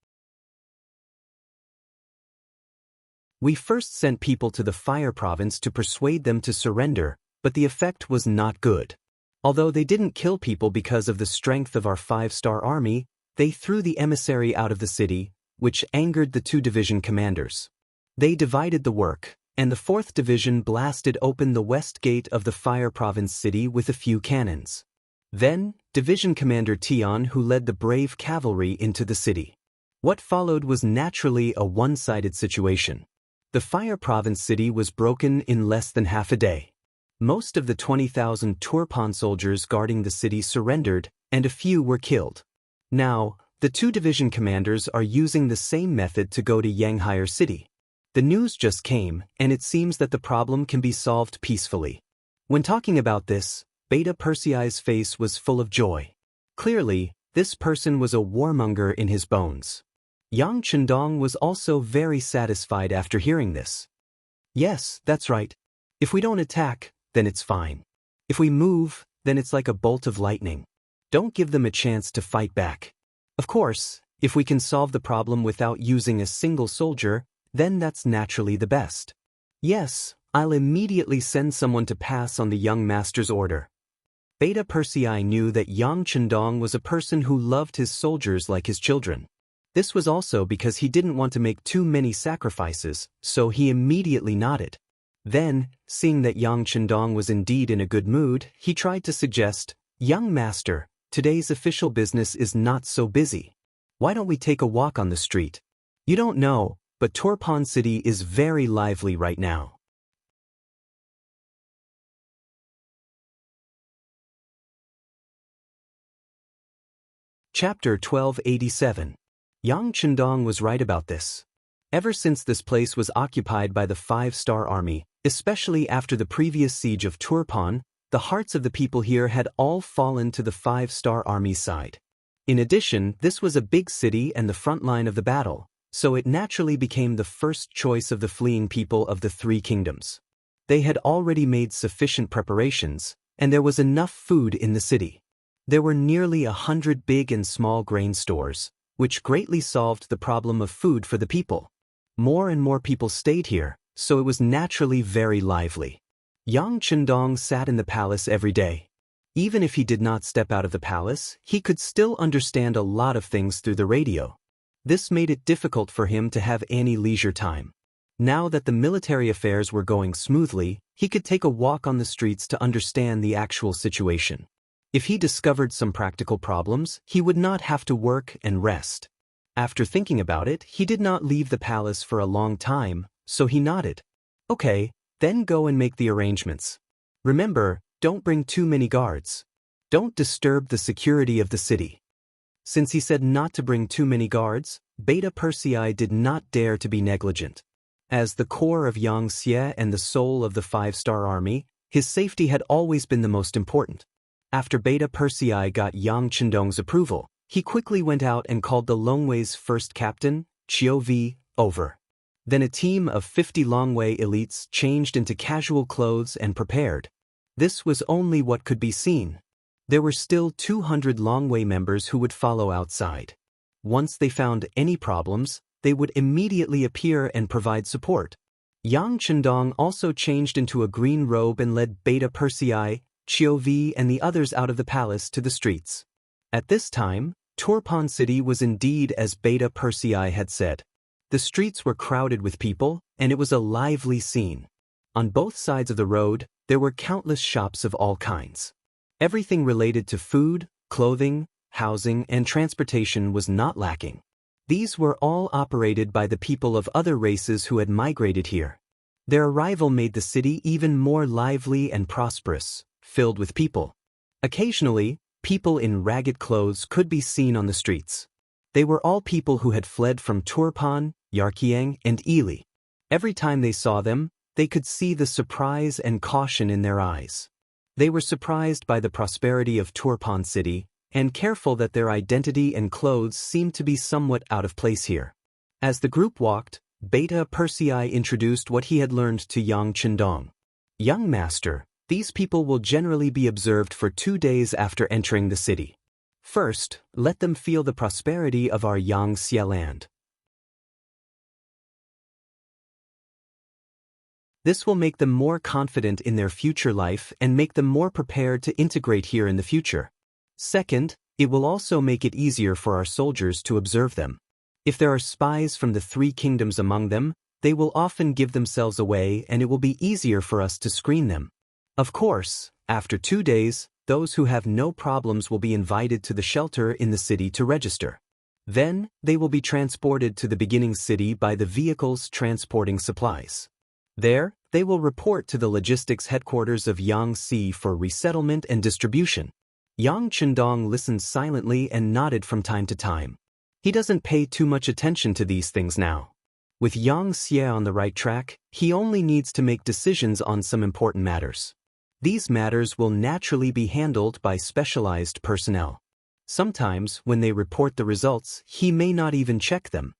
We first sent people to the Fire Province to persuade them to surrender, but the effect was not good. Although they didn't kill people because of the strength of our 5-star army, they threw the emissary out of the city, which angered the 2 division commanders. They divided the work, and the 4th Division blasted open the west gate of the Fire Province city with a few cannons. Then, Division Commander Tian who led the brave cavalry into the city. What followed was naturally a one-sided situation. The Fire Province city was broken in less than half a day. Most of the 20,000 Turpan soldiers guarding the city surrendered, and a few were killed. Now, the 2 division commanders are using the same method to go to Yanghire City. The news just came, and it seems that the problem can be solved peacefully. When talking about this, Beta Persei's face was full of joy. Clearly, this person was a warmonger in his bones. Yang Chendong was also very satisfied after hearing this. "Yes, that's right. If we don't attack, then it's fine. If we move, then it's like a bolt of lightning. Don't give them a chance to fight back. Of course, if we can solve the problem without using a single soldier, then that's naturally the best. Yes, I'll immediately send someone to pass on the young master's order." Beta Persei knew that Yang Chendong was a person who loved his soldiers like his children. This was also because he didn't want to make too many sacrifices, so he immediately nodded. Then, seeing that Yang Chendong was indeed in a good mood, he tried to suggest, "Young master, today's official business is not so busy. Why don't we take a walk on the street? You don't know, but Turpan City is very lively right now." Chapter 1287. Yang Chendong was right about this. Ever since this place was occupied by the 5-star army, especially after the previous siege of Turpan, the hearts of the people here had all fallen to the 5-star army's side. In addition, this was a big city and the front line of the battle, so it naturally became the first choice of the fleeing people of the 3 kingdoms. They had already made sufficient preparations, and there was enough food in the city. There were nearly 100 big and small grain stores, which greatly solved the problem of food for the people. More and more people stayed here, so it was naturally very lively. Yang Chendong sat in the palace every day. Even if he did not step out of the palace, he could still understand a lot of things through the radio. This made it difficult for him to have any leisure time. Now that the military affairs were going smoothly, he could take a walk on the streets to understand the actual situation. If he discovered some practical problems, he would not have to work and rest. After thinking about it, he did not leave the palace for a long time, so he nodded. "Okay, then go and make the arrangements. Remember, don't bring too many guards. Don't disturb the security of the city." Since he said not to bring too many guards, Beta Persei did not dare to be negligent. As the core of Yang Xie and the soul of the 5-star army, his safety had always been the most important. After Beta Persei got Yang Chendong's approval, he quickly went out and called the Longwei's first captain, Chiu Vi, over. Then a team of 50 Longwei elites changed into casual clothes and prepared. This was only what could be seen. There were still 200 Longwei members who would follow outside. Once they found any problems, they would immediately appear and provide support. Yang Chendong also changed into a green robe and led Beta Persei, Chiu Vi and the others out of the palace to the streets. At this time, Turpan City was indeed as Beta Persei had said. The streets were crowded with people, and it was a lively scene. On both sides of the road, there were countless shops of all kinds. Everything related to food, clothing, housing, and transportation was not lacking. These were all operated by the people of other races who had migrated here. Their arrival made the city even more lively and prosperous, filled with people. Occasionally, people in ragged clothes could be seen on the streets. They were all people who had fled from Turpan, Yarkiang, and Ely. Every time they saw them, they could see the surprise and caution in their eyes. They were surprised by the prosperity of Turpan city, and careful that their identity and clothes seemed to be somewhat out of place here. As the group walked, Beta Persei introduced what he had learned to Yang Chendong. Young master, these people will generally be observed for 2 days after entering the city. First, let them feel the prosperity of our Yangxia land. This will make them more confident in their future life and make them more prepared to integrate here in the future. Second, it will also make it easier for our soldiers to observe them. If there are spies from the 3 kingdoms among them, they will often give themselves away and it will be easier for us to screen them. Of course, after 2 days, those who have no problems will be invited to the shelter in the city to register. Then, they will be transported to the beginning city by the vehicles transporting supplies. There, they will report to the logistics headquarters of Yangxi for resettlement and distribution. Yang Chendong listened silently and nodded from time to time. He doesn't pay too much attention to these things now. With Yang Xie on the right track, he only needs to make decisions on some important matters. These matters will naturally be handled by specialized personnel. Sometimes, when they report the results, he may not even check them.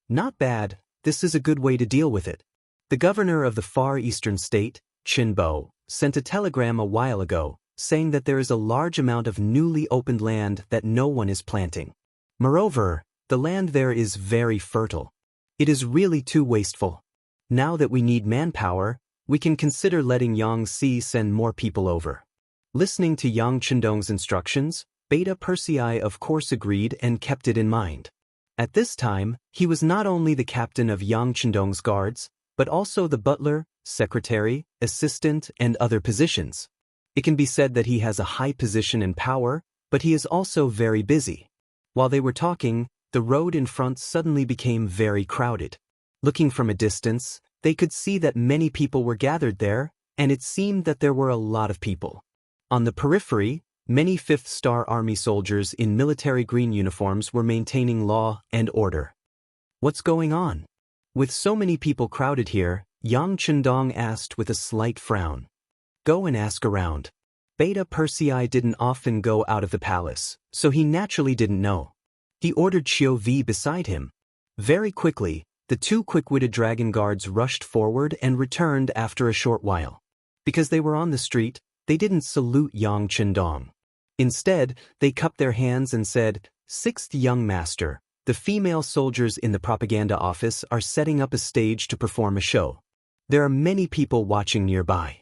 Not bad, this is a good way to deal with it. The governor of the Far Eastern state, Qinbo, sent a telegram a while ago, saying that there is a large amount of newly opened land that no one is planting. Moreover, the land there is very fertile. It is really too wasteful. Now that we need manpower, we can consider letting Yangxi send more people over. Listening to Yang Chendong's instructions, Beta Persei of course agreed and kept it in mind. At this time, he was not only the captain of Yang Chendong's guards, but also the butler, secretary, assistant, and other positions. It can be said that he has a high position and power, but he is also very busy. While they were talking, the road in front suddenly became very crowded. Looking from a distance, they could see that many people were gathered there, and it seemed that there were a lot of people. On the periphery, many 5th Star Army soldiers in military green uniforms were maintaining law and order. What's going on? With so many people crowded here, Yang Chendong asked with a slight frown. Go and ask around. Beta Persei didn't often go out of the palace, so he naturally didn't know. He ordered Qiu Vi beside him. Very quickly, the 2 quick-witted dragon guards rushed forward and returned after a short while. Because they were on the street, they didn't salute Yang Chendong. Instead, they cupped their hands and said, 6th young master, the female soldiers in the propaganda office are setting up a stage to perform a show. There are many people watching nearby.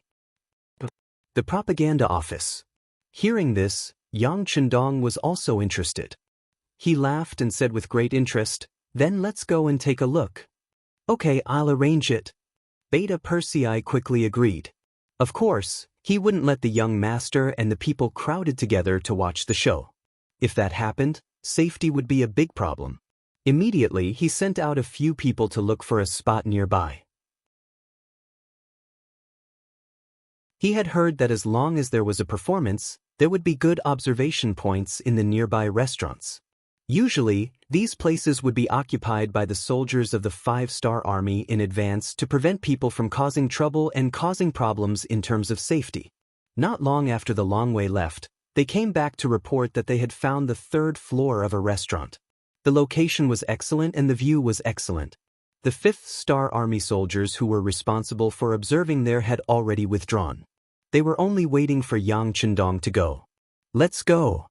The propaganda office. Hearing this, Yang Chendong was also interested. He laughed and said with great interest, then let's go and take a look. Okay, I'll arrange it. Beta Persei quickly agreed. Of course, he wouldn't let the young master and the people crowded together to watch the show. If that happened, safety would be a big problem. Immediately, he sent out a few people to look for a spot nearby. He had heard that as long as there was a performance, there would be good observation points in the nearby restaurants. Usually, these places would be occupied by the soldiers of the 5-Star Army in advance to prevent people from causing trouble and causing problems in terms of safety. Not long after the Longwei left, they came back to report that they had found the 3rd floor of a restaurant. The location was excellent and the view was excellent. The 5th Star Army soldiers who were responsible for observing there had already withdrawn. They were only waiting for Yang Chendong to go. Let's go.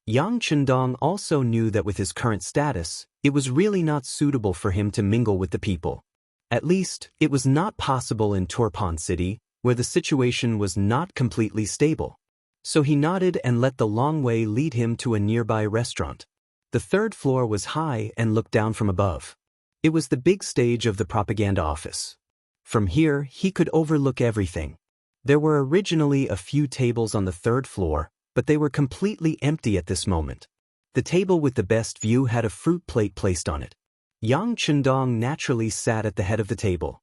Yang Chendong also knew that with his current status, it was really not suitable for him to mingle with the people. At least, it was not possible in Turpan City, where the situation was not completely stable. So he nodded and let the Longwei lead him to a nearby restaurant. The 3rd floor was high and looked down from above. It was the big stage of the propaganda office. From here, he could overlook everything. There were originally a few tables on the 3rd floor, but they were completely empty at this moment. The table with the best view had a fruit plate placed on it. Yang Chendong naturally sat at the head of the table.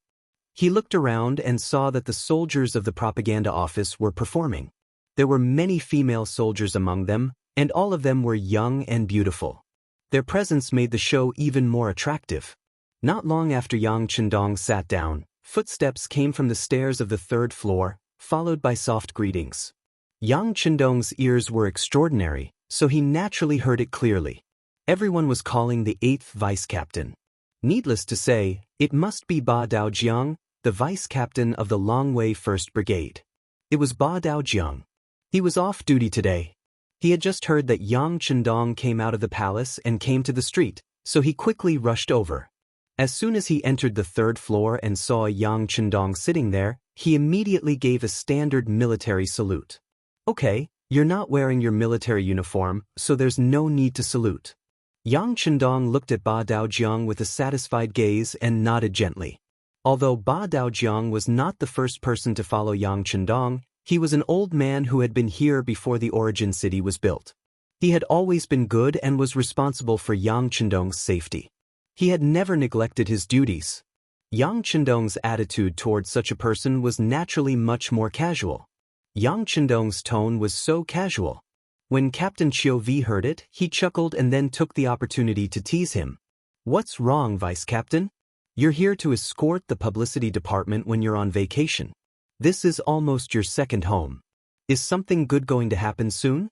He looked around and saw that the soldiers of the propaganda office were performing. There were many female soldiers among them, and all of them were young and beautiful. Their presence made the show even more attractive. Not long after Yang Chendong sat down, footsteps came from the stairs of the third floor, followed by soft greetings. Yang Chendong's ears were extraordinary, so he naturally heard it clearly. Everyone was calling the 8th vice captain. Needless to say, it must be Ba Daojiang, the vice captain of the Longwei 1st Brigade. It was Ba Daojiang. He was off duty today. He had just heard that Yang Chendong came out of the palace and came to the street, so he quickly rushed over. As soon as he entered the 3rd floor and saw Yang Chendong sitting there, he immediately gave a standard military salute. Okay, you're not wearing your military uniform, so there's no need to salute. Yang Chendong looked at Ba Daojiang with a satisfied gaze and nodded gently. Although Ba Daojiang was not the first person to follow Yang Chendong, he was an old man who had been here before the origin city was built. He had always been good and was responsible for Yang Chendong's safety. He had never neglected his duties. Yang Chendong's attitude towards such a person was naturally much more casual. Yang Chendong's tone was so casual. When Captain Chiu Vi heard it, he chuckled and then took the opportunity to tease him. What's wrong, Vice Captain? You're here to escort the publicity department when you're on vacation. This is almost your second home. Is something good going to happen soon?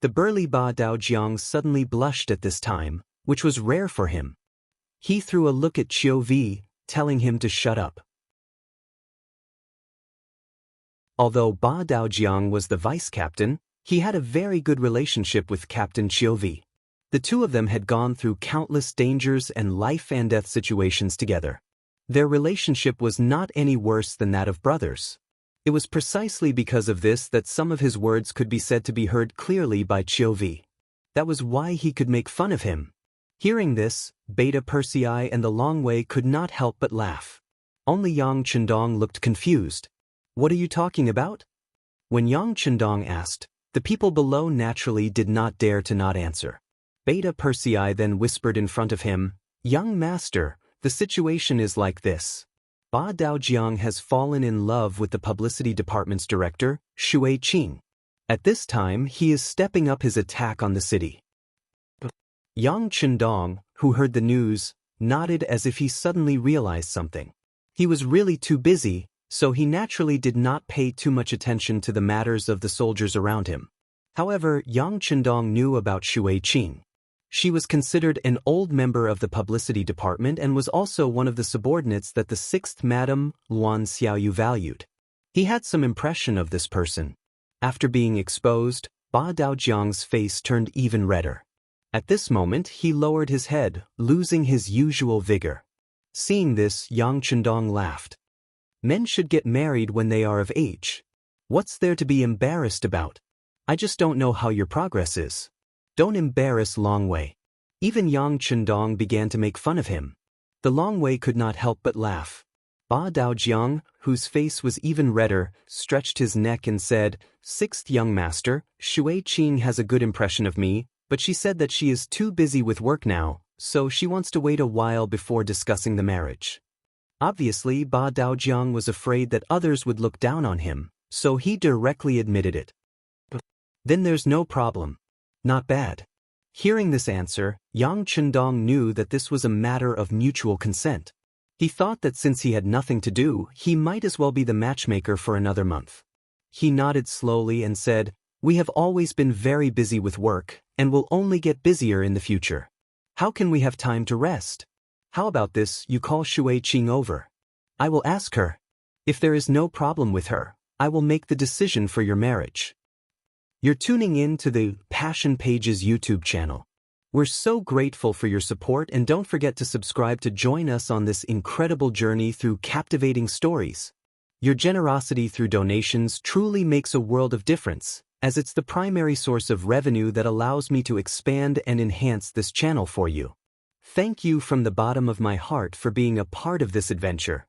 The burly Ba Daojiang suddenly blushed at this time, which was rare for him. He threw a look at Chiu Vi, telling him to shut up. Although Ba Daojiang was the vice captain, he had a very good relationship with Captain Chiu Vi. The two of them had gone through countless dangers and life and death situations together. Their relationship was not any worse than that of brothers. It was precisely because of this that some of his words could be said to be heard clearly by Chiu Vi. That was why he could make fun of him. Hearing this, Beta Persei and the Longwei could not help but laugh. Only Yang Chendong looked confused. What are you talking about? When Yang Chendong asked, the people below naturally did not dare to not answer. Beta Persei then whispered in front of him, Young master, the situation is like this. Ba Daojiang has fallen in love with the publicity department's director, Shui Qing. At this time, he is stepping up his attack on the city. Yang Chendong, who heard the news, nodded as if he suddenly realized something. He was really too busy, so he naturally did not pay too much attention to the matters of the soldiers around him. However, Yang Chendong knew about Shui Qing. She was considered an old member of the publicity department and was also one of the subordinates that the 6th Madam Luan Xiaoyu valued. He had some impression of this person. After being exposed, Ba Daojiang's face turned even redder. At this moment, he lowered his head, losing his usual vigor. Seeing this, Yang Chendong laughed. Men should get married when they are of age. What's there to be embarrassed about? I just don't know how your progress is. Don't embarrass Longwei. Even Yang Chendong began to make fun of him. The Longwei could not help but laugh. Ba Daojiang, whose face was even redder, stretched his neck and said, 6th young master, Shui Qing has a good impression of me, but she said that she is too busy with work now, so she wants to wait a while before discussing the marriage. Obviously, Ba Daojiang was afraid that others would look down on him, so he directly admitted it. Then there's no problem. Not bad. Hearing this answer, Yang Chendong knew that this was a matter of mutual consent. He thought that since he had nothing to do, he might as well be the matchmaker for another month. He nodded slowly and said, We have always been very busy with work, and will only get busier in the future. How can we have time to rest? How about this, you call Shui Qing over? I will ask her. If there is no problem with her, I will make the decision for your marriage. You're tuning in to the Passion Pages YouTube channel. We're so grateful for your support, and don't forget to subscribe to join us on this incredible journey through captivating stories. Your generosity through donations truly makes a world of difference, as it's the primary source of revenue that allows me to expand and enhance this channel for you. Thank you from the bottom of my heart for being a part of this adventure.